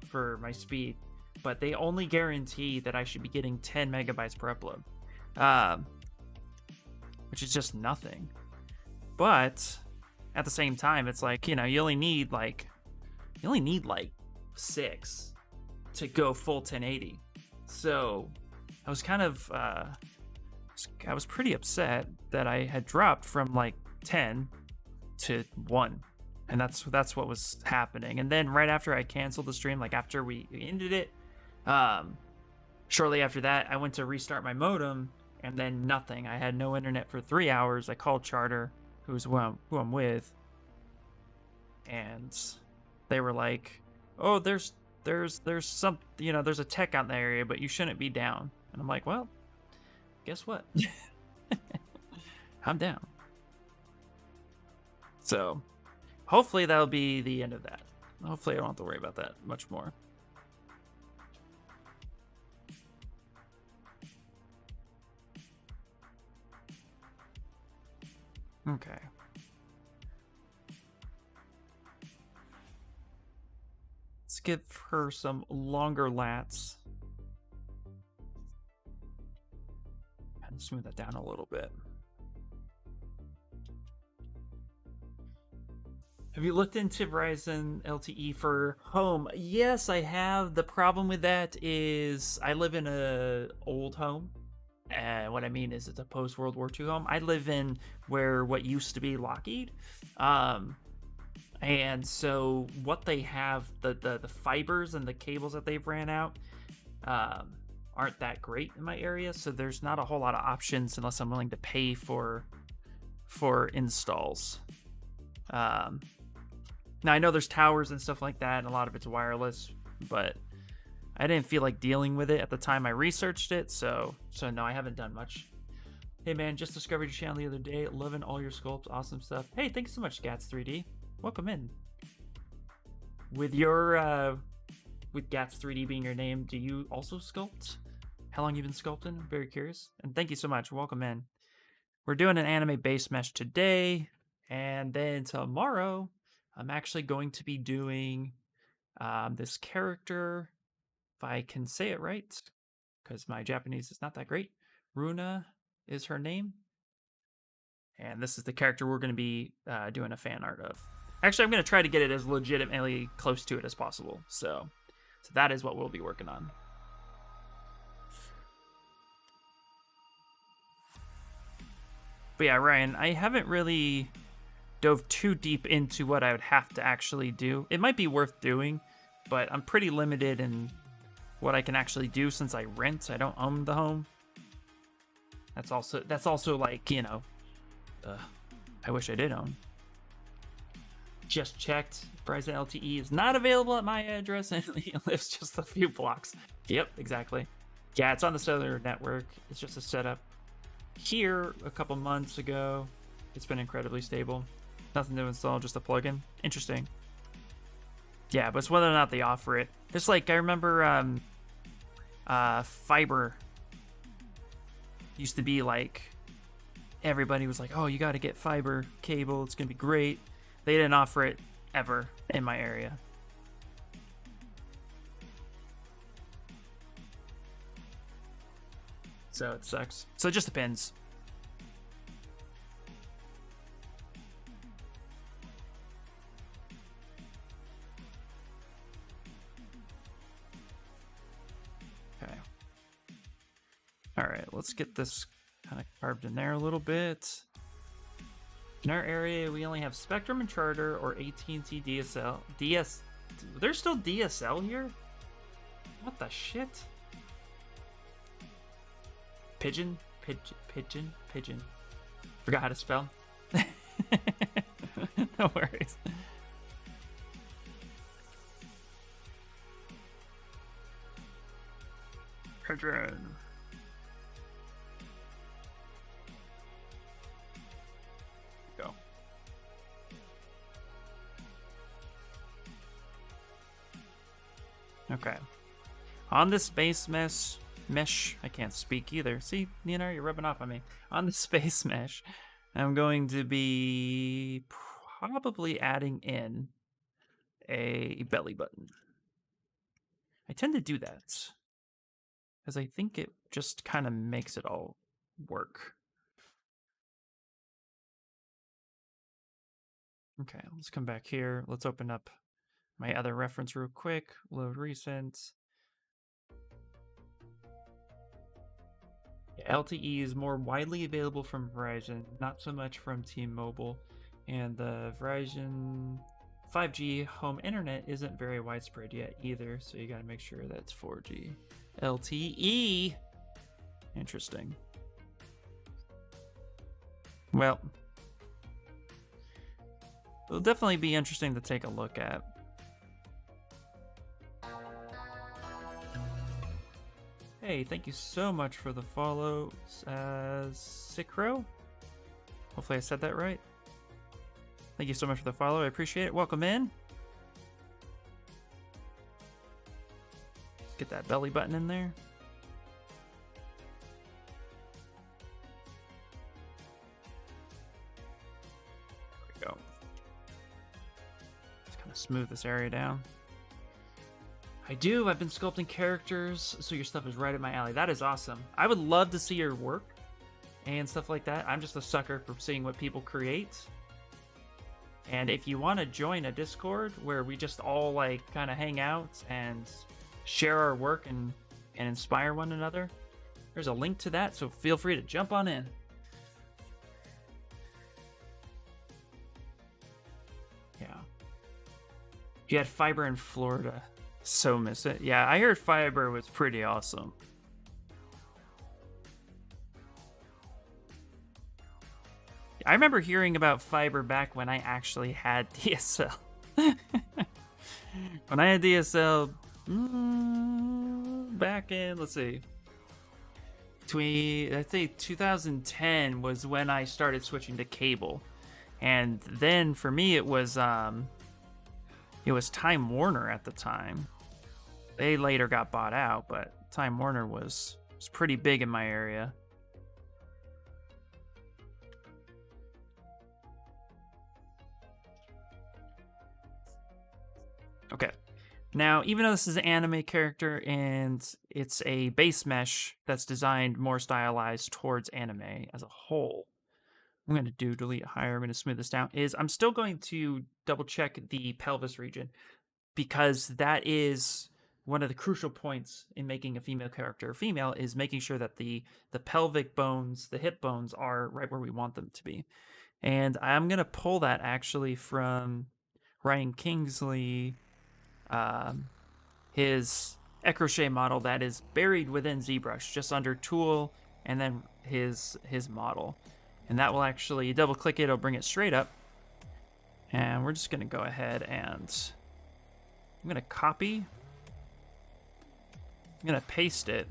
for my speed, but they only guarantee that I should be getting 10 megabytes per upload, which is just nothing. But at the same time, it's like, you know, you only need like 6 to go full 1080. So I was kind of I was pretty upset that I had dropped from like 10 to 1, and that's what was happening. And then right after I canceled the stream, like after we ended it, shortly after that I went to restart my modem, and then nothing. I had no internet for 3 hours. I called Charter, who I'm with, and they were like, oh, there's some, you know, there's a tech out in the area, but you shouldn't be down. And I'm like, well, guess what? I'm down. So hopefully that'll be the end of that. Hopefully I don't have to worry about that much more. Okay. Let's give her some longer lats. And smooth that down a little bit. Have you looked into Verizon LTE for home? Yes, I have. The problem with that is I live in an old home. What I mean is it's a post-World War II home. I live in what used to be Lockheed. And so what they have, the fibers and the cables that they've ran out aren't that great in my area. So there's not a whole lot of options unless I'm willing to pay for installs. Now I know there's towers and stuff like that, and a lot of it's wireless, but I didn't feel like dealing with it at the time I researched it, so no, I haven't done much. Hey man, just discovered your channel the other day. Loving all your sculpts, awesome stuff. Hey, thanks so much, Gats3D. Welcome in. With your with Gats3D being your name, do you also sculpt? How long you been sculpting? I'm very curious. And thank you so much. Welcome in. we're doing an anime base mesh today, and then tomorrow I'm actually going to be doing this character, if I can say it right, because my Japanese is not that great. Runa is her name, and this is the character we're going to be doing a fan art of. Actually, I'm going to try to get it as legitimately close to it as possible. So that is what we'll be working on. But yeah, Ryan, I haven't really dove too deep into what I would have to actually do. It might be worth doing, but I'm pretty limited in what I can actually do since I rent. I don't own the home. That's also like, you know, I wish I did own. Just checked. Verizon LTE is not available at my address, and it lives just a few blocks. Yep, exactly. Yeah, it's on the cellular network. It's just a setup. Here, a couple months ago, it's been incredibly stable. Nothing to install, just a plugin. Interesting. Yeah, but it's whether or not they offer it. It's like, I remember fiber used to be like, everybody was like, oh, you got to get fiber cable. It's going to be great. They didn't offer it ever in my area. So it sucks. So it just depends. Okay. All right, let's get this kind of carved in there a little bit. In our area, we only have Spectrum and Charter or AT&T DSL. There's still DSL here? What the shit? Pigeon. Forgot how to spell. No worries. Pigeon. Go. Okay. On this space mesh, I can't speak either. See, Nina, you're rubbing off on me. On the space mesh, I'm going to be probably adding in a belly button. I tend to do that because I think it just kind of makes it all work. Okay, let's come back here. Let's open up my other reference real quick. Load recent. Yeah, LTE is more widely available from Verizon, not so much from T-Mobile. And the Verizon 5G home internet isn't very widespread yet either, so you gotta make sure that's 4G. LTE! Interesting. Well, it'll definitely be interesting to take a look at. Hey, thank you so much for the follow, Sikro. Hopefully I said that right. Thank you so much for the follow. I appreciate it. Welcome in. Let's get that belly button in there. There we go. Just kind of smooth this area down. I've been sculpting characters, so your stuff is right up my alley. That is awesome. I would love to see your work and stuff like that. I'm just a sucker for seeing what people create. And if you want to join a Discord where we just all like kind of hang out and share our work and inspire one another, there's a link to that, so feel free to jump on in. Yeah. You had fiber in Florida. So miss it. Yeah, I heard fiber was pretty awesome. I remember hearing about fiber back when I actually had DSL. When I had DSL, back in, let's see, I'd say 2010 was when I started switching to cable. And then for me, it was Time Warner at the time. They later got bought out, but Time Warner was pretty big in my area. Okay. Now, even though this is an anime character and it's a base mesh that's designed more stylized towards anime as a whole, I'm going to do delete higher. I'm going to smooth this down. I'm still going to double check the pelvis region because that is one of the crucial points in making a female character female, is making sure that the pelvic bones, the hip bones, are right where we want them to be. And I'm going to pull that actually from Ryan Kingsley, his Ecrochet model that is buried within ZBrush, just under Tool and then his model. And that will actually double click it, it'll bring it straight up. And we're just going to go ahead and I'm going to copy. I'm going to paste it.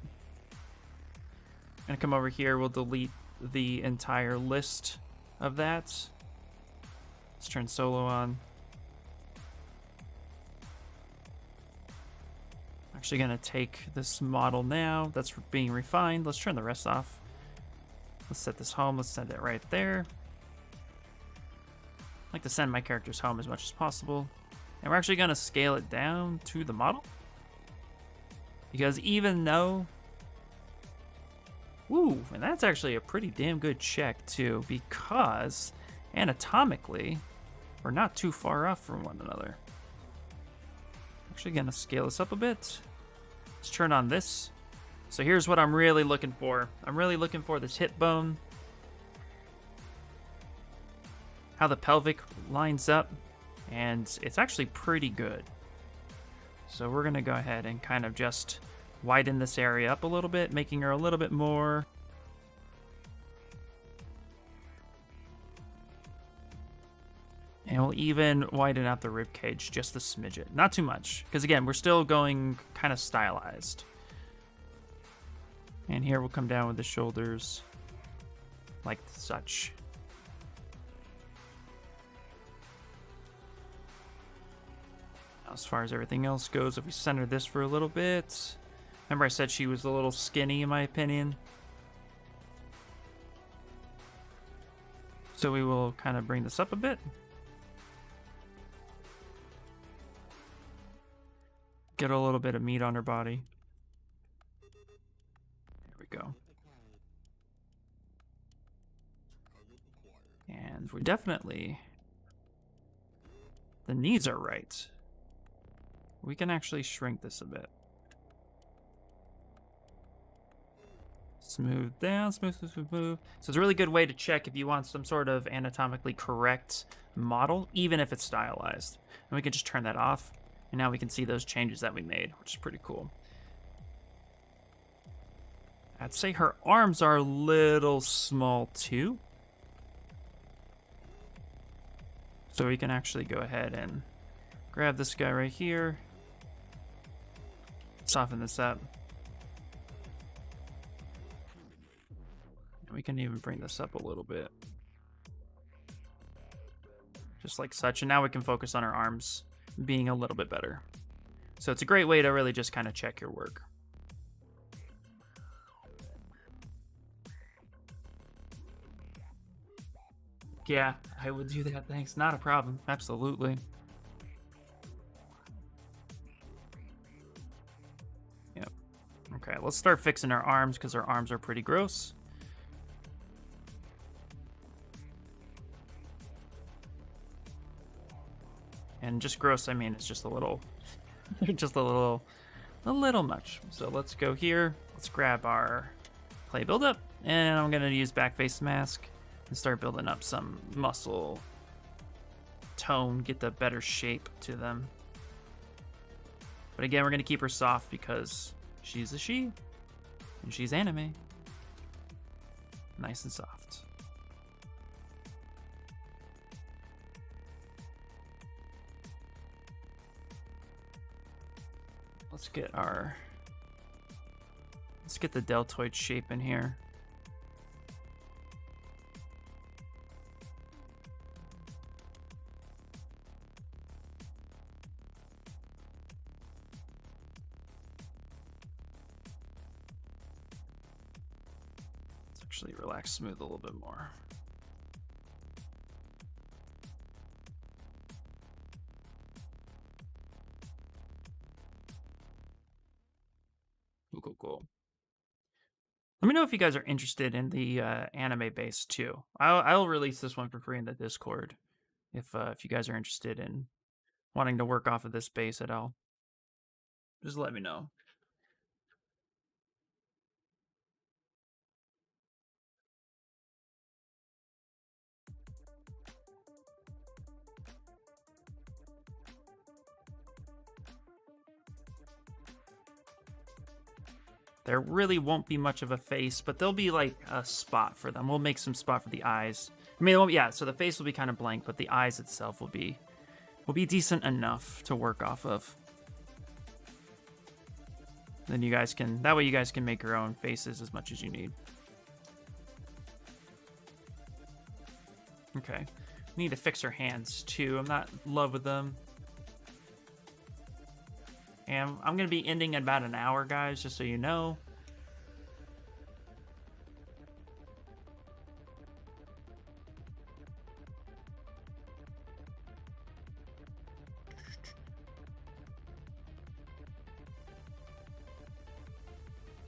I'm going to come over here, we'll delete the entire list of that. Let's turn solo on. Actually going to take this model now that's being refined. Let's turn the rest off. Let's set this home. Let's set it right there. I like to send my characters home as much as possible. And we're actually going to scale it down to the model. Because even though... Ooh, and that's actually a pretty damn good check too. Because anatomically, we're not too far off from one another. Actually going to scale this up a bit. Let's turn on this. So here's what I'm really looking for. I'm really looking for this hip bone. How the pelvic lines up. And it's actually pretty good. So we're going to go ahead and kind of just widen this area up a little bit, making her a little bit more... And we'll even widen out the rib cage just a smidget. Not too much, because again, we're still going kind of stylized. And here we'll come down with the shoulders like such. Now, as far as everything else goes, if we center this for a little bit. Remember I said she was a little skinny in my opinion. So we will kind of bring this up a bit. Get a little bit of meat on her body. There we go. And we definitely... The knees are right. We can actually shrink this a bit. Smooth down, smooth, smooth, smooth, smooth. So it's a really good way to check if you want some sort of anatomically correct model, even if it's stylized. And we can just turn that off. And now we can see those changes that we made, which is pretty cool. I'd say her arms are a little small too. So we can actually go ahead and grab this guy right here. Soften this up. And we can even bring this up a little bit. Just like such. And now we can focus on her arms being a little bit better. So it's a great way to really just kind of check your work. Yeah, I would do that. Thanks. Not a problem. Absolutely. Yep. Okay, let's start fixing her arms because her arms are pretty gross. And just gross, I mean, it's just a little, a little much. So let's go here. Let's grab our clay buildup, and I'm gonna use backface mask and start building up some muscle tone, get the better shape to them. But again, we're gonna keep her soft because she's a she, and she's anime. Nice and soft. Let's get the deltoid shape in here. Let's actually relax smooth a little bit more. Let me know if you guys are interested in the anime base too. I'll release this one for free in the Discord if you guys are interested in wanting to work off of this base at all. Just let me know. There really won't be much of a face, but there'll be like a spot for them. We'll make some spot for the eyes. I mean, yeah, so the face will be kind of blank, but the eyes itself will be decent enough to work off of. Then you guys can, that way you guys can make your own faces as much as you need. Okay. We need to fix her hands too. I'm not in love with them. And I'm going to be ending in about an hour, guys, just so you know.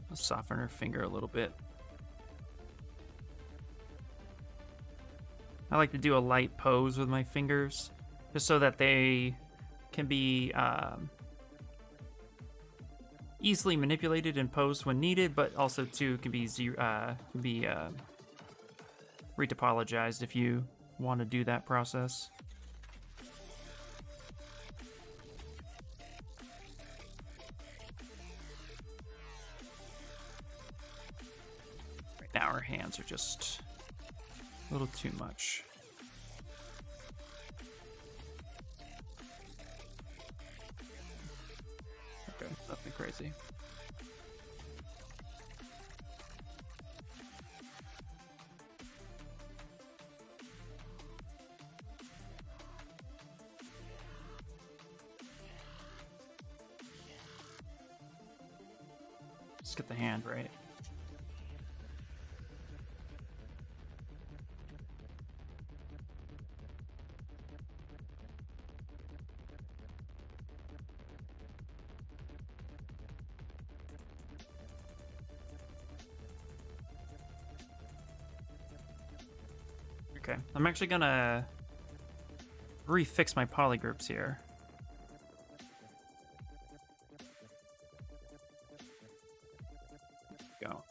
I'll soften her finger a little bit. I like to do a light pose with my fingers, just so that they can be easily manipulated and posed when needed, but also too can be retopologized if you want to do that process. Right now our hands are just a little too much. Okay, nothing crazy. Just get the hand right. Okay, I'm actually gonna refix my polygroups here. Go.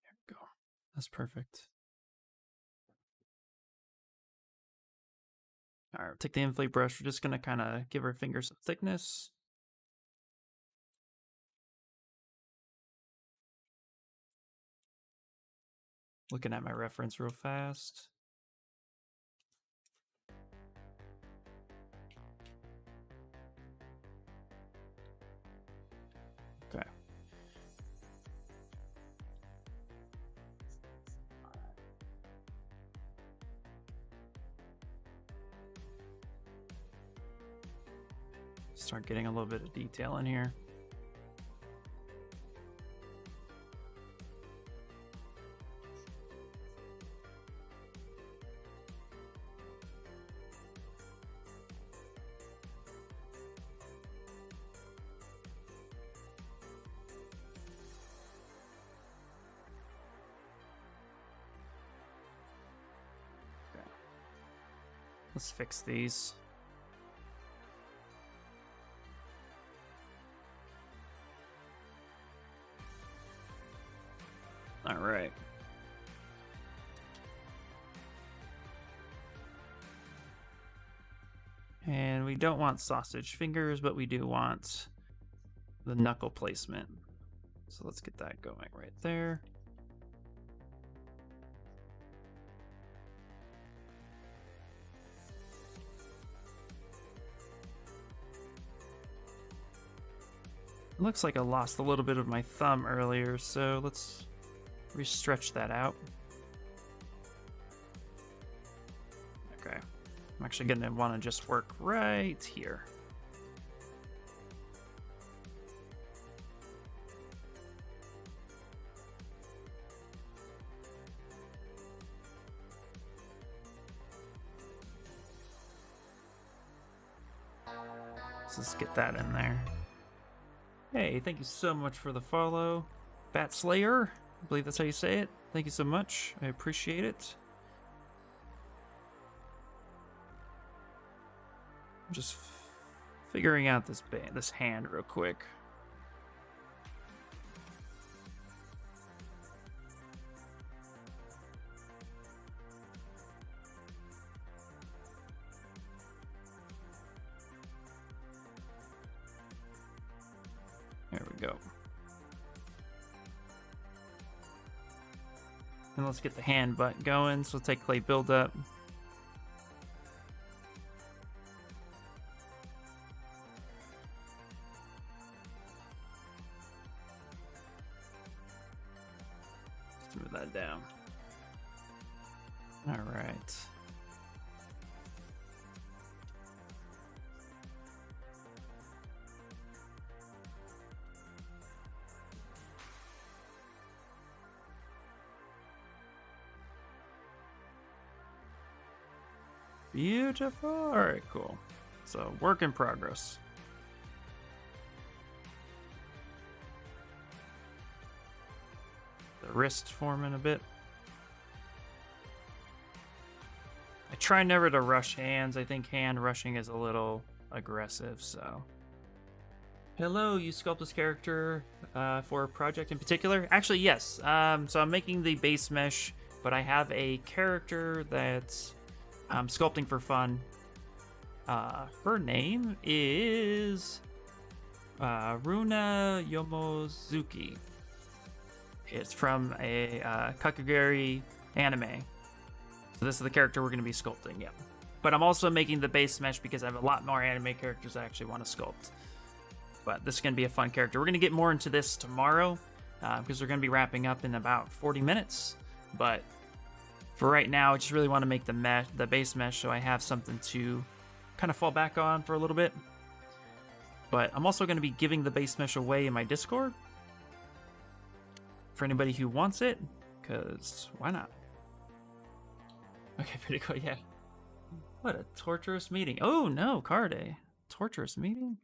There we go. That's perfect. All right, take the inflate brush. We're just gonna kind of give our finger some thickness. Looking at my reference real fast. Okay. Start getting a little bit of detail in here. Okay. Let's fix these. All right. And we don't want sausage fingers, but we do want the knuckle placement. So let's get that going right there. Looks like I lost a little bit of my thumb earlier, so let's re-stretch that out. Okay, I'm actually gonna want to just work right here. Let's get that in there. Hey, thank you so much for the follow. Bat Slayer, I believe that's how you say it. Thank you so much. I appreciate it. I'm just figuring out this hand real quick. There we go. And let's get the hand butt going. So take clay buildup. Let's move that down. All right. Beautiful. All right, cool. So work in progress. The wrist forming a bit. I try never to rush hands. I think hand rushing is a little aggressive, so. Hello, you sculpt this character for a project in particular? Actually, yes. So I'm making the base mesh, but I have a character that's sculpting for fun. Her name is Runa Yomozuki. It's from a Kakaguri anime. So this is the character we're going to be sculpting, yeah. But I'm also making the base mesh because I have a lot more anime characters I actually want to sculpt. But this is going to be a fun character. We're going to get more into this tomorrow because we're going to be wrapping up in about 40 minutes. But for right now, I just really want to make the base mesh so I have something to kind of fall back on for a little bit. But I'm also going to be giving the base mesh away in my Discord for anybody who wants it, because why not? Okay, pretty cool, yeah. What a torturous meeting. Oh no, Carde. Torturous meeting?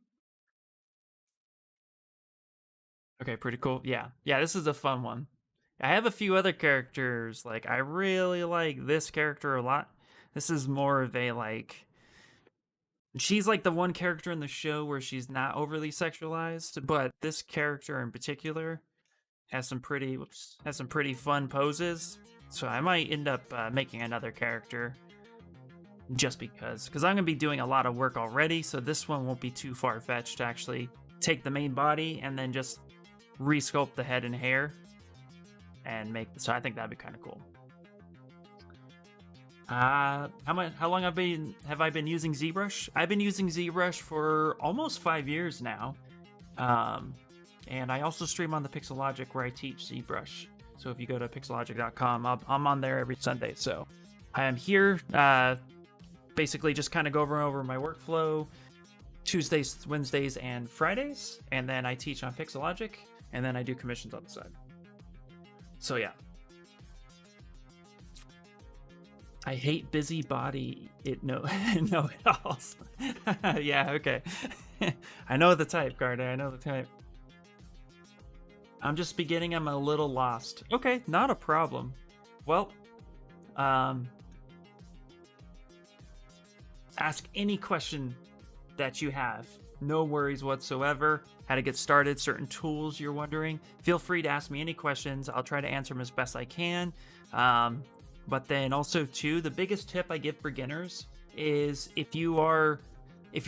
Okay, pretty cool. Yeah, this is a fun one. I have a few other characters, like, I really like this character a lot. This is more of a, like, she's like the one character in the show where she's not overly sexualized, but this character in particular has some pretty fun poses. So I might end up making another character just because I'm going to be doing a lot of work already, so this one won't be too far-fetched to actually take the main body and then just resculpt the head and hair. And make, so I think that'd be kind of cool. How long have I been using ZBrush? I've been using ZBrush for almost 5 years now, and I also stream on the Pixelogic where I teach ZBrush. So if you go to pixelogic.com, I'm on there every Sunday. So I am here, basically just kind of go over my workflow Tuesdays, Wednesdays, and Fridays, and then I teach on Pixelogic, and then I do commissions on the side. So yeah. I hate busybody know-it-alls. Yeah, okay. I know the type, Garda. I know the type. I'm just beginning. I'm a little lost. Okay, not a problem. Well, ask any question that you have. No worries whatsoever. How to get started, certain tools you're wondering. Feel free to ask me any questions. I'll try to answer them as best I can. But then also too, the biggest tip I give beginners is if you're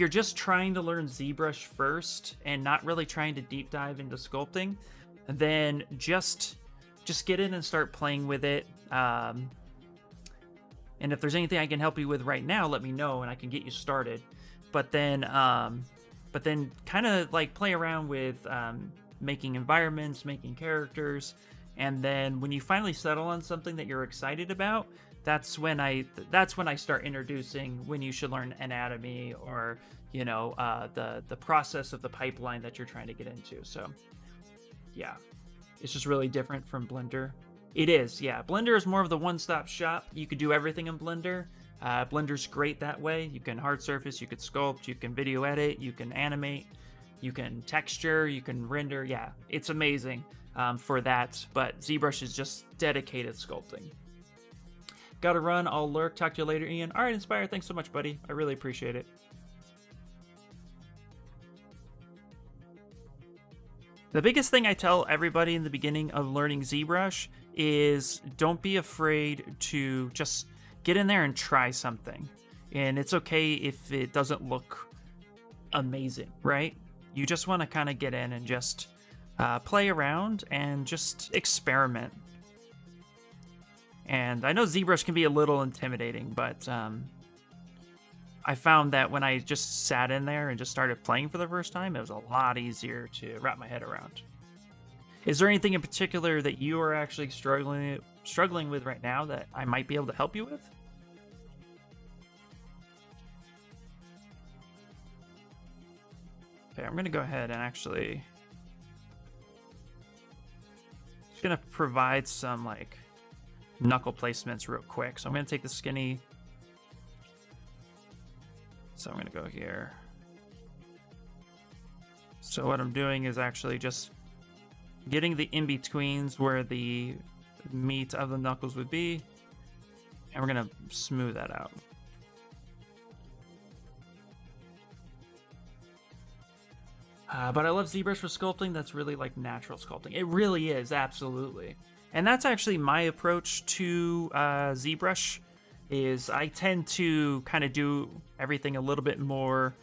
just trying to learn ZBrush first and not really trying to deep dive into sculpting, then just get in and start playing with it. And if there's anything I can help you with right now, let me know and I can get you started. But then kind of like play around with making environments, making characters, and then when you finally settle on something that you're excited about, that's when I start introducing when you should learn anatomy or the process of the pipeline that you're trying to get into. So yeah, it's just really different from Blender. It is, yeah. Blender is more of the one-stop shop. You could do everything in Blender. Blender's great that way. You can hard surface, you could sculpt, you can video edit, you can animate, you can texture, you can render. Yeah, it's amazing for that. But ZBrush is just dedicated sculpting. Gotta run. I'll lurk. Talk to you later, Ian. All right, Inspire. Thanks so much, buddy. I really appreciate it. The biggest thing I tell everybody in the beginning of learning ZBrush is don't be afraid to just get in there and try something. And it's okay if it doesn't look amazing, right? You just want to kind of get in and just play around and just experiment. And I know ZBrush can be a little intimidating, but I found that when I just sat in there and just started playing for the first time, it was a lot easier to wrap my head around. Is there anything in particular that you are actually struggling with right now that I might be able to help you with? Okay, I'm going to go ahead and actually just going to provide some like knuckle placements real quick. So I'm going to take the skinny. So I'm going to go here. So what I'm doing is actually just getting the in-betweens where the meat of the knuckles would be. And we're going to smooth that out. But I love ZBrush for sculpting. That's really like natural sculpting. It really is, absolutely. And that's actually my approach to ZBrush. Is I tend to kind of do everything a little bit more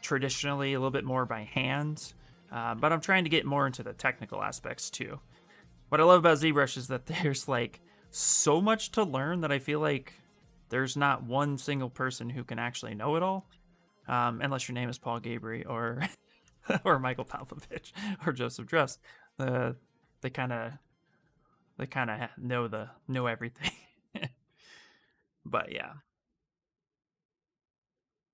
traditionally, a little bit more by hand. But I'm trying to get more into the technical aspects too. What I love about ZBrush is that there's like so much to learn that I feel like there's not one single person who can actually know it all. Unless your name is Paul Gabry or or Michael Palpovich or Joseph Drust. They kind of know everything. But yeah.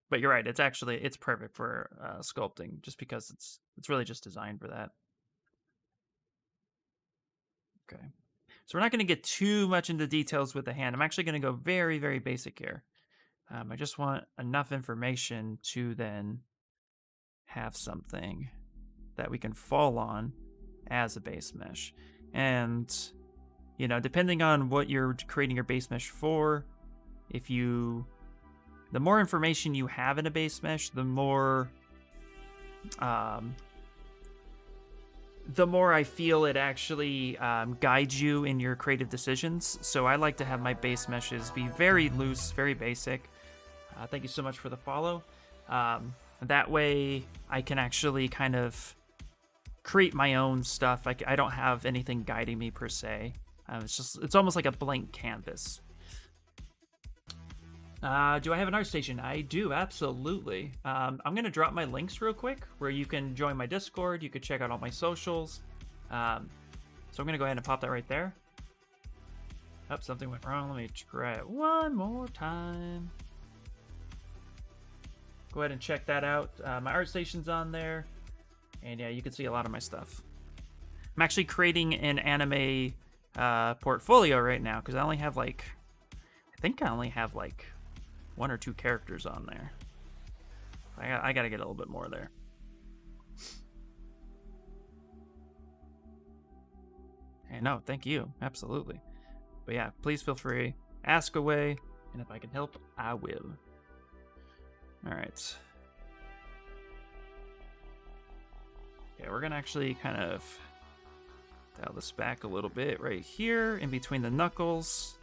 But you're right, it's perfect for sculpting just because it's really just designed for that. Okay. So we're not going to get too much into details with the hand. I'm actually going to go very, very basic here. I just want enough information to then have something that we can fall on as a base mesh. And, you know, depending on what you're creating your base mesh for, the more information you have in a base mesh, the more I feel it actually guides you in your creative decisions. So I like to have my base meshes be very loose, very basic. Thank you so much for the follow. That way I can actually kind of create my own stuff. I don't have anything guiding me per se. It's almost like a blank canvas. Do I have an art station? I do, absolutely. I'm going to drop my links real quick where you can join my Discord. You could check out all my socials. So I'm going to go ahead and pop that right there. Oh, something went wrong. Let me try it one more time. Go ahead and check that out. My art station's on there. And yeah, you can see a lot of my stuff. I'm actually creating an anime portfolio right now because I think I only have like 1 or 2 characters on there. I gotta get a little bit more there. Hey, no, thank you. Absolutely. But yeah, please feel free. Ask away. And if I can help, I will. All right. Okay, we're gonna actually kind of dial this back a little bit right here in between the knuckles.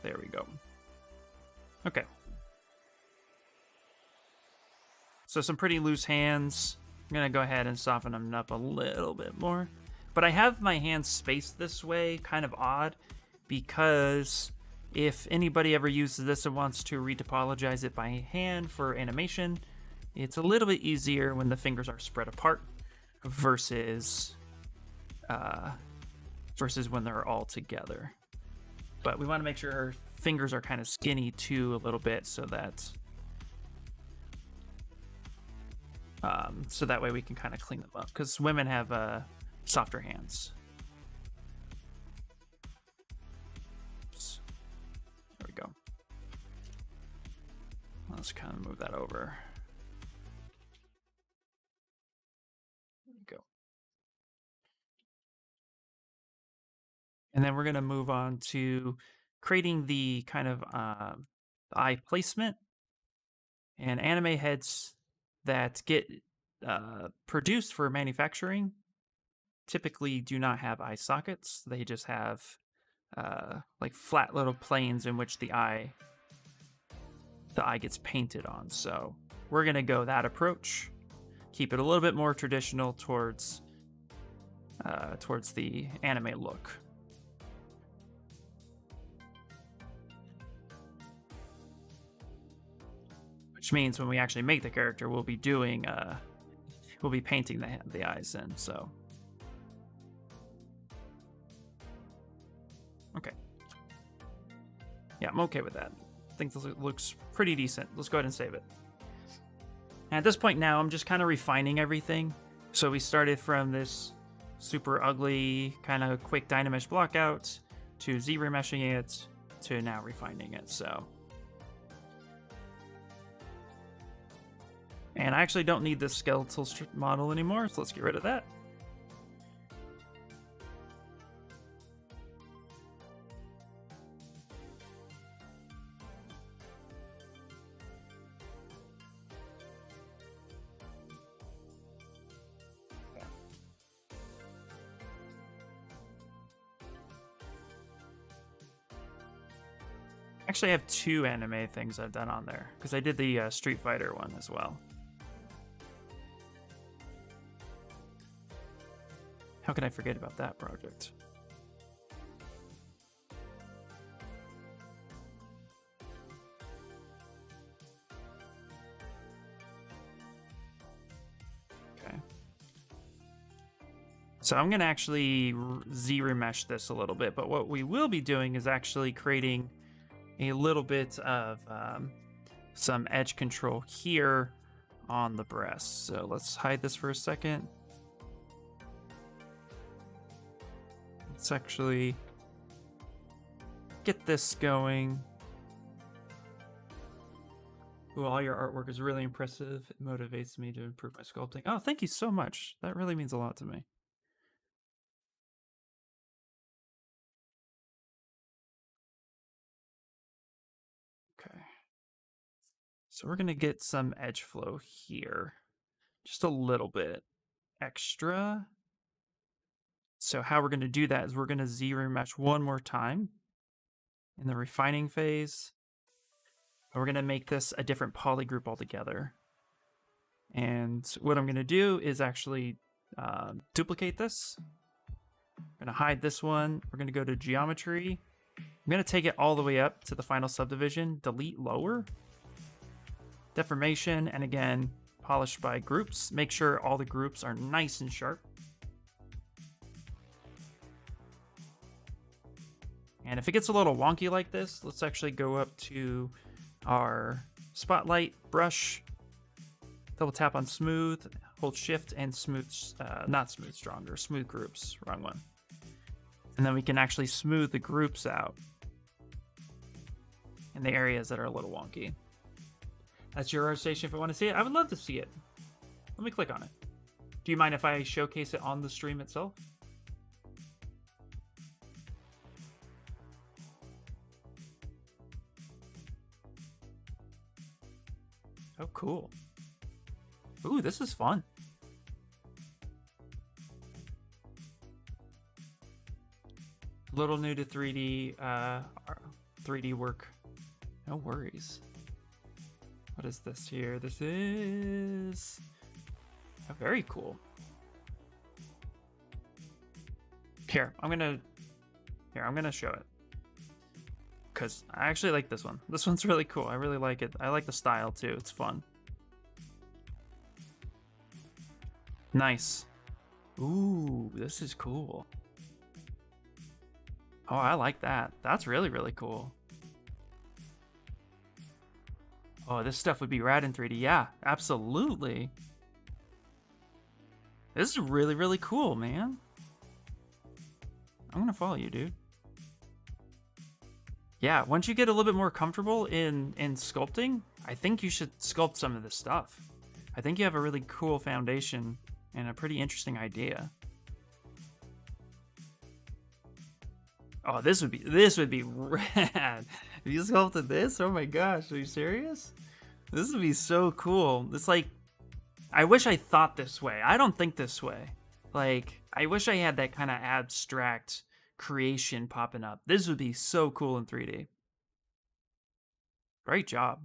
There we go. Okay. So some pretty loose hands. I'm going to go ahead and soften them up a little bit more. But I have my hands spaced this way, kind of odd, because if anybody ever uses this and wants to retopologize it by hand for animation, it's a little bit easier when the fingers are spread apart versus when they're all together. But we want to make sure our fingers are kind of skinny too a little bit so that way we can kind of clean them up, because women have softer hands. Oops. There we go. Let's kind of move that over. There we go. And then we're going to move on to creating the kind of eye placement and anime heads that get produced for manufacturing typically do not have eye sockets. They just have like flat little planes in which the eye gets painted on. So we're going to go that approach, keep it a little bit more traditional towards the anime look. Which means when we actually make the character, we'll be doing we'll be painting the eyes in. So okay, yeah, I'm okay with that. I think this looks pretty decent. Let's go ahead and save it. And at this point now, I'm just kind of refining everything. So we started from this super ugly kind of quick Dynamesh blockout to Z-remeshing it to now refining it. So. And I actually don't need this skeletal model anymore, so let's get rid of that. Actually, I have 2 anime things I've done on there, because I did the Street Fighter one as well. How could I forget about that project? Okay. So I'm going to actually Z-remesh this a little bit, but what we will be doing is actually creating a little bit of some edge control here on the breast. So let's hide this for a second. Let's actually get this going. Ooh, all your artwork is really impressive. It motivates me to improve my sculpting. Oh, thank you so much. That really means a lot to me. Okay. So we're going to get some edge flow here. Just a little bit extra. So how we're going to do that is we're going to Z-remesh one more time in the refining phase. And we're going to make this a different poly group altogether. And what I'm going to do is actually duplicate this. I'm going to hide this one. We're going to go to geometry. I'm going to take it all the way up to the final subdivision. Delete lower. Deformation. And again, polish by groups. Make sure all the groups are nice and sharp. And if it gets a little wonky like this, let's actually go up to our spotlight brush, double tap on smooth, hold shift and smooth, not smooth stronger, smooth groups, wrong one. And then we can actually smooth the groups out in the areas that are a little wonky. That's your ArtStation if I want to see it. I would love to see it. Let me click on it. Do you mind if I showcase it on the stream itself? Oh, cool. Ooh, this is fun. Little new to 3D work. No worries. What is this here? This is very cool. Here, I'm gonna show it. Because I actually like this one. This one's really cool. I really like it. I like the style too. It's fun. Nice. Ooh, this is cool. Oh, I like that. That's really, really cool. Oh, this stuff would be rad in 3D. Yeah, absolutely. This is really, really cool, man. I'm gonna follow you, dude. Yeah, once you get a little bit more comfortable in sculpting, I think you should sculpt some of this stuff. I think you have a really cool foundation and a pretty interesting idea. Oh, this would be rad. If you sculpted this, oh my gosh, are you serious? This would be so cool. It's like, I wish I thought this way. I don't think this way. Like, I wish I had that kind of abstract creation popping up. This would be so cool in 3D. Great job.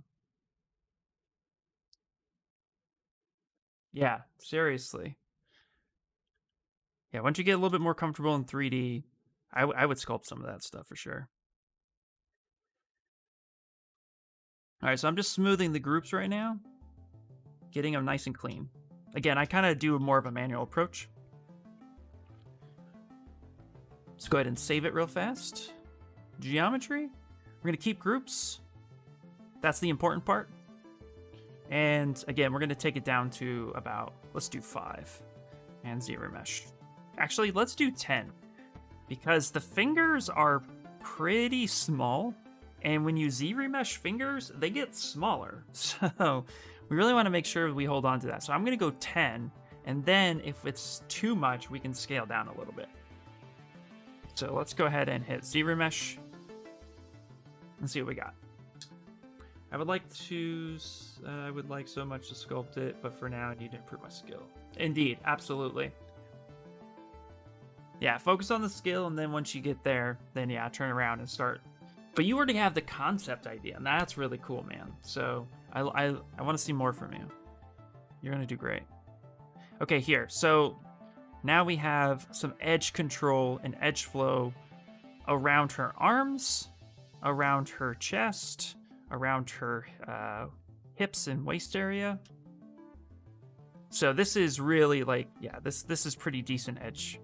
Yeah, seriously. Yeah, once you get a little bit more comfortable in 3D, I would sculpt some of that stuff for sure. All right, so I'm just smoothing the groups right now, getting them nice and clean. Again, I kind of do more of a manual approach. Let's go ahead and save it real fast. Geometry. We're going to keep groups. That's the important part. And again, we're going to take it down to about, let's do 5 and ZRemesh. Actually, let's do 10 because the fingers are pretty small. And when you ZRemesh fingers, they get smaller. So we really want to make sure we hold on to that. So I'm going to go 10. And then if it's too much, we can scale down a little bit. So let's go ahead and hit ZRemesh and see what we got. I would like so much to sculpt it, but for now I need to improve my skill. Indeed, absolutely. Yeah, focus on the skill, and then once you get there, then yeah, turn around and start. But you already have the concept idea, and that's really cool, man. So I want to see more from you. You're gonna do great. Okay, here. So now we have some edge control and edge flow around her arms, around her chest, around her hips and waist area. So this is really like, yeah, this is pretty decent edge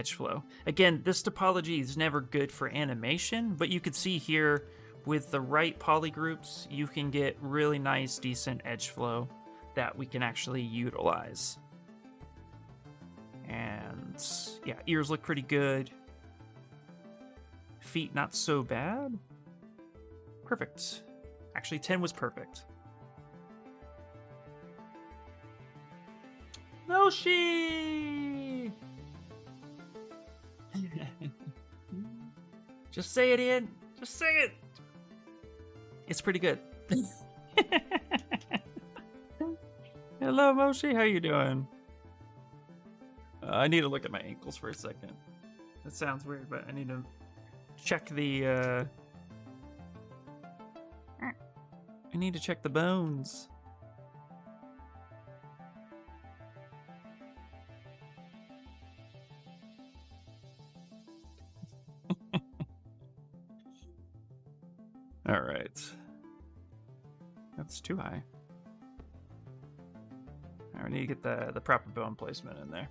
flow. Again, this topology is never good for animation, but you could see here with the right poly groups, you can get really nice, decent edge flow that we can actually utilize. And yeah, ears look pretty good. Feet not so bad. Perfect. Actually, 10 was perfect. Moshi! Just say it, Ian. Just say it. It's pretty good. Hello, Moshi. How you doing? I need to look at my ankles for a second. That sounds weird, but I need to check the I need to check the bones. All right. That's too high. I need to get the proper bone placement in there.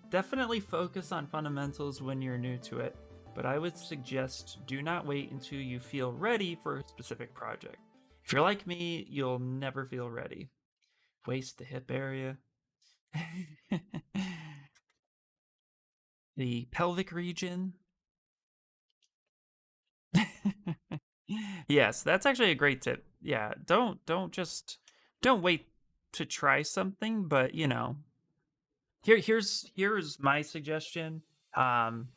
Definitely focus on fundamentals when you're new to it, but I would suggest do not wait until you feel ready for a specific project. If you're like me, you'll never feel ready. Waist the hip area. The pelvic region. Yes, that's actually a great tip. Yeah, don't wait to try something, but you know, here's my suggestion. Kind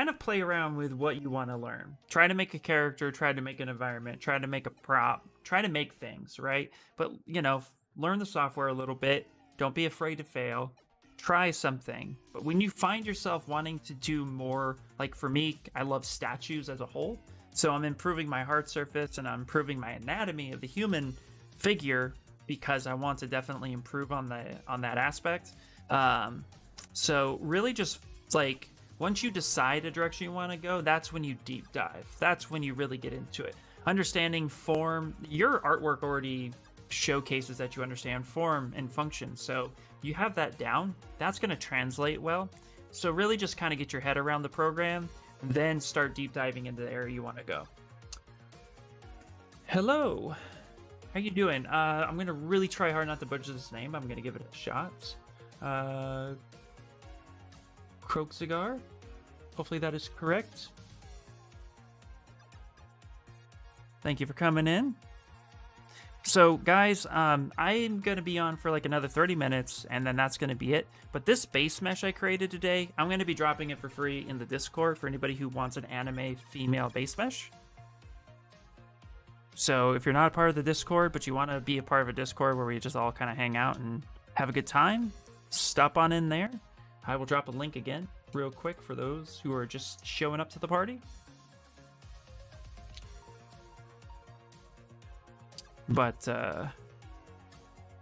of play around with what you want to learn. Try to make a character, try to make an environment, try to make a prop, try to make things, right? But you know, learn the software a little bit. Don't be afraid to fail. Try something. But when you find yourself wanting to do more, like for me, I love statues as a whole. So I'm improving my hard surface and I'm improving my anatomy of the human figure because I want to definitely improve on that aspect. So really just like once you decide a direction you want to go, that's when you deep dive. That's when you really get into it. Understanding form, your artwork already showcases that you understand form and function. So you have that down, that's going to translate well. So really just kind of get your head around the program, then start deep diving into the area you want to go. Hello. How you doing? I'm gonna really try hard not to butcher this name. I'm gonna give it a shot. Croak Cigar. Hopefully that is correct. Thank you for coming in. So, guys, I'm going to be on for like another 30 minutes, and then that's going to be it. But this base mesh I created today, I'm going to be dropping it for free in the Discord for anybody who wants an anime female base mesh. So, if you're not a part of the Discord, but you want to be a part of a Discord where we just all kind of hang out and have a good time, stop on in there. I will drop a link again real quick for those who are just showing up to the party. But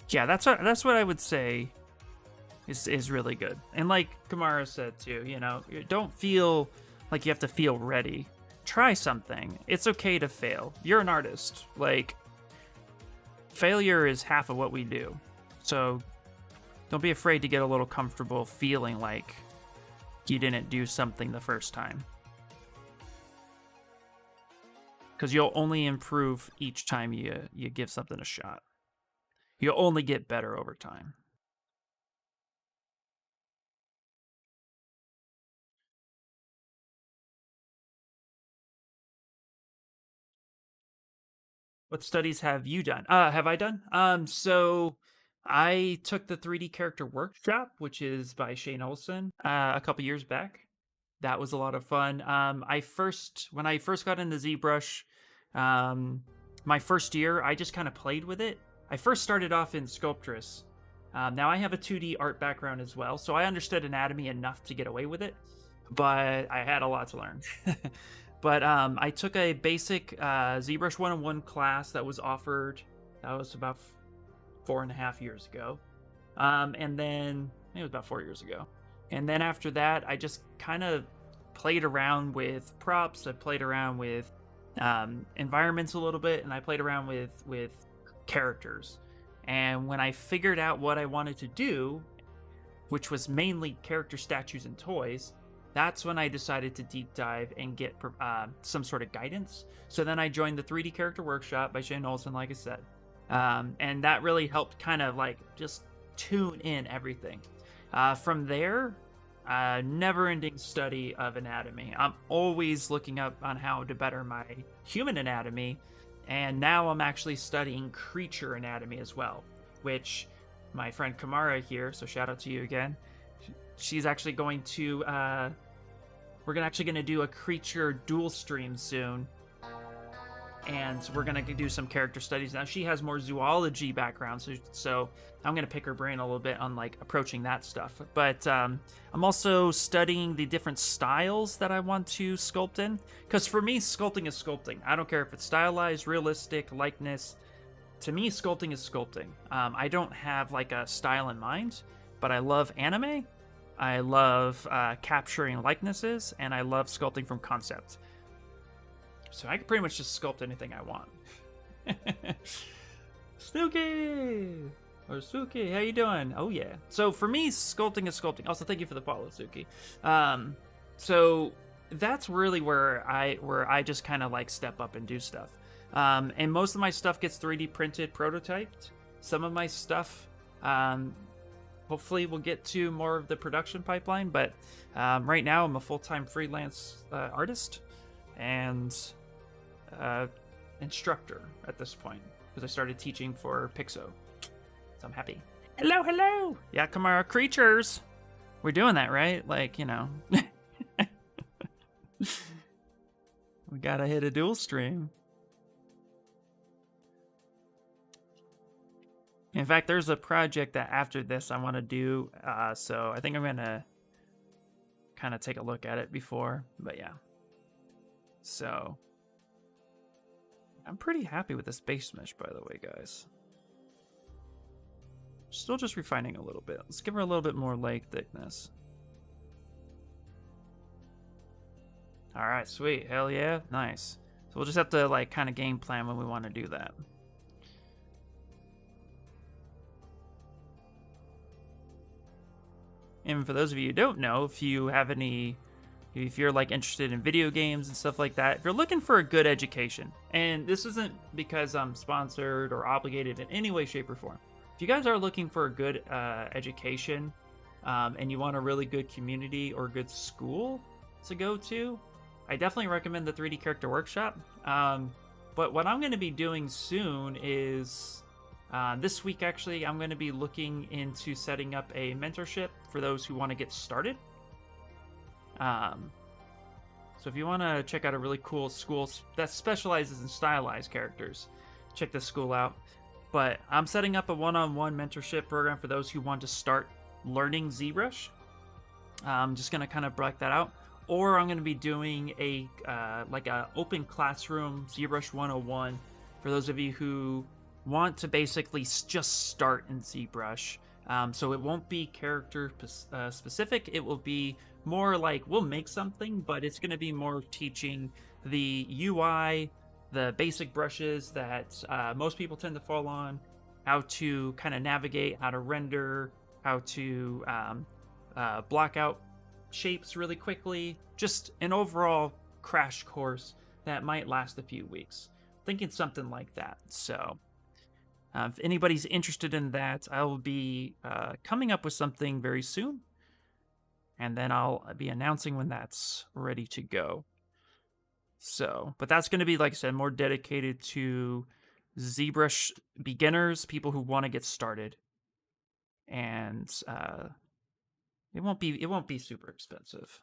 yeah, that's what I would say is really good. And like Kamara said too, you know, don't feel like you have to feel ready. Try something. It's okay to fail. You're an artist. Like, failure is half of what we do. So don't be afraid to get a little comfortable feeling like you didn't do something the first time. Because you'll only improve each time you give something a shot. You'll only get better over time. What studies have you done? Have I done? So I took the 3D character workshop, which is by Shane Olson, a couple years back. That was a lot of fun. When I first got into ZBrush, my first year, I just kind of played with it. I first started off in Sculptress. Now I have a 2D art background as well, so I understood anatomy enough to get away with it, but I had a lot to learn. But I took a basic ZBrush 101 class that was offered. That was about 4.5 years ago. And then, I think it was about 4 years ago. And then after that, I just kind of played around with props. I played around with environments a little bit, and I played around with characters. And when I figured out what I wanted to do, which was mainly character statues and toys, that's when I decided to deep dive and get some sort of guidance. So then I joined the 3D Character Workshop by Shane Olson, like I said. And that really helped kind of like just tune in everything. From there, never-ending study of anatomy. I'm always looking up on how to better my human anatomy, and now I'm actually studying creature anatomy as well, which my friend Kamara here, so shout out to you again, she's actually going to, we're actually going to do a creature dual stream soon, and we're going to do some character studies. Now, she has more zoology background, so I'm going to pick her brain a little bit on, like, approaching that stuff. But I'm also studying the different styles that I want to sculpt in, because for me, sculpting is sculpting. I don't care if it's stylized, realistic, likeness. To me, sculpting is sculpting. I don't have, like, a style in mind, but I love anime, I love capturing likenesses, and I love sculpting from concept. So I can pretty much just sculpt anything I want. Suki! Or Suki, how you doing? Oh yeah. So for me, sculpting is sculpting. Also, thank you for the follow, Suki. So that's really where I just kind of like step up and do stuff. And most of my stuff gets 3D printed, prototyped. Some of my stuff, hopefully we'll get to more of the production pipeline. But right now, I'm a full-time freelance artist and instructor at this point, because I started teaching for Pixo, so I'm happy. Hello. Yeah, Kamara, creatures, we're doing that, right? Like, you know, we gotta hit a dual stream. In fact, there's a project that after this I want to do, so I think I'm gonna kind of take a look at it before, but yeah. So I'm pretty happy with this base mesh, by the way, guys. Still just refining a little bit. Let's give her a little bit more leg thickness. All right, sweet. Hell yeah. Nice. So we'll just have to like kind of game plan when we want to do that. And for those of you who don't know, if you have any if you're like interested in video games and stuff like that, if you're looking for a good education, and this isn't because I'm sponsored or obligated in any way, shape, or form. If you guys are looking for a good education, and you want a really good community or good school to go to, I definitely recommend the 3D Character Workshop. But what I'm going to be doing soon is, this week actually, I'm going to be looking into setting up a mentorship for those who want to get started. So if you want to check out a really cool school that specializes in stylized characters, check this school out. But I'm setting up a one-on-one mentorship program for those who want to start learning ZBrush. I'm just going to kind of break that out. Or I'm going to be doing a like a open classroom ZBrush 101 for those of you who want to basically just start in ZBrush. So it won't be character specific. It will be more like we'll make something, but it's going to be more teaching the UI, the basic brushes that most people tend to fall on, how to kind of navigate, how to render, how to block out shapes really quickly. Just an overall crash course that might last a few weeks. Thinking something like that. So if anybody's interested in that, I will be coming up with something very soon. And then I'll be announcing when that's ready to go. So, but that's going to be, like I said, more dedicated to ZBrush beginners, people who want to get started. And it won't be super expensive.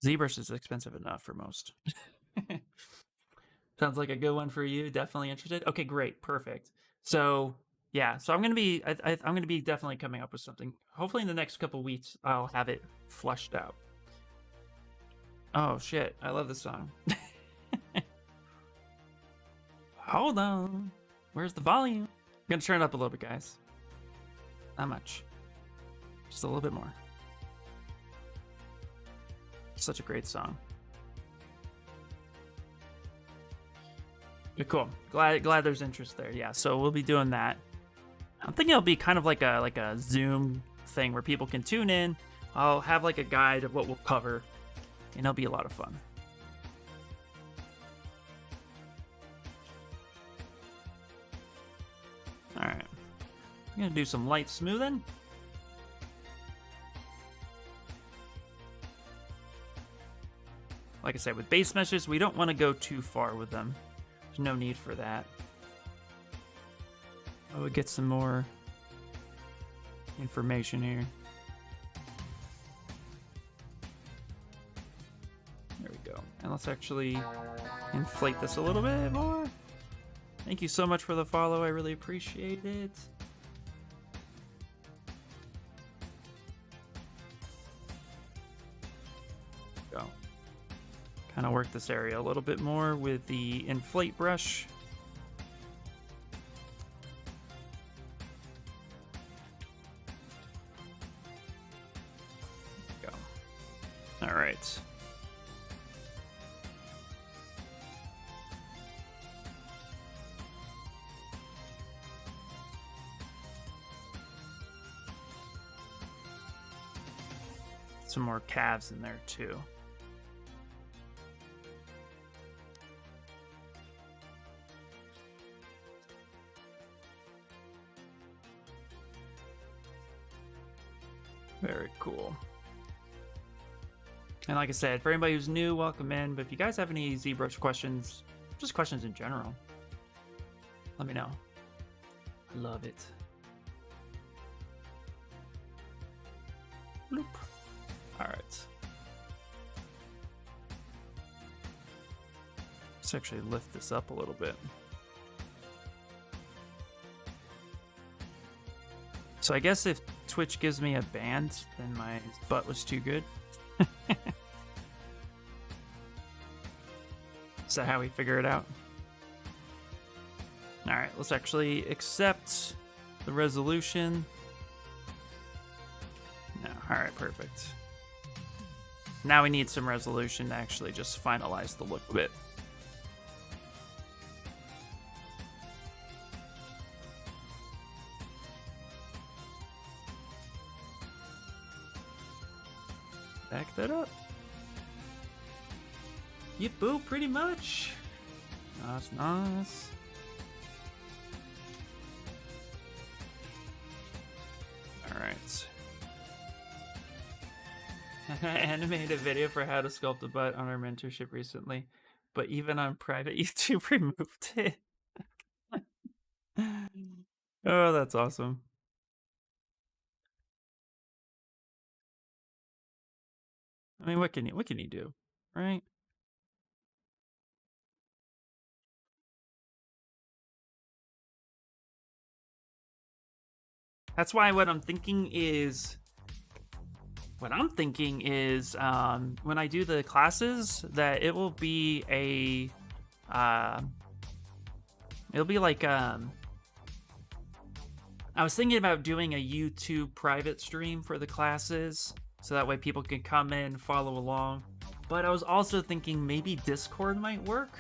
ZBrush is expensive enough for most. Sounds like a good one for you. Definitely interested. Okay, great, perfect. So yeah, so I'm gonna be I'm gonna be definitely coming up with something. Hopefully in the next couple weeks I'll have it flushed out. Oh shit, I love this song. Hold on, where's the volume? I'm gonna turn it up a little bit, guys. Not much, just a little bit more. Such a great song. Cool. Glad there's interest there. Yeah, so we'll be doing that. I'm thinking it'll be kind of like a Zoom thing where people can tune in. I'll have like a guide of what we'll cover, and it'll be a lot of fun. All right, I'm gonna do some light smoothing. Like I said, with base meshes, we don't want to go too far with them. There's no need for that. Oh, we'll get some more information here. There we go. And let's actually inflate this a little bit more. Thank you so much for the follow. I really appreciate it. Go. Kind of work this area a little bit more with the inflate brush. Go. All right. Some more calves in there too. Very cool. And like I said, for anybody who's new, welcome in. But if you guys have any ZBrush questions, just questions in general, let me know. I love it. Bloop. All right. Let's actually lift this up a little bit. So I guess if Twitch gives me a ban, then my butt was too good. Is that how we figure it out? All right, let's actually accept the resolution. No, all right, perfect. Now we need some resolution to actually just finalize the look a bit. Back that up. Yep, boo, pretty much. Nice, nice. Alright. I animated a video for how to sculpt a butt on our mentorship recently, but even on private YouTube removed it. Oh, that's awesome. I mean, what can you do, right? That's why what I'm thinking is when I do the classes that it will be a it'll be like I was thinking about doing a YouTube private stream for the classes so that way people can come in, follow along. But I was also thinking maybe Discord might work.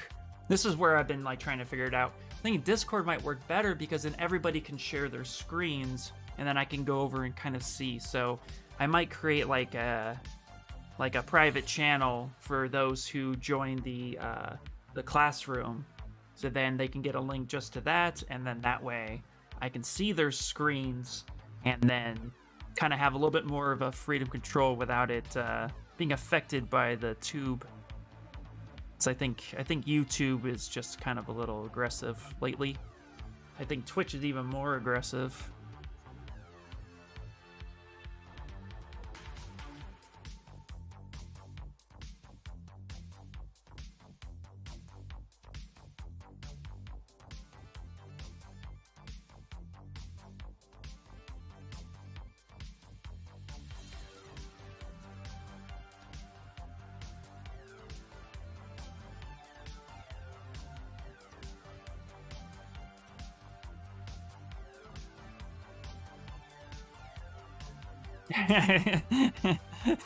This is where I've been like trying to figure it out. I think Discord might work better because then everybody can share their screens and then I can go over and kind of see. So I might create like a private channel for those who join the classroom. So then they can get a link just to that, and then that way I can see their screens and then kind of have a little bit more of a freedom control without it being affected by the tube. So I think YouTube is just kind of a little aggressive lately. I think Twitch is even more aggressive.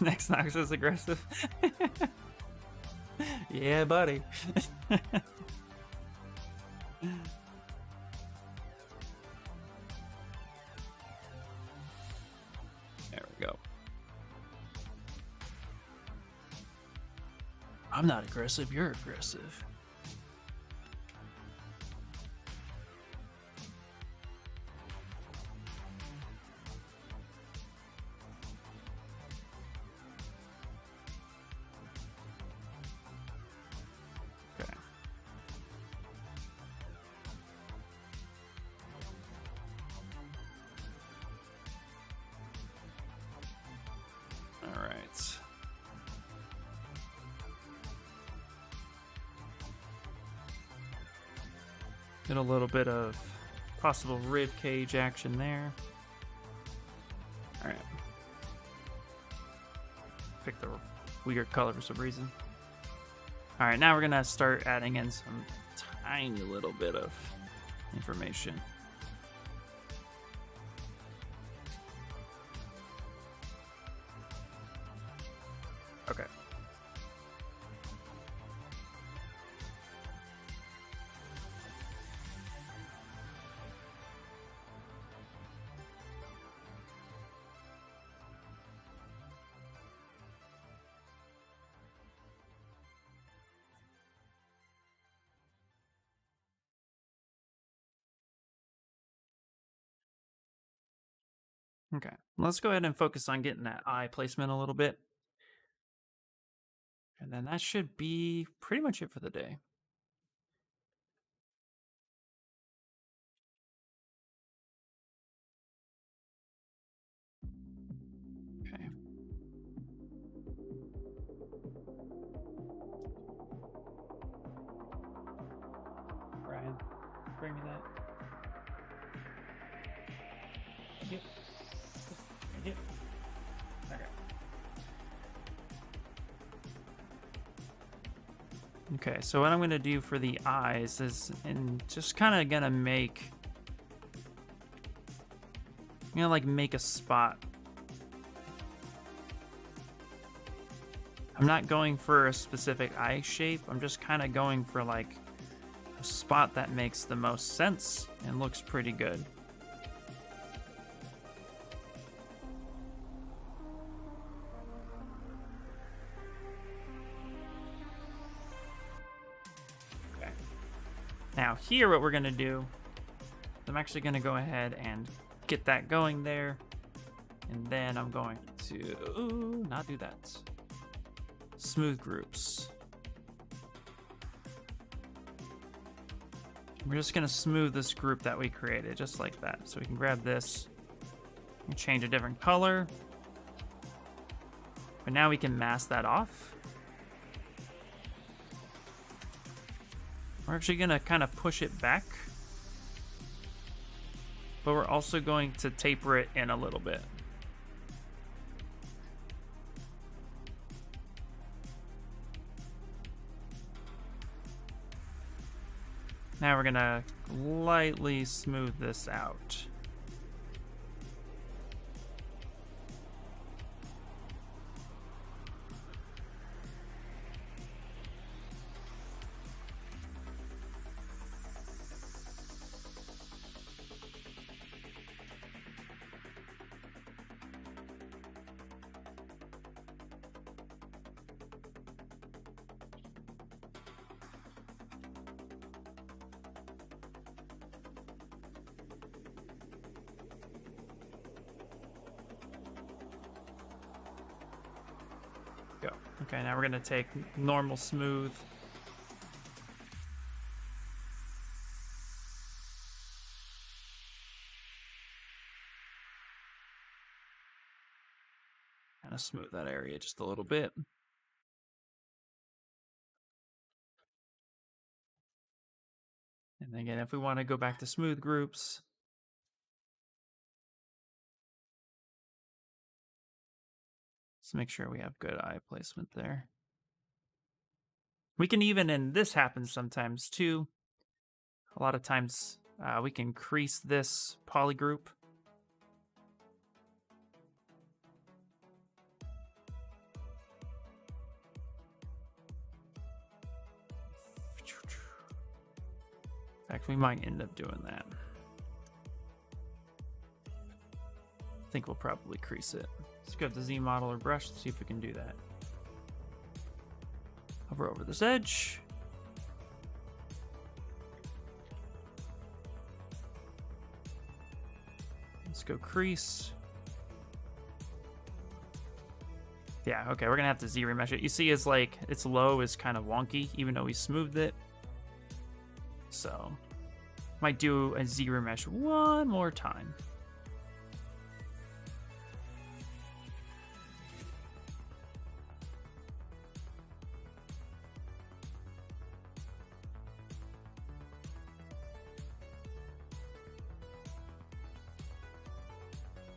Next Nox is aggressive. Yeah, buddy. There we go. I'm not aggressive, you're aggressive. Get a little bit of possible rib cage action there. All right. Pick the weird color for some reason. All right, now we're gonna start adding in some tiny little bit of information. Okay. Okay, let's go ahead and focus on getting that eye placement a little bit. And then that should be pretty much it for the day. Okay. Brian, bring me that. Yep. Yep. Okay. Okay, so what I'm going to do for the eyes is, and just kind of going to make, like make a spot. I'm not going for a specific eye shape. I'm just kind of going for like a spot that makes the most sense and looks pretty good. Now here, what we're gonna do, I'm actually gonna go ahead and get that going there. And then I'm going to not do that. Smooth groups. We're just gonna smooth this group that we created, just like that. So we can grab this and change a different color. But now we can mask that off. We're actually gonna kind of push it back. But we're also going to taper it in a little bit. Now we're gonna lightly smooth this out. Go. Okay, now we're gonna take normal smooth. Kind of smooth that area just a little bit. And again, if we want to go back to smooth groups, let's make sure we have good eye placement there. We can even, and this happens sometimes too, a lot of times we can crease this poly group. In fact, we might end up doing that. I think we'll probably crease it. Let's go to Z model or brush, see if we can do that. Hover over this edge. Let's go crease. Yeah, okay, we're gonna have to Z remesh it. You see, it's like its low is kind of wonky, even though we smoothed it. So, might do a Z remesh one more time.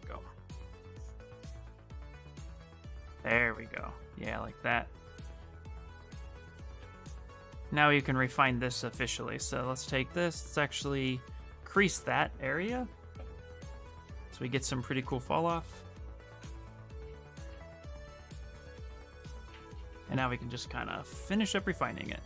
Go. There we go. Yeah, like that. Now you can refine this officially. So let's take this. Let's actually crease that area. So we get some pretty cool fall off. And now we can just kind of finish up refining it.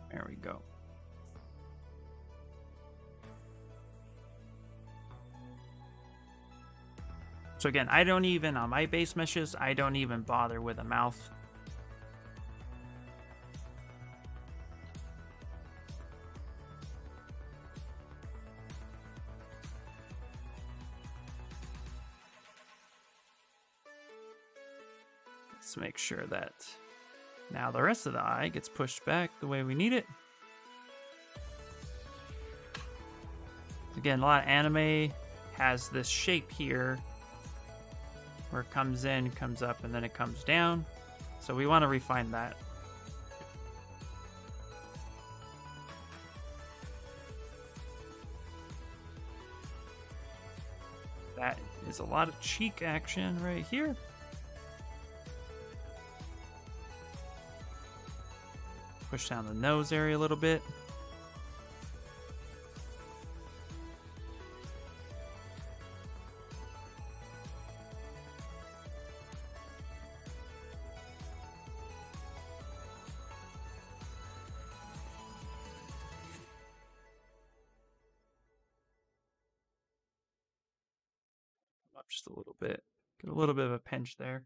There we go. So again, I don't even, on my base meshes, I don't even bother with a mouth. Let's make sure that now the rest of the eye gets pushed back the way we need it. Again, a lot of anime has this shape here where it comes in, comes up, and then it comes down. So we want to refine that. That is a lot of cheek action right here. Push down the nose area a little bit. just a little bit. Get a little bit of a pinch there.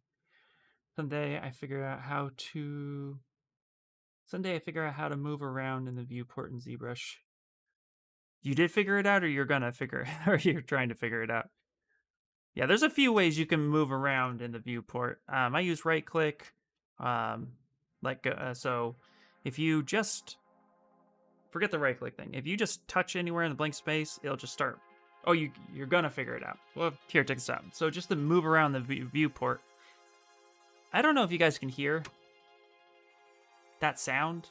Someday I figure out how to move around in the viewport in ZBrush. You did figure it out, or you're gonna figure it or you're trying to figure it out? Yeah, there's a few ways you can move around in the viewport. I use right click. So if you just forget the right click thing, if you just touch anywhere in the blank space, it'll just start. Oh, you're gonna figure it out. Well, here, check this out. So just to move around the viewport, I don't know if you guys can hear that sound,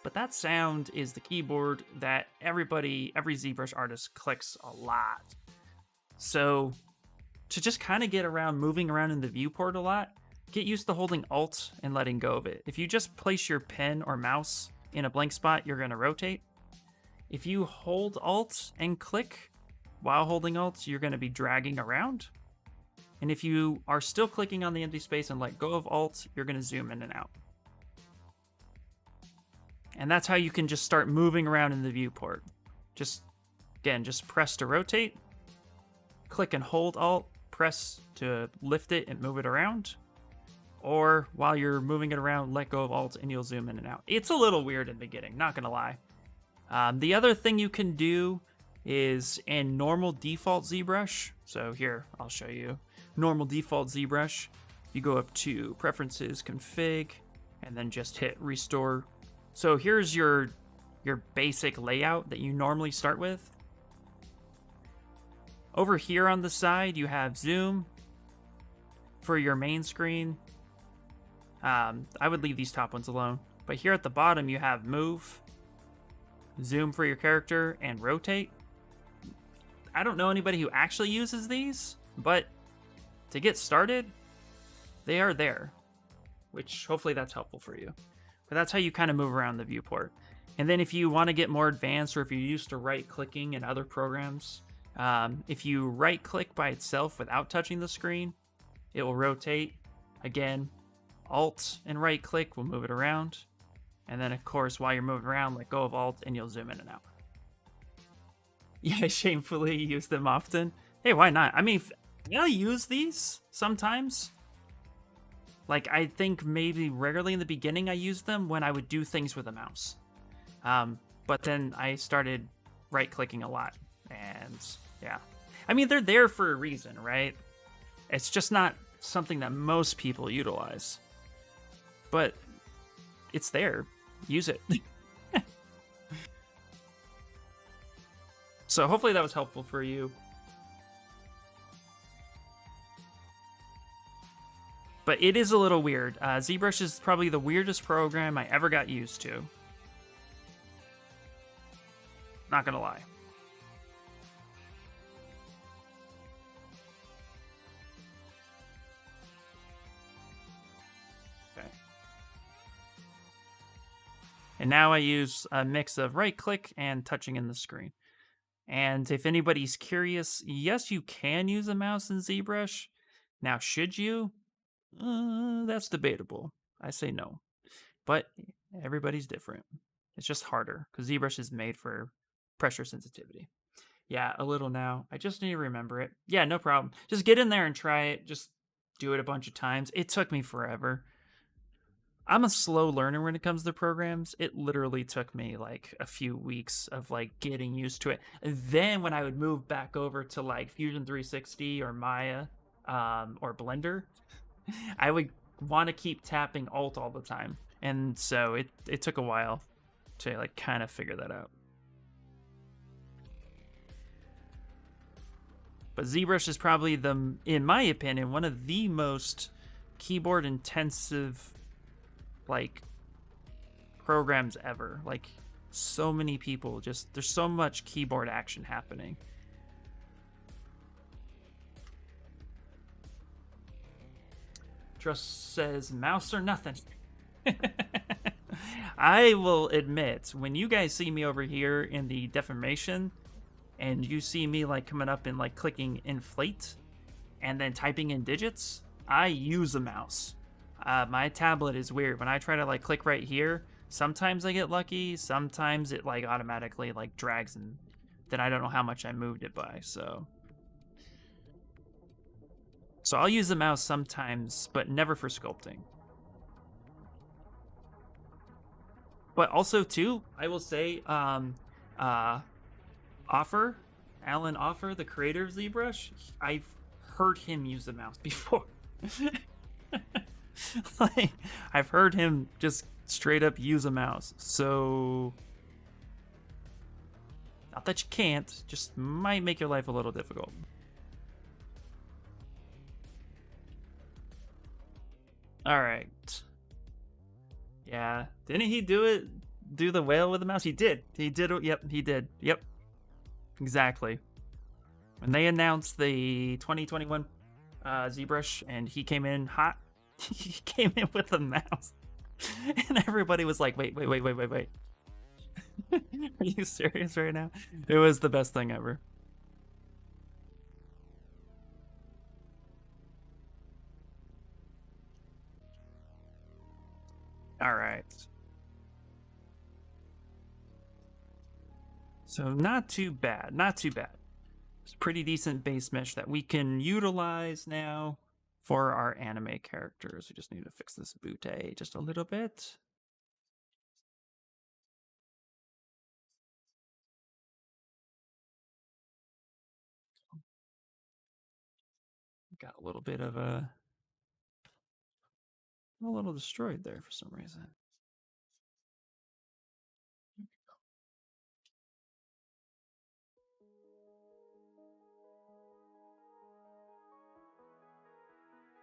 but that sound is the keyboard that every ZBrush artist clicks a lot. So to just kind of get around, moving around in the viewport a lot, get used to holding Alt and letting go of it. If you just place your pen or mouse in a blank spot, you're going to rotate. If you hold Alt and click while holding Alt, you're going to be dragging around. And if you are still clicking on the empty space and let go of Alt, you're going to zoom in and out. And that's how you can just start moving around in the viewport. Just press to rotate, click and hold Alt, press to lift it and move it around. Or while you're moving it around, let go of Alt and you'll zoom in and out. It's a little weird in the beginning, not gonna lie. The other thing you can do is in normal default ZBrush. So here, I'll show you. Normal default ZBrush, you go up to Preferences, Config, and then just hit Restore. So here's your basic layout that you normally start with. Over here on the side, you have Zoom for your main screen. I would leave these top ones alone. But here at the bottom, you have Move, Zoom for your character, and Rotate. I don't know anybody who actually uses these, but to get started, they are there, which hopefully that's helpful for you. But that's how you kind of move around the viewport. And then if you want to get more advanced, or if you're used to right-clicking in other programs, if you right-click by itself without touching the screen, it will rotate. Again, Alt and right-click will move it around. And then, of course, while you're moving around, let go of Alt and you'll zoom in and out. Yeah, I shamefully use them often. Hey, why not? I mean, I use these sometimes. Like, I think maybe rarely in the beginning I used them when I would do things with a mouse. But then I started right-clicking a lot. And, yeah. I mean, they're there for a reason, right? It's just not something that most people utilize. But it's there. Use it. So hopefully that was helpful for you. But it is a little weird. ZBrush is probably the weirdest program I ever got used to. Not gonna lie. Okay. And now I use a mix of right click and touching in the screen. And if anybody's curious, yes, you can use a mouse in ZBrush. Now, should you? That's debatable. I say no. But everybody's different. It's just harder because ZBrush is made for pressure sensitivity. Yeah, a little now. I just need to remember it. Yeah, no problem. Just get in there and try it. Just do it a bunch of times. It took me forever. I'm a slow learner when it comes to programs. It literally took me like a few weeks of like getting used to it. And then when I would move back over to like Fusion 360 or Maya or Blender, I would want to keep tapping Alt all the time. And so it took a while to like kind of figure that out. But ZBrush is probably in my opinion, one of the most keyboard intensive like programs ever. Like so many people there's so much keyboard action happening. Trust says mouse or nothing. I will admit, when you guys see me over here in the deformation and you see me like coming up and like clicking inflate and then typing in digits, I use a mouse. My tablet is weird. When I try to like click right here, sometimes I get lucky, sometimes it like automatically like drags and then I don't know how much I moved it by. So So I'll use the mouse sometimes, but never for sculpting. But also, too, I will say, Alan Offer, the creator of ZBrush, I've heard him use the mouse before. Like, I've heard him just straight up use a mouse. So, not that you can't, just might make your life a little difficult. All right. Yeah, didn't he do the whale with the mouse? He did. Yep, he did. Yep. Exactly. When they announced the 2021 ZBrush and he came in hot, he came in with a mouse. And everybody was like, wait. Are you serious right now? It was the best thing ever. All right. So not too bad. It's a pretty decent base mesh that we can utilize now for our anime characters. We just need to fix this butte just a little bit. Got a little bit of a little destroyed there for some reason.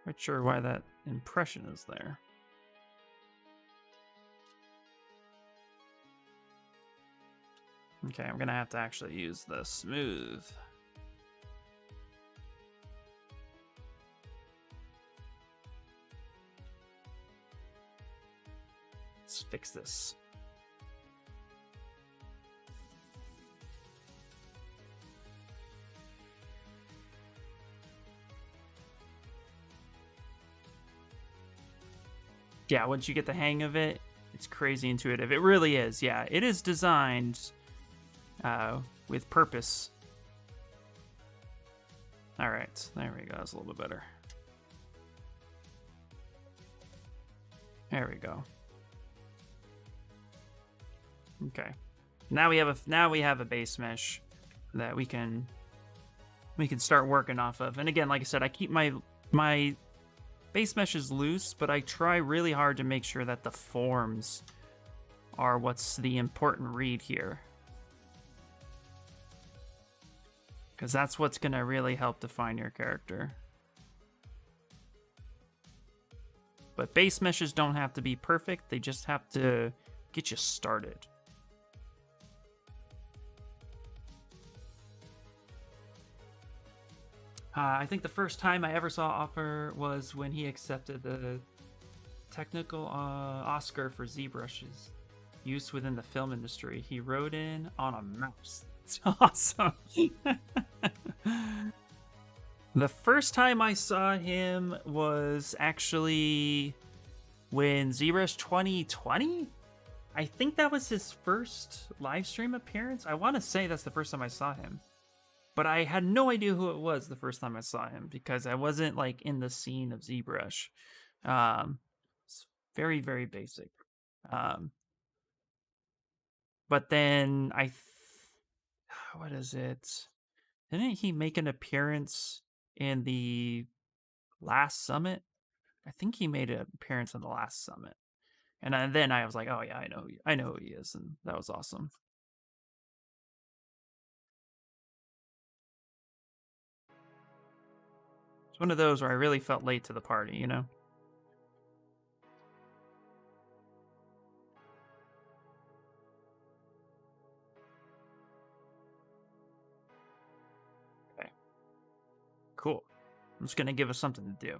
Not sure why that impression is there. Okay, I'm gonna have to actually use the smooth. Let's fix this. Yeah, once you get the hang of it, it's crazy intuitive. It really is. Yeah, it is designed with purpose. All right, there we go. That's a little bit better. There we go. Okay. Now we have a base mesh that we can start working off of. And again, like I said, I keep my base mesh is loose, but I try really hard to make sure that the forms are what's the important read here. Because that's what's going to really help define your character. But base meshes don't have to be perfect. They just have to get you started. I think the first time I ever saw Offer was when he accepted the technical Oscar for ZBrush's use within the film industry. He wrote in on a mouse. It's awesome. The first time I saw him was actually when ZBrush 2020? I think that was his first live stream appearance. I want to say that's the first time I saw him. But I had no idea who it was the first time I saw him because I wasn't like in the scene of ZBrush. It's very, very basic. But then what is it? Didn't he make an appearance in the last summit? I think he made an appearance in the last summit. And then I was like, oh yeah, I know who he is, and that was awesome. It's one of those where I really felt late to the party, you know? Okay. Cool. I'm just going to give us something to do.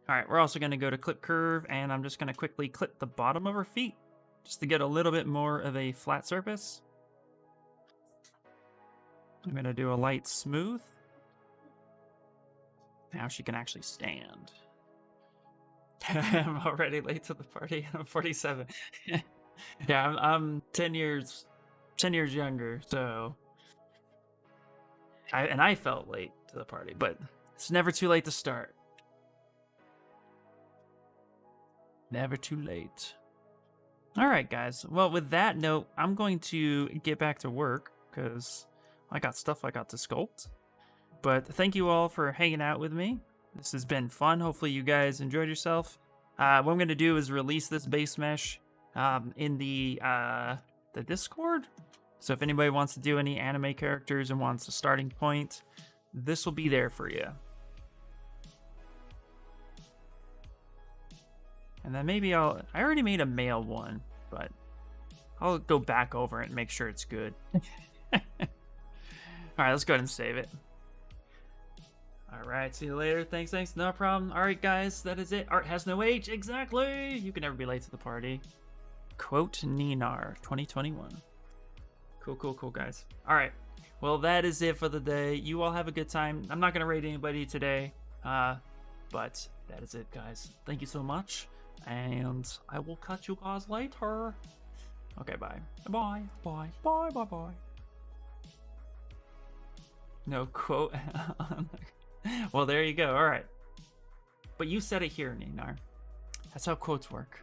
All right, we're also going to go to clip curve, and I'm just going to quickly clip the bottom of her feet just to get a little bit more of a flat surface. I'm going to do a light smooth. Now she can actually stand. I'm already late to the party. I'm 47. Yeah, I'm 10 years younger, so I felt late to the party, but it's never too late to start. Never too late. All right, guys. Well, with that note, I'm going to get back to work because I got stuff I got to sculpt. But thank you all for hanging out with me. This has been fun. Hopefully you guys enjoyed yourself. What I'm going to do is release this base mesh in the Discord. So if anybody wants to do any anime characters and wants a starting point, this will be there for you. And then maybe I already made a male one, but I'll go back over it and make sure it's good. All right, let's go ahead and save it. All right, see you later. Thanks, no problem. All right, guys, that is it. Art has no age, exactly. You can never be late to the party. Quote Ninar 2021. Cool, guys. All right, well, that is it for the day. You all have a good time. I'm not gonna rate anybody today, but that is it, guys. Thank you so much, and I will catch you guys later. Okay, bye. Bye. No quote. Well, there you go. All right. But you said it here, Ninar. That's how quotes work.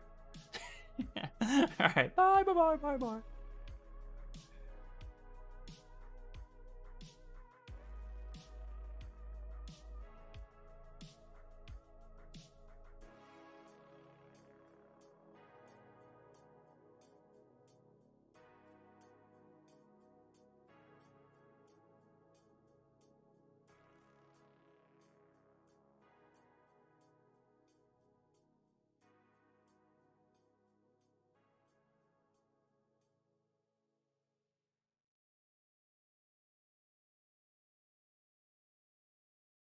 All right. Bye.